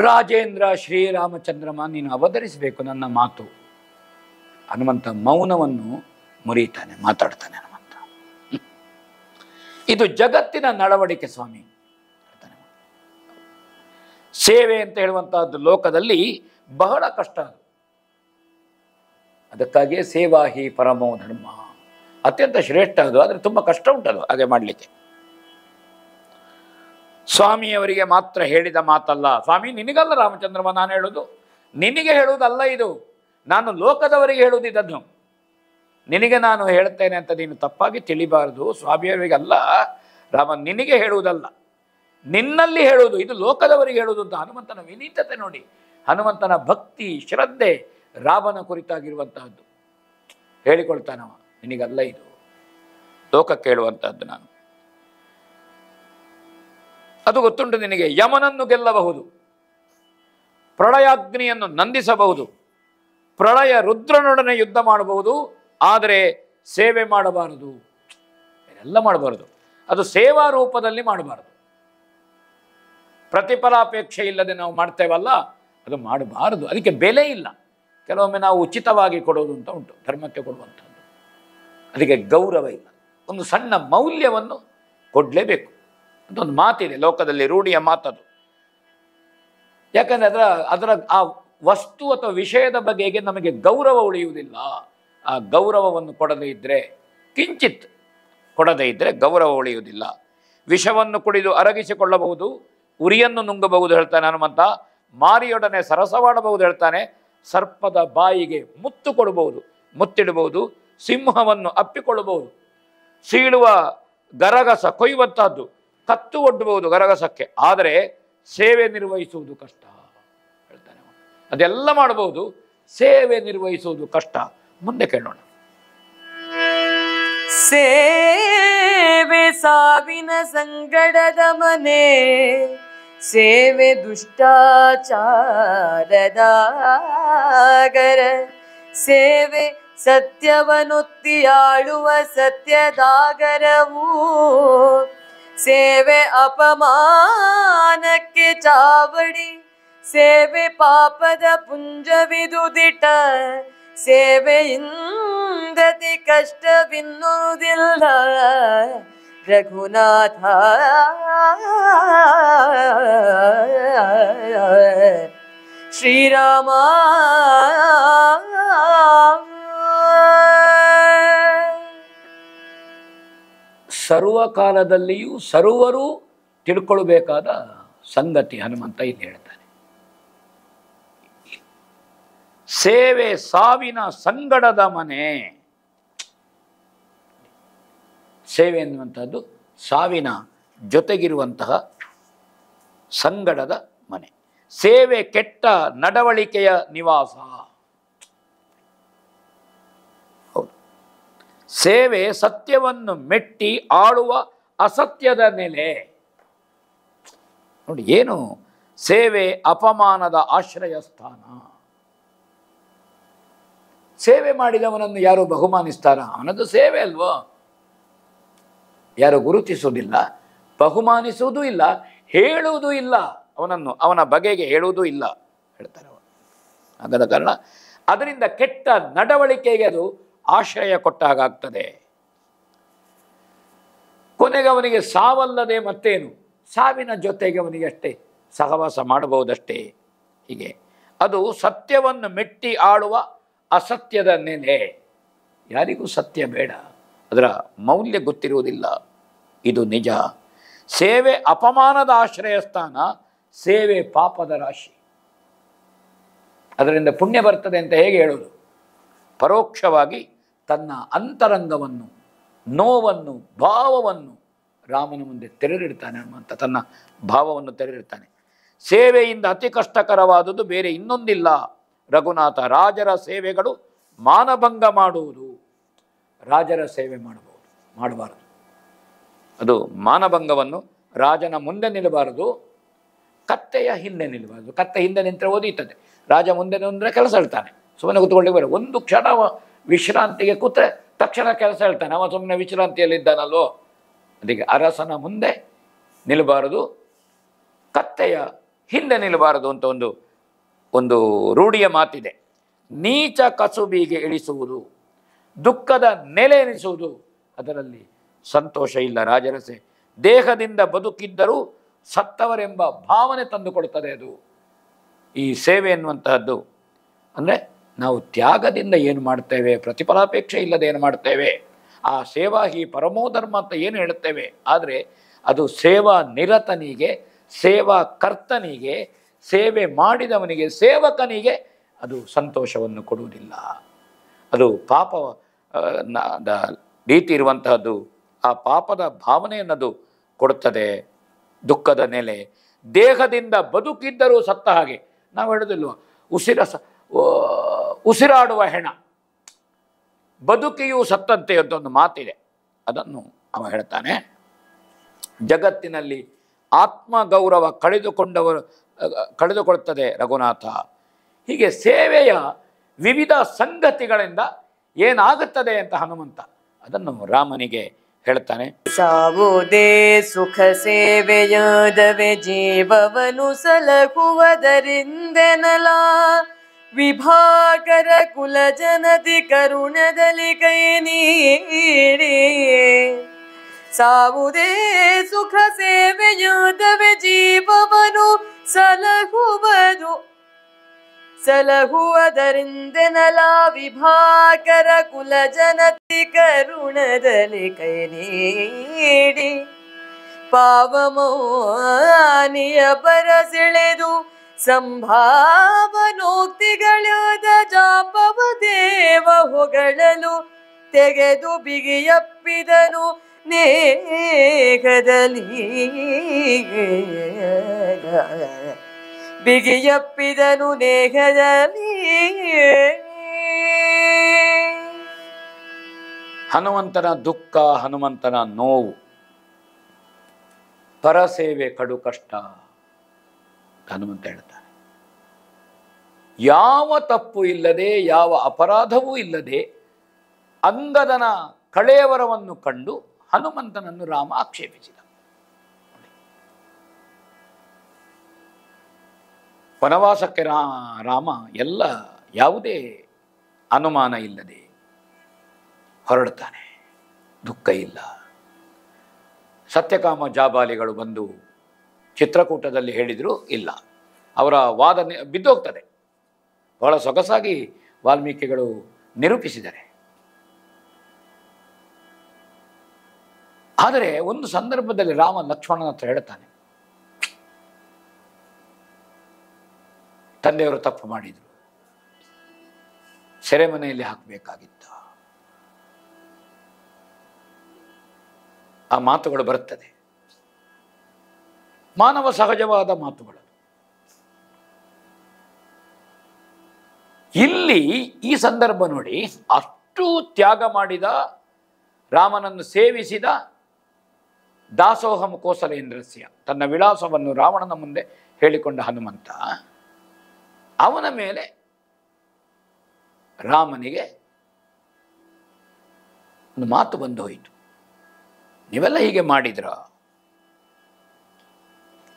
ರಾಜೇಂದ್ರ ಶ್ರೀರಾಮಚಂದ್ರಮ, ನೀನು ಅವತರಿಸಬೇಕು, ನನ್ನ ಮಾತು. ಹನುಮಂತ ಮೌನವನ್ನು ಮುರಿತಾನೆ, ಮಾತಾಡ್ತಾನೆ ಹನುಮಂತ. ಇದು ಜಗತ್ತಿನ ನಡವಳಿಕೆ ಸ್ವಾಮಿ. ಸೇವೆ ಅಂತ ಹೇಳುವಂತಹದ್ದು ಲೋಕದಲ್ಲಿ ಬಹಳ ಕಷ್ಟ. ಅದಕ್ಕಾಗಿಯೇ ಸೇವಾ ಹಿ ಪರಮೋ ಧರ್ಮ, ಅತ್ಯಂತ ಶ್ರೇಷ್ಠ ಅದು. ಆದರೆ ತುಂಬ ಕಷ್ಟ ಉಂಟದು ಹಾಗೆ ಮಾಡಲಿಕ್ಕೆ. ಸ್ವಾಮಿಯವರಿಗೆ ಮಾತ್ರ ಹೇಳಿದ ಮಾತಲ್ಲ. ಸ್ವಾಮಿ ನಿನಗಲ್ಲ ರಾಮಚಂದ್ರಮ್ಮ ನಾನು ಹೇಳೋದು, ನಿನಗೆ ಹೇಳುವುದಲ್ಲ ಇದು, ನಾನು ಲೋಕದವರಿಗೆ ಹೇಳುವುದು ಇದನ್ನು. ನಿನಗೆ ನಾನು ಹೇಳ್ತೇನೆ ಅಂತ ನೀನು ತಪ್ಪಾಗಿ ತಿಳಿಬಾರದು. ಸ್ವಾಮಿಯವರಿಗಲ್ಲ ರಾಮ, ನಿನಗೆ ಹೇಳುವುದಲ್ಲ, ನಿನ್ನಲ್ಲಿ ಹೇಳುವುದು, ಇದು ಲೋಕದವರಿಗೆ ಹೇಳುವುದು ಅಂತ. ಹನುಮಂತನ ವಿನೀತತೆ ನೋಡಿ, ಹನುಮಂತನ ಭಕ್ತಿ ಶ್ರದ್ಧೆ ರಾಮನ ಕುರಿತಾಗಿರುವಂತಹದ್ದು. ಹೇಳಿಕೊಳ್ತಾನವ, ನಿನಗಲ್ಲ ಇದು, ಲೋಕಕ್ಕೆ ಹೇಳುವಂತಹದ್ದು ನಾನು. ಅದು ಗೊತ್ತುಂಟು ನಿನಗೆ. ಯಮನನ್ನು ಗೆಲ್ಲಬಹುದು, ಪ್ರಳಯಾಗ್ನಿಯನ್ನು ನಂದಿಸಬಹುದು, ಪ್ರಳಯ ರುದ್ರನೊಡನೆ ಯುದ್ಧ ಮಾಡಬಹುದು, ಆದರೆ ಸೇವೆ ಮಾಡಬಾರದು. ಎಲ್ಲ ಮಾಡಬಾರದು, ಅದು ಸೇವಾ ರೂಪದಲ್ಲಿ ಮಾಡಬಾರದು. ಪ್ರತಿಫಲಾಪೇಕ್ಷೆ ಇಲ್ಲದೆ ನಾವು ಮಾಡ್ತೇವಲ್ಲ, ಅದು ಮಾಡಬಾರದು. ಅದಕ್ಕೆ ಬೆಲೆ ಇಲ್ಲ. ಕೆಲವೊಮ್ಮೆ ನಾವು ಉಚಿತವಾಗಿ ಕೊಡೋದು ಅಂತ ಉಂಟು, ಧರ್ಮಕ್ಕೆ ಕೊಡುವಂಥದ್ದು. ಅದಕ್ಕೆ ಗೌರವ ಇಲ್ಲ. ಒಂದು ಸಣ್ಣ ಮೌಲ್ಯವನ್ನು ಕೊಡಲೇಬೇಕು ಅಂತ ಒಂದು ಮಾತಿದೆ ಲೋಕದಲ್ಲಿ, ರೂಢಿಯ ಮಾತದು. ಯಾಕಂದರೆ ಅದರ ಆ ವಸ್ತು ಅಥವಾ ವಿಷಯದ ಬಗೆಗೆ ನಮಗೆ ಗೌರವ ಉಳಿಯುವುದಿಲ್ಲ. ಆ ಗೌರವವನ್ನು ಕೊಡದೇ ಇದ್ದರೆ, ಕಿಂಚಿತ್ ಕೊಡದೇ ಇದ್ದರೆ ಗೌರವ ಉಳಿಯುವುದಿಲ್ಲ. ವಿಷವನ್ನು ಕುಡಿದು ಅರಗಿಸಿಕೊಳ್ಳಬಹುದು, ಉರಿಯನ್ನು ನುಂಗಬಹುದು ಹೇಳ್ತಾನೆ ಹನುಮಂತ. ಮಾರಿಯೊಡನೆ ಸರಸವಾಡಬಹುದು ಹೇಳ್ತಾನೆ. ಸರ್ಪದ ಬಾಯಿಗೆ ಮುತ್ತು ಕೊಡಬಹುದು, ಮುತ್ತಿಡಬಹುದು. ಸಿಂಹವನ್ನು ಅಪ್ಪಿಕೊಳ್ಳಬಹುದು. ಸೀಳುವ ಗರಗಸ ಕೊಯ್ಯುವಂತಹದ್ದು, ಕತ್ತು ಒಡ್ಡಬಹುದು ಗರಗಸಕ್ಕೆ. ಆದರೆ ಸೇವೆ ನಿರ್ವಹಿಸುವುದು ಕಷ್ಟ ಹೇಳ್ತಾನೆ. ಅದೆಲ್ಲ ಮಾಡಬಹುದು, ಸೇವೆ ನಿರ್ವಹಿಸುವುದು ಕಷ್ಟ. ಮುಂದೆ ಕೇಳೋಣ. ಸೇವೆ ಸಾವಿನ ಸಂಗಡದ ಮನೆ, ಸೇವೆ ದುಷ್ಟಾಚಾರದಾಗರ, ಸೇವೆ ಸತ್ಯವನೊತ್ತಿಯಾಳುವ ಸತ್ಯದಾಗರವು, ಸೇವೆ ಅಪಮಾನಕ್ಕೆ ಚಾವಡಿ, ಸೇವೆ ಪಾಪದ ಪುಂಜವಿದುದಿಟ, ಸೇವೆಯಿಂದತಿ ಕಷ್ಟವಿನ್ನುವುದಿಲ್ಲ ರಘುನಾಥ. ಶ್ರೀರಾಮ ಸರ್ವಕಾಲದಲ್ಲಿಯೂ ಸರ್ವರೂ ತಿಳ್ಕೊಳ್ಬೇಕಾದ ಸಂಗತಿ ಹನುಮಂತ ಇಲ್ಲಿ ಹೇಳ್ತಾನೆ. ಸೇವೆ ಸಾವಿನ ಸಂಗಡದ ಮನೆ. ಸೇವೆ ಎನ್ನುವಂಥದ್ದು ಸಾವಿನ ಜೊತೆಗಿರುವಂತಹ ಸಂಗಡದ ಮನೆ. ಸೇವೆ ಕೆಟ್ಟ ನಡವಳಿಕೆಯ ನಿವಾಸ. ಹೌದು, ಸೇವೆ ಸತ್ಯವನ್ನು ಮೆಟ್ಟಿ ಆಳುವ ಅಸತ್ಯದ ನೆಲೆ. ನೋಡಿ ಏನು, ಸೇವೆ ಅಪಮಾನದ ಆಶ್ರಯ ಸ್ಥಾನ. ಸೇವೆ ಮಾಡಿದವನನ್ನು ಯಾರು ಬಹುಮಾನಿಸ್ತಾರ? ಅವನದು ಸೇವೆ ಅಲ್ವೋ. ಯಾರು ಗುರುತಿಸುವುದಿಲ್ಲ, ಬಹುಮಾನಿಸುವುದೂ ಇಲ್ಲ, ಹೇಳುವುದೂ ಇಲ್ಲ, ಅವನನ್ನು ಅವನ ಬಗೆಗೆ ಹೇಳುವುದೂ ಇಲ್ಲ ಹೇಳ್ತಾರೆ ಅವರು. ಹಾಗಾದ ಕಾರಣ ಅದರಿಂದ ಕೆಟ್ಟ ನಡವಳಿಕೆಗೆ ಅದು ಆಶ್ರಯ ಕೊಟ್ಟ ಹಾಗಾಗ್ತದೆ. ಕೊನೆಗೆ ಅವನಿಗೆ ಸಾವಲ್ಲದೆ ಮತ್ತೇನು, ಸಾವಿನ ಜೊತೆಗೆ ಅವನಿಗೆ ಅಷ್ಟೇ ಸಹವಾಸ ಮಾಡಬಹುದಷ್ಟೇ. ಹೀಗೆ ಅದು ಸತ್ಯವನ್ನು ಮೆಟ್ಟಿ ಆಳುವ ಅಸತ್ಯದ ನೆಲೆ. ಯಾರಿಗೂ ಸತ್ಯ ಬೇಡ, ಅದರ ಮೌಲ್ಯ ಗೊತ್ತಿರುವುದಿಲ್ಲ, ಇದು ನಿಜ. ಸೇವೆ ಅಪಮಾನದ ಆಶ್ರಯ ಸ್ಥಾನ, ಸೇವೆ ಪಾಪದ ರಾಶಿ. ಅದರಿಂದ ಪುಣ್ಯ ಬರ್ತದೆ ಅಂತ ಹೇಗೆ ಹೇಳೋದು? ಪರೋಕ್ಷವಾಗಿ ತನ್ನ ಅಂತರಂಗವನ್ನು, ನೋವನ್ನು, ಭಾವವನ್ನು ರಾಮನ ಮುಂದೆ ತೆರೆದಿಡ್ತಾನೆ ಹನುಮಂತ. ತನ್ನ ಭಾವವನ್ನು ತೆರೆದಿಡ್ತಾನೆ. ಸೇವೆಯಿಂದ ಅತಿ ಕಷ್ಟಕರವಾದುದು ಬೇರೆ ಇನ್ನೊಂದಿಲ್ಲ. ರಘುನಾಥ. ರಾಜರ ಸೇವೆಗಳು ಮಾನಭಂಗ ಮಾಡುವುದು. ರಾಜರ ಸೇವೆ ಮಾಡಬಾರದು. ಅದು ಮಾನಭಂಗವನ್ನು ರಾಜನ ಮುಂದೆ ನಿಲ್ಲಬಾರದು, ಕತ್ತೆಯ ಹಿಂದೆ ನಿಲ್ಲಬಾರದು. ಕತ್ತೆ ಹಿಂದೆ ನಿಂತರೆ ಓದೀತದೆ, ರಾಜ ಮುಂದೆ ನಿಂತರೆ ಕೆಲಸ ಹೇಳ್ತಾನೆ. ಸುಮ್ಮನೆ ಕೂತ್ಕೊಳ್ಳಿಕ್ಕೆ ಬರ, ಒಂದು ಕ್ಷಣ ವಿಶ್ರಾಂತಿಗೆ ಕೂತ್ರೆ ತಕ್ಷಣ ಕೆಲಸ ಹೇಳ್ತಾನೆ. ಅವ ಸುಮ್ಮನೆ ವಿಶ್ರಾಂತಿಯಲ್ಲಿದ್ದಾನಲ್ವೋ. ಅದಕ್ಕೆ ಅರಸನ ಮುಂದೆ ನಿಲ್ಲಬಾರದು, ಕತ್ತೆಯ ಹಿಂದೆ ನಿಲ್ಲಬಾರದು ಅಂತ ಒಂದು ರೂಢಿಯ ಮಾತಿದೆ. ನೀಚ ಕಸುಬಿಗೆ ಇಳಿಸುವುದು, ದುಃಖದ ನೆಲೆ ಎನಿಸುವುದು, ಅದರಲ್ಲಿ ಸಂತೋಷ ಇಲ್ಲ. ರಾಜರಸೆ ದೇಹದಿಂದ ಬದುಕಿದ್ದರೂ ಸತ್ತವರೆಂಬ ಭಾವನೆ ತಂದುಕೊಡುತ್ತದೆ. ಅದು ಈ ಸೇವೆ ಎನ್ನುವಂತಹದ್ದು ಅಂದರೆ ನಾವು ತ್ಯಾಗದಿಂದ ಏನು ಮಾಡ್ತೇವೆ, ಪ್ರತಿಫಲಾಪೇಕ್ಷೆ ಇಲ್ಲದೆ ಏನು ಮಾಡ್ತೇವೆ, ಆ ಸೇವಾ ಹಿ ಪರಮೋಧರ್ಮ ಅಂತ ಏನು ಹೇಳುತ್ತೇವೆ. ಆದರೆ ಅದು ಸೇವಾ ನಿರತನಿಗೆ, ಸೇವಾ ಕರ್ತನಿಗೆ, ಸೇವೆ ಮಾಡಿದವನಿಗೆ, ಸೇವಕನಿಗೆ ಅದು ಸಂತೋಷವನ್ನು ಕೊಡುವುದಿಲ್ಲ. ಅದು ಪಾಪದ ರೀತಿ ಇರುವಂತಹದ್ದು. ಆ ಪಾಪದ ಭಾವನೆಯನ್ನದು ಕೊಡುತ್ತದೆ. ದುಃಖದ ನೆಲೆ, ದೇಹದಿಂದ ಬದುಕಿದ್ದರೂ ಸತ್ತ ಹಾಗೆ. ನಾವು ಹೇಳೋದಿಲ್ವ, ಉಸಿರಾಡುವ ಹೆಣ ಬದುಕಿಯೂ ಸತ್ತಂತೆ ಅಂತ ಒಂದು ಮಾತಿದೆ. ಅದನ್ನು ಹೇಳ್ತಾನೆ. ಜಗತ್ತಿನಲ್ಲಿ ಆತ್ಮಗೌರವ ಕಳೆದುಕೊಳ್ಳುತ್ತದೆ ರಘುನಾಥ. ಹೀಗೆ ಸೇವೆಯ ವಿವಿಧ ಸಂಗತಿಗಳಿಂದ ಏನಾಗುತ್ತದೆ ಅಂತ ಹನುಮಂತ ಅದನ್ನು ರಾಮನಿಗೆ ಹೇಳ್ತಾನೆ. ಸಾವುದೇ ಸುಖ ಸೇವೆಯಾದವೆ ಜೀವವನು ಸಲಹುವುದರಿಂದೆನಲ, ವಿಭಾಕರ ಕುಲ ಜನತಿ ಕರುಣದಲ್ಲಿ ಕೈ ನೀಡಿ. ಸಾವುದೇ ಸುಖ ಸೇವೆಯಾದವೆ ಜೀವವನು ಸಲಹುವುದರಿಂದೆನಲ, ವಿಭಾಕರ ಕುಲ ಜನತಿ ಕರುಣದಲ್ಲಿ ಕೈ ನೀಡಿ. ಪಾವಮಾನಿಯ ಬರಸೆಳೆದು ಸಂಭಾವನೋಕ್ತಿಗಳಾದ ಜಾಪವ ದೇವ ಹೊಗಳಲು ತೆಗೆದು ಬಿಗಿಯಪ್ಪಿದನು ನೇಗದಲ್ಲಿ. ಬಿಗಿಯಪ್ಪಿದನು ನೇಗದಲ್ಲಿ. ಹನುಮಂತನ ದುಃಖ, ಹನುಮಂತನ ನೋವು, ಪರಸೇವೆ ಕಡು ಕಷ್ಟ ಹನುಮಂತ ಹೇಳ್ತಾನೆ. ಯಾವ ತಪ್ಪು ಇಲ್ಲದೆ, ಯಾವ ಅಪರಾಧವೂ ಇಲ್ಲದೆ ಅಂಗದನ ಕಳೇವರವನ್ನು ಕಂಡು ಹನುಮಂತನನ್ನು ರಾಮ ಆಕ್ಷೇಪಿಸಿದ. ವನವಾಸಕ್ಕೆ ರಾಮ ಯಾವುದೇ ಅನುಮಾನ ಇಲ್ಲದೆ ಹೊರಡ್ತಾನೆ. ದುಃಖ ಇಲ್ಲ. ಸತ್ಯಕಾಮ ಜಾಬಾಲಿಗಳು ಬಂದು ಚಿತ್ರಕೂಟದಲ್ಲಿ ಹೇಳಿದ್ರು, ಇಲ್ಲ, ಅವರ ವಾದ ಬಿದ್ದೋಗ್ತದೆ. ಬಹಳ ಸೊಗಸಾಗಿ ವಾಲ್ಮೀಕಿಗಳು ನಿರೂಪಿಸಿದ್ದಾರೆ. ಆದರೆ ಒಂದು ಸಂದರ್ಭದಲ್ಲಿ ರಾಮ ಲಕ್ಷ್ಮಣನ ಹತ್ರ ಹೇಳ್ತಾನೆ, ತಂದೆಯವರು ತಪ್ಪು ಮಾಡಿದರು, ಸೆರೆಮನೆಯಲ್ಲಿ ಹಾಕಬೇಕಾಗಿತ್ತು. ಆ ಮಾತುಗಳು ಬರುತ್ತದೆ. ಮಾನವ ಸಹಜವಾದ ಮಾತುಗಳು. ಇಲ್ಲಿ ಈ ಸಂದರ್ಭ ನೋಡಿ, ಅಷ್ಟು ತ್ಯಾಗ ಮಾಡಿದ, ರಾಮನನ್ನು ಸೇವಿಸಿದ ದಾಸೋಹಂ ಕೋಸಲೇಂದ್ರಸ್ಯ, ತನ್ನ ವಿಳಾಸವನ್ನು ರಾವಣನ ಮುಂದೆ ಹೇಳಿಕೊಂಡ ಹನುಮಂತ, ಅವನ ಮೇಲೆ ರಾಮನಿಗೆ ಒಂದು ಮಾತು ಬಂದು ಹೋಯಿತು. ನೀವೆಲ್ಲ ಹೀಗೆ ಮಾಡಿದ್ರ,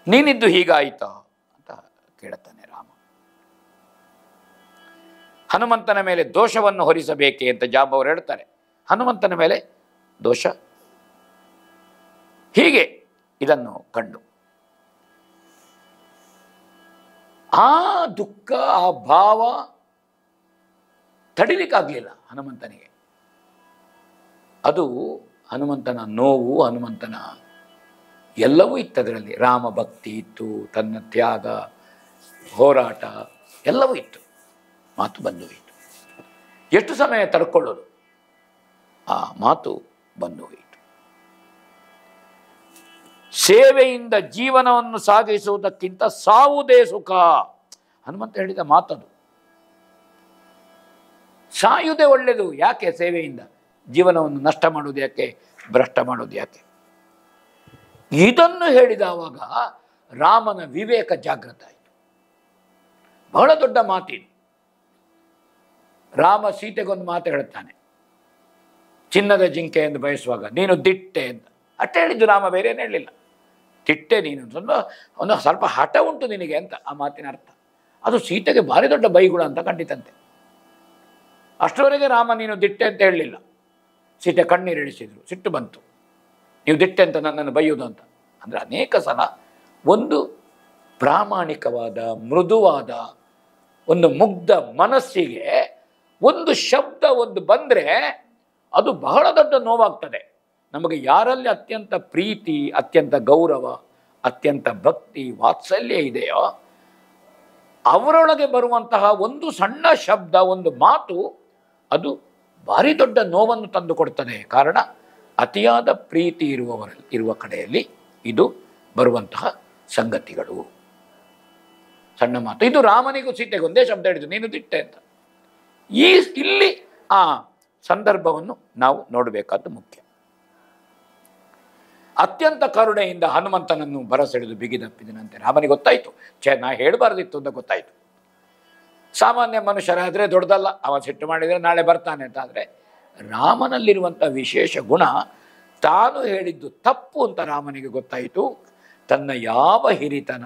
ನೀನಿದ್ದು ಹೀಗಾಯಿತಾ ಅಂತ ಕೇಳುತ್ತಾನೆ ರಾಮ. ಹನುಮಂತನ ಮೇಲೆ ದೋಷವನ್ನು ಹೊರಿಸಬೇಕೆ ಅಂತ ಜಾಂಬವರು ಹೇಳ್ತಾರೆ. ಹನುಮಂತನ ಮೇಲೆ ದೋಷ ಹೀಗೆ ಇದನ್ನು ಕಂಡು ಆ ದುಃಖ, ಆ ಭಾವ ತಡಿಲಿಕ್ಕಾಗಲಿಲ್ಲ ಹನುಮಂತನಿಗೆ. ಅದು ಹನುಮಂತನ ನೋವು, ಹನುಮಂತನ ಎಲ್ಲವೂ ಇತ್ತು ಅದರಲ್ಲಿ. ರಾಮ ಭಕ್ತಿ ಇತ್ತು, ತನ್ನ ತ್ಯಾಗ, ಹೋರಾಟ ಎಲ್ಲವೂ ಇತ್ತು. ಮಾತು ಬಂದು ಹೋಯಿತು. ಎಷ್ಟು ಸಮಯ ತಡ್ಕೊಳ್ಳೋದು? ಆ ಮಾತು ಬಂದು ಹೋಯಿತು. ಸೇವೆಯಿಂದ ಜೀವನವನ್ನು ಸಾಗಿಸುವುದಕ್ಕಿಂತ ಸಾವುದೇ ಸುಖ. ಹನುಮಂತ ಹೇಳಿದ ಮಾತದು. ಸಾಯುವುದೇ ಒಳ್ಳೆಯದು. ಯಾಕೆ ಸೇವೆಯಿಂದ ಜೀವನವನ್ನು ನಷ್ಟ ಮಾಡೋದು ಯಾಕೆ, ಭ್ರಷ್ಟ ಮಾಡೋದು ಯಾಕೆ? ಇದನ್ನು ಹೇಳಿದವಾಗ ರಾಮನ ವಿವೇಕ ಜಾಗೃತ ಆಯಿತು. ಬಹಳ ದೊಡ್ಡ ಮಾತಿದು. ರಾಮ ಸೀತೆಗೊಂದು ಮಾತು ಹೇಳ್ತಾನೆ, ಚಿನ್ನದ ಜಿಂಕೆ ಎಂದು ಬಯಸುವಾಗ ನೀನು ದಿಟ್ಟೆ ಅಂತ. ಅಷ್ಟೇ ಹೇಳಿದ್ದು ರಾಮ, ಬೇರೆ ಏನು ಹೇಳಲಿಲ್ಲ. ದಿಟ್ಟೆ ನೀನು, ಒಂದು ಸ್ವಲ್ಪ ಹಠ ಉಂಟು ನಿನಗೆ ಅಂತ ಆ ಮಾತಿನ ಅರ್ಥ. ಅದು ಸೀತೆಗೆ ಭಾರಿ ದೊಡ್ಡ ಬೈಗುಳ ಅಂತ ಕಂಡಿತಂತೆ. ಅಷ್ಟರವರೆಗೆ ರಾಮ ನೀನು ದಿಟ್ಟೆ ಅಂತ ಹೇಳಲಿಲ್ಲ. ಸೀತೆ ಕಣ್ಣೀರಿಳಿಸಿದ್ರು, ಸಿಟ್ಟು ಬಂತು, ನೀವು ದಿಟ್ಟೆ ಅಂತ ನನ್ನನ್ನು ಬೈಯೋದು ಅಂತ. ಅಂದರೆ ಅನೇಕ ಸಲ ಒಂದು ಪ್ರಾಮಾಣಿಕವಾದ ಮೃದುವಾದ ಒಂದು ಮುಗ್ಧ ಮನಸ್ಸಿಗೆ ಒಂದು ಶಬ್ದ ಒಂದು ಬಂದರೆ ಅದು ಬಹಳ ದೊಡ್ಡ ನೋವಾಗ್ತದೆ. ನಮಗೆ ಯಾರಲ್ಲಿ ಅತ್ಯಂತ ಪ್ರೀತಿ, ಅತ್ಯಂತ ಗೌರವ, ಅತ್ಯಂತ ಭಕ್ತಿ, ವಾತ್ಸಲ್ಯ ಇದೆಯೋ ಅವರೊಳಗೆ ಬರುವಂತಹ ಒಂದು ಸಣ್ಣ ಶಬ್ದ, ಒಂದು ಮಾತು, ಅದು ಭಾರಿ ದೊಡ್ಡ ನೋವನ್ನು ತಂದು ಕೊಡ್ತದೆ. ಕಾರಣ ಅತಿಯಾದ ಪ್ರೀತಿ ಇರುವ ಕಡೆಯಲ್ಲಿ ಇದು ಬರುವಂತಹ ಸಂಗತಿಗಳು. ಸಣ್ಣ ಮಾತು. ಇದು ರಾಮನಿಗೂ ಸೀತೆಗೂ ಒಂದೇ ಶಬ್ದ ಹೇಳಿದ್ದು, ನೀನು ದಿಟ್ಟೆ ಅಂತ. ಇಲ್ಲಿ ಆ ಸಂದರ್ಭವನ್ನು ನಾವು ನೋಡಬೇಕಾದ್ದು ಮುಖ್ಯ. ಅತ್ಯಂತ ಕರುಣೆಯಿಂದ ಹನುಮಂತನನ್ನು ಬರಸೆಳೆದು ಬಿಗಿದಪ್ಪಿದನಂತೆ. ರಾಮನಿಗೆ ಗೊತ್ತಾಯಿತು, ನಾ ಹೇಳಬಾರ್ದಿತ್ತು ಅಂತ ಗೊತ್ತಾಯಿತು. ಸಾಮಾನ್ಯ ಮನುಷ್ಯರಾದರೆ ದೊಡ್ಡದಲ್ಲ, ಅವ ಸಿಟ್ಟು ಮಾಡಿದರೆ ನಾಳೆ ಬರ್ತಾನೆ ಅಂತ. ಆದರೆ ರಾಮನಲ್ಲಿರುವಂಥ ವಿಶೇಷ ಗುಣ, ತಾನು ಹೇಳಿದ್ದು ತಪ್ಪು ಅಂತ ರಾಮನಿಗೆ ಗೊತ್ತಾಯಿತು. ತನ್ನ ಯಾವ ಹಿರಿತನ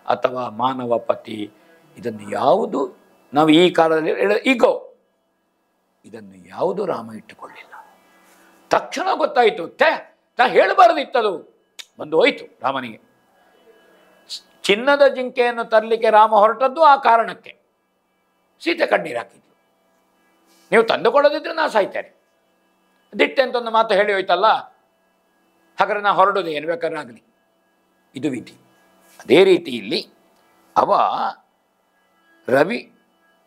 ಅಥವಾ ಮಾನವ ಪತಿ ಇದನ್ನು ಯಾವುದು ನಾವು ಈ ಕಾಲದಲ್ಲಿ ಈಗೋ ಇದನ್ನು ಯಾವುದು ರಾಮ ಇಟ್ಟುಕೊಳ್ಳಿಲ್ಲ. ತಕ್ಷಣ ಗೊತ್ತಾಯಿತು, ತಾ ಹೇಳಬಾರ್ದಿತ್ತದು, ಬಂದು ಹೋಯಿತು ರಾಮನಿಗೆ. ಚಿನ್ನದ ಜಿಂಕೆಯನ್ನು ತರಲಿಕ್ಕೆ ರಾಮ ಹೊರಟದ್ದು ಆ ಕಾರಣಕ್ಕೆ. ಸೀತೆ ಕಣ್ಣೀರು ಹಾಕಿದ್ಲು, ನೀವು ತಂದುಕೊಳ್ಳೋದಿದ್ರೆ ನಾ ಸಾಯ್ತೇನೆ, ದಿಟ್ಟೆ ಅಂತ ಒಂದು ಮಾತು ಹೇಳಿ ಹೋಯ್ತಲ್ಲ, ಹಾಗಾದ್ರೆ ನಾ ಹೊರಡೋದು ಏನು ಬೇಕಾದ್ರೆ ಆಗಲಿ, ಇದು ವಿಧಿ. ಅದೇ ರೀತಿ ಇಲ್ಲಿ ಅವ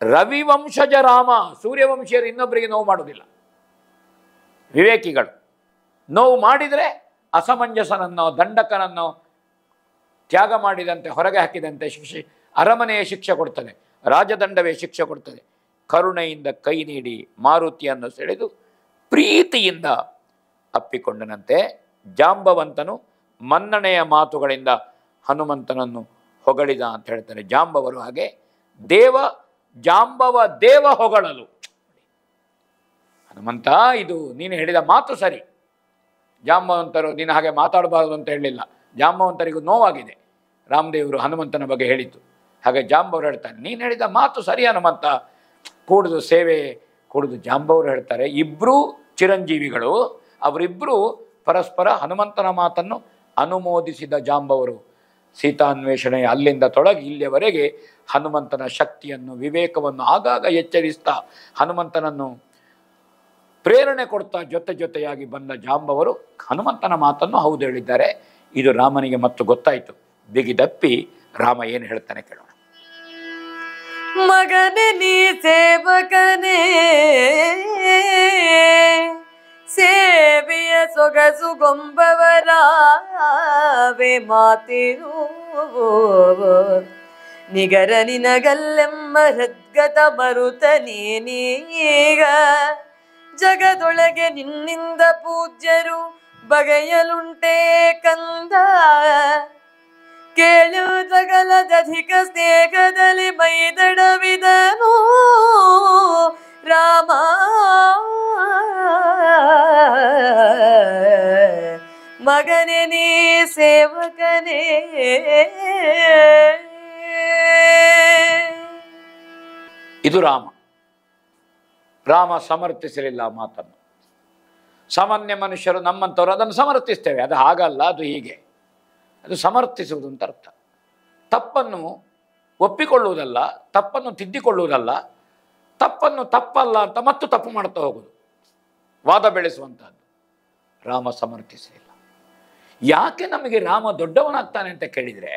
ರವಿವಂಶಜ ರಾಮ, ಸೂರ್ಯವಂಶೀಯರು ಇನ್ನೊಬ್ಬರಿಗೆ ನೋವು ಮಾಡೋದಿಲ್ಲ. ವಿವೇಕಿಗಳು ನೋವು ಮಾಡಿದರೆ ಅಸಮಂಜಸನನ್ನೋ ದಂಡಕನನ್ನೋ ತ್ಯಾಗ ಮಾಡಿದಂತೆ, ಹೊರಗೆ ಹಾಕಿದಂತೆ ಶಿಕ್ಷೆ, ಅರಮನೆಯ ಶಿಕ್ಷೆ ಕೊಡ್ತದೆ, ರಾಜದಂಡವೇ ಶಿಕ್ಷೆ ಕೊಡ್ತದೆ. ಕರುಣೆಯಿಂದ ಕೈ ನೀಡಿ ಮಾರುತಿಯನ್ನು ಸೆಳೆದು ಪ್ರೀತಿಯಿಂದ ಅಪ್ಪಿಕೊಂಡನಂತೆ. ಜಾಂಬವಂತನು ಮನ್ನಣೆಯ ಮಾತುಗಳಿಂದ ಹನುಮಂತನನ್ನು ಹೊಗಳಿದ ಅಂತ ಹೇಳ್ತಾರೆ ಜಾಂಬವರು. ಹಾಗೆ ಜಾಂಬವ ದೇವ ಹೊಗಳಲು. ಹನುಮಂತ, ಇದು ನೀನು ಹೇಳಿದ ಮಾತು ಸರಿ. ಜಾಂಬವಂತರು ನೀನು ಹಾಗೆ ಮಾತಾಡಬಾರದು ಅಂತ ಹೇಳಲಿಲ್ಲ. ಜಾಂಬವಂತರಿಗೂ ನೋವಾಗಿದೆ ರಾಮದೇವರು ಹನುಮಂತನ ಬಗ್ಗೆ ಹೇಳಿದ್ದು. ಹಾಗೆ ಜಾಂಬವರು ಹೇಳ್ತಾರೆ, ನೀನು ಹೇಳಿದ ಮಾತು ಸರಿ ಹನುಮಂತ, ಕೂಡುದು ಸೇವೆ ಕೂಡುದು. ಜಾಂಬವರು ಹೇಳ್ತಾರೆ, ಇಬ್ಬರೂ ಚಿರಂಜೀವಿಗಳು, ಅವರಿಬ್ಬರು ಪರಸ್ಪರ ಹನುಮಂತನ ಮಾತನ್ನು ಅನುಮೋದಿಸಿದ ಜಾಂಬವರು. ಸೀತಾನ್ವೇಷಣೆ ಅಲ್ಲಿಂದ ತೊಡಗಿ ಇಲ್ಲಿಯವರೆಗೆ ಹನುಮಂತನ ಶಕ್ತಿಯನ್ನು, ವಿವೇಕವನ್ನು ಆಗಾಗ ಎಚ್ಚರಿಸ್ತಾ ಹನುಮಂತನನ್ನು ಪ್ರೇರಣೆ ಕೊಡ್ತಾ ಜೊತೆಯಾಗಿ ಬಂದ ಜಾಂಬವರು ಹನುಮಂತನ ಮಾತನ್ನು ಹೌದು ಹೇಳಿದ್ದಾರೆ. ಇದು ರಾಮನಿಗೆ ಮತ್ತು ಗೊತ್ತಾಯಿತು. ಬಿಗಿದಪ್ಪಿ ರಾಮ ಏನು ಹೇಳ್ತಾನೆ ಕೇಳೋಣ. ಮಗನೇ ನೀ ಸೇವಕನೇ, ಸೇವೆಯ ಸೊಗಸು ಗೊಂಬವರಾವೆ ಮಾತಿರು ನಿಗರ ನಿನಗಲ್ಲೆಮ್ಮ ಹೃದ್ಗತ ಮರುತ ನೀನೀಗ ಜಗದೊಳಗೆ ನಿನ್ನಿಂದ ಪೂಜ್ಯರು ಬಗೆಯಲುಂಟೇ ಕಂದ. ಕೇಳುವುದಗಲದಧಿಕ ಸ್ನೇಹದಲ್ಲಿ ಮೈದಡವಿದನು ರಾಮ. ಮಗನೇ ನೀ ಸೇವಕನೇ. ಇದು ರಾಮ ಸಮರ್ಥಿಸಲಿಲ್ಲ ಮಾತನ್ನು. ಸಾಮಾನ್ಯ ಮನುಷ್ಯರು ನಮ್ಮಂಥವ್ರು ಅದನ್ನು ಸಮರ್ಥಿಸ್ತೇವೆ. ಅದು ಹಾಗಲ್ಲ, ಅದು ಹೀಗೆ. ಅದು ಸಮರ್ಥಿಸುವುದು ಅಂತ ಅರ್ಥ. ತಪ್ಪನ್ನು ಒಪ್ಪಿಕೊಳ್ಳುವುದಲ್ಲ, ತಪ್ಪನ್ನು ತಿದ್ದಿಕೊಳ್ಳುವುದಲ್ಲ, ತಪ್ಪನ್ನು ತಪ್ಪಲ್ಲ ಅಂತ ಮತ್ತು ತಪ್ಪು ಮಾಡ್ತಾ ಹೋಗುವುದು, ವಾದ ಬೆಳೆಸುವಂಥದ್ದು. ರಾಮ ಸಮರ್ಥಿಸಲಿಲ್ಲ. ಯಾಕೆ ನಮಗೆ ರಾಮ ದೊಡ್ಡವನಾಗ್ತಾನೆ ಅಂತ ಕೇಳಿದರೆ,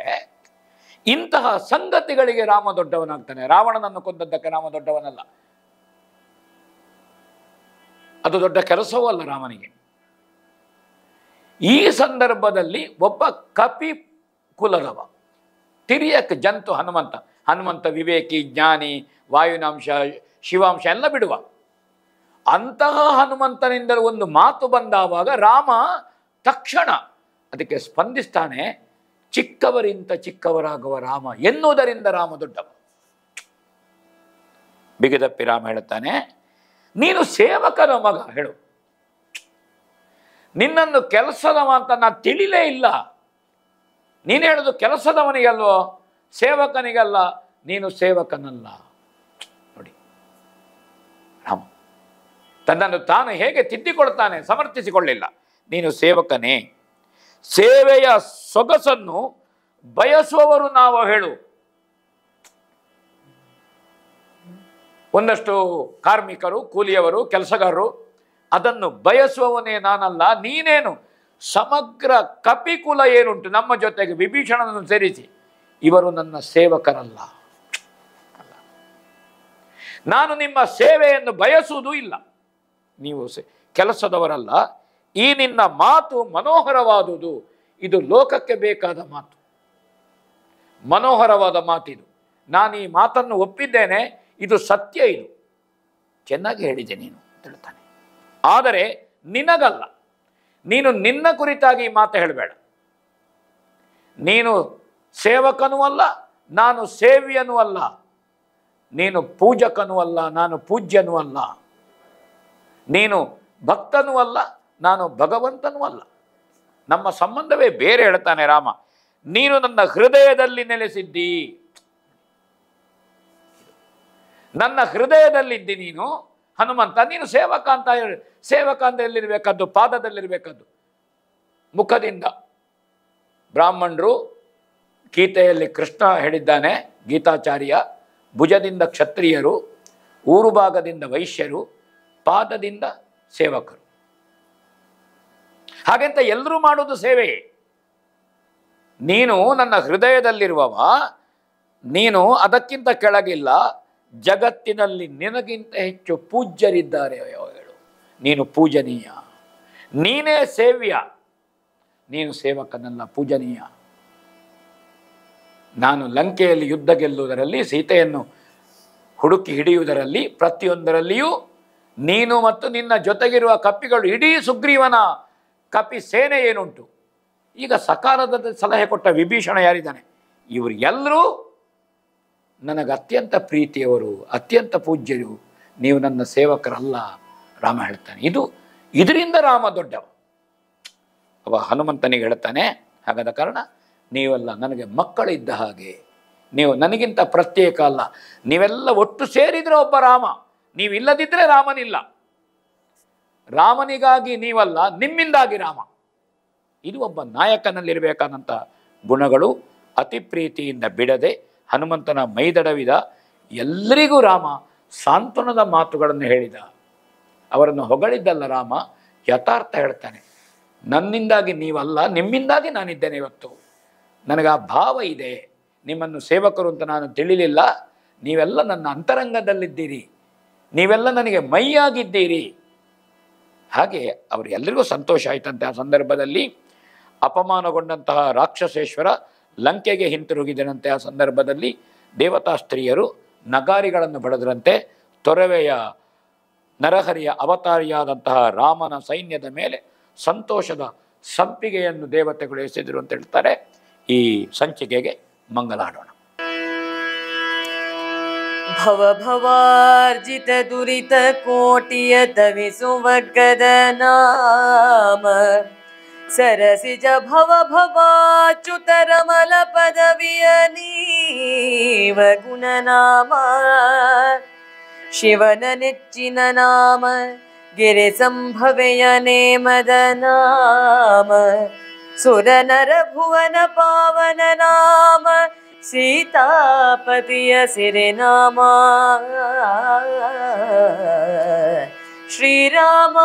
ಇಂತಹ ಸಂಗತಿಗಳಿಗೆ ರಾಮ ದೊಡ್ಡವನಾಗ್ತಾನೆ. ರಾವಣನನ್ನು ಕೊಂದದ್ದಕ್ಕೆ ರಾಮ ದೊಡ್ಡವನಲ್ಲ. ಅದು ದೊಡ್ಡ ಕೆಲಸವೂ ಅಲ್ಲ ರಾಮನಿಗೆ. ಈ ಸಂದರ್ಭದಲ್ಲಿ ಒಬ್ಬ ಕಪಿ ಕುಲದವ, ತಿರಿಯಕ್ ಜಂತು ಹನುಮಂತ ವಿವೇಕಿ, ಜ್ಞಾನಿ, ವಾಯುನಾಂಶ, ಶಿವಾಂಶ ಎಲ್ಲ ಬಿಡುವ. ಅಂತಹ ಹನುಮಂತನಿಂದ ಒಂದು ಮಾತು ಬಂದಾವಾಗ ರಾಮ ತಕ್ಷಣ ಅದಕ್ಕೆ ಸ್ಪಂದಿಸ್ತಾನೆ. ಚಿಕ್ಕವರಿಂತ ಚಿಕ್ಕವರಾಗುವ ರಾಮ ಎನ್ನುವುದರಿಂದ ರಾಮ ದೊಡ್ಡವ. ಬಿಗಿದಪ್ಪಿ ರಾಮ ಹೇಳುತ್ತಾನೆ, ನೀನು ಸೇವಕನ ಮಗ. ಹೇಳು, ನಿನ್ನನ್ನು ಕೆಲಸದವ ಅಂತ ನಾನು ತಿಳಿಲೇ ಇಲ್ಲ. ನೀನು ಹೇಳೋದು ಕೆಲಸದವನಿಗಲ್ವೋ, ಸೇವಕನಿಗಲ್ಲ. ನೀನು ಸೇವಕನಲ್ಲ. ನೋಡಿ, ರಾಮ ತನ್ನನ್ನು ತಾನು ಹೇಗೆ ತಿದ್ದಿಕೊಳ್ತಾನೆ, ಸಮರ್ಥಿಸಿಕೊಳ್ಳಿಲ್ಲ. ನೀನು ಸೇವಕನೇ. ಸೇವೆಯ ಸೊಗಸನ್ನು ಬಯಸುವವರು ನಾವು. ಹೇಳು, ಒಂದಷ್ಟು ಕಾರ್ಮಿಕರು, ಕೂಲಿಯವರು, ಕೆಲಸಗಾರರು ಅದನ್ನು ಬಯಸುವವನೇ ನಾನಲ್ಲ. ನೀನೇನು ಸಮಗ್ರ ಕಪಿಕುಲ ಏನುಂಟು ನಮ್ಮ ಜೊತೆಗೆ ವಿಭೀಷಣನನ್ನು ಸೇರಿಸಿ ಇವರು ನನ್ನ ಸೇವಕರಲ್ಲ. ನಾನು ನಿಮ್ಮ ಸೇವೆಯನ್ನು ಬಯಸುವುದೂ ಇಲ್ಲ. ನೀವು ಕೆಲಸದವರಲ್ಲ. ಈ ನಿನ್ನ ಮಾತು ಮನೋಹರವಾದುದು. ಇದು ಲೋಕಕ್ಕೆ ಬೇಕಾದ ಮಾತು, ಮನೋಹರವಾದ ಮಾತಿದು. ನಾನು ಈ ಮಾತನ್ನು ಒಪ್ಪಿದ್ದೇನೆ. ಇದು ಸತ್ಯ. ಇದು ಚೆನ್ನಾಗಿ ಹೇಳಿದೆ ನೀನು ಅಂತ ಹೇಳ್ತಾನೆ. ಆದರೆ ನಿನಗಲ್ಲ. ನೀನು ನಿನ್ನ ಕುರಿತಾಗಿ ಈ ಮಾತು ಹೇಳಬೇಡ. ನೀನು ಸೇವಕನೂ ಅಲ್ಲ, ನಾನು ಸೇವ್ಯನೂ ಅಲ್ಲ. ನೀನು ಪೂಜಕನೂ ಅಲ್ಲ, ನಾನು ಪೂಜ್ಯನೂ ಅಲ್ಲ. ನೀನು ಭಕ್ತನೂ ಅಲ್ಲ, ನಾನು ಭಗವಂತನೂ ಅಲ್ಲ. ನಮ್ಮ ಸಂಬಂಧವೇ ಬೇರೆ. ಹೇಳ್ತಾನೆ ರಾಮ, ನೀನು ನನ್ನ ಹೃದಯದಲ್ಲಿ ನೆಲೆಸಿದ್ದಿ. ನನ್ನ ಹೃದಯದಲ್ಲಿದ್ದಿ ನೀನು ಹನುಮಂತ. ನೀನು ಸೇವಕ ಅಂತ ಹೇಳಿ, ಸೇವಕ ಅಂತ ಎಲ್ಲಿರ್ಬೇಕದ್ದು? ಪಾದದಲ್ಲಿರಬೇಕದ್ದು, ಮುಖದಿಂದ. ಬ್ರಾಹ್ಮಣರು ಗೀತೆಯಲ್ಲಿ ಕೃಷ್ಣ ಹೇಳಿದ್ದಾನೆ, ಗೀತಾಚಾರ್ಯ, ಭುಜದಿಂದ ಕ್ಷತ್ರಿಯರು, ಊರು ಭಾಗದಿಂದ ವೈಶ್ಯರು, ಪಾದದಿಂದ ಸೇವಕರು. ಹಾಗೆಂತ ಎಲ್ಲರೂ ಮಾಡೋದು ಸೇವೆಯೇ. ನೀನು ನನ್ನ ಹೃದಯದಲ್ಲಿರುವವ. ನೀನು ಅದಕ್ಕಿಂತ ಕೆಳಗಿಲ್ಲ. ಜಗತ್ತಿನಲ್ಲಿ ನಿನಗಿಂತ ಹೆಚ್ಚು ಪೂಜ್ಯರಿದ್ದಾರೆ. ಹೇಳು, ನೀನು ಪೂಜನೀಯ. ನೀನೇ ಸೇವ್ಯ. ನೀನು ಸೇವಕನಲ್ಲ, ಪೂಜನೀಯ. ನಾನು ಲಂಕೆಯಲ್ಲಿ ಯುದ್ಧ ಗೆಲ್ಲುವುದರಲ್ಲಿ, ಸೀತೆಯನ್ನು ಹುಡುಕಿ ಹಿಡಿಯುವುದರಲ್ಲಿ, ಪ್ರತಿಯೊಂದರಲ್ಲಿಯೂ ನೀನು ಮತ್ತು ನಿನ್ನ ಜೊತೆಗಿರುವ ಕಪಿಗಳು, ಇಡೀ ಸುಗ್ರೀವನ ಕಪಿ ಸೇನೆ ಏನುಂಟು, ಈಗ ಸಕಾಲದ ಸಲಹೆ ಕೊಟ್ಟ ವಿಭೀಷಣ ಯಾರಿದ್ದಾನೆ, ಇವರು ಎಲ್ಲರೂ ನನಗೆ ಅತ್ಯಂತ ಪ್ರೀತಿಯವರು, ಅತ್ಯಂತ ಪೂಜ್ಯರು. ನೀವು ನನ್ನ ಸೇವಕರಲ್ಲ. ರಾಮ ಹೇಳ್ತಾನೆ. ಇದರಿಂದ ರಾಮ ದೊಡ್ಡವ. ಅವ ಹನುಮಂತನಿಗೆ ಹೇಳ್ತಾನೆ, ಹಾಗಾದ ಕಾರಣ ನೀವೆಲ್ಲ ನನಗೆ ಮಕ್ಕಳಿದ್ದ ಹಾಗೆ. ನೀವು ನನಗಿಂತ ಪ್ರತ್ಯೇಕ ಅಲ್ಲ. ನೀವೆಲ್ಲ ಒಟ್ಟು ಸೇರಿದರೆ ಒಬ್ಬ ರಾಮ. ನೀವಿಲ್ಲದಿದ್ದರೆ ರಾಮನಿಲ್ಲ. ರಾಮನಿಗಾಗಿ ನೀವಲ್ಲ, ನಿಮ್ಮಿಂದಾಗಿ ರಾಮ. ಇದು ಒಬ್ಬ ನಾಯಕನಲ್ಲಿರಬೇಕಾದಂಥ ಗುಣಗಳು. ಅತಿ ಪ್ರೀತಿಯಿಂದ ಬಿಡದೆ ಹನುಮಂತನ ಮೈದಡವಿದ. ಎಲ್ಲರಿಗೂ ರಾಮ ಸಾಂತ್ವನದ ಮಾತುಗಳನ್ನು ಹೇಳಿದ. ಅವರನ್ನು ಹೊಗಳಿದ್ದಲ್ಲ ರಾಮ, ಯಥಾರ್ಥ ಹೇಳ್ತಾನೆ. ನನ್ನಿಂದಾಗಿ ನೀವಲ್ಲ, ನಿಮ್ಮಿಂದಾಗಿ ನಾನಿದ್ದೇನೆ. ಇವತ್ತು ನನಗೆ ಆ ಭಾವ ಇದೆ. ನಿಮ್ಮನ್ನು ಸೇವಕರು ಅಂತ ನಾನು ತಿಳಿಲಿಲ್ಲ. ನೀವೆಲ್ಲ ನನ್ನ ಅಂತರಂಗದಲ್ಲಿದ್ದೀರಿ. ನೀವೆಲ್ಲ ನನಗೆ ಮೈಯಾಗಿದ್ದೀರಿ. ಹಾಗೆ ಅವರೆಲ್ಲರಿಗೂ ಸಂತೋಷ ಆಯಿತಂತೆ. ಆ ಸಂದರ್ಭದಲ್ಲಿ ಅಪಮಾನಗೊಂಡಂತಹ ರಾಕ್ಷಸೇಶ್ವರ ಲಂಕೆಗೆ ಹಿಂತಿರುಗಿದನಂತೆ. ಆ ಸಂದರ್ಭದಲ್ಲಿ ದೇವತಾ ಸ್ತ್ರೀಯರು ನಗಾರಿಗಳನ್ನು ಬಡದ್ರಂತೆ. ತೊರವೆಯ ನರಹರಿಯ ಅವತಾರಿಯಾದಂತಹ ರಾಮನ ಸೈನ್ಯದ ಮೇಲೆ ಸಂತೋಷದ ಸಂಪಿಗೆಯನ್ನು ದೇವತೆಗಳು ಎಸೆದರು ಅಂತ ಹೇಳ್ತಾರೆ. ಈ ಸಂಚಿಕೆಗೆ ಮಂಗಲಾಡೋಣ. ಭವ ಭವಾರ್ಜಿತ ದುರಿತ ಕೋಟಿಯ ತವಿಸುವಗ್ಗದ ನಾಮ ಸರಸಿಜ ಭವ ಭವಾಚ್ಯುತರಮಲ ಪದವಿಯ ನೀವ ಗುಣನಾಮ ಶಿವನ ನೆಚ್ಚಿನ ನಾಮ ಗಿರಿ ಸಂಭವೆಯ ನೇಮದ ನಾಮ ಸುರನರ ಭುವನ ಪಾವನ ನಾಮ ಸೀತಾಪತಿಯ ಸಿರಿನಾಮ ಶ್ರೀರಾಮ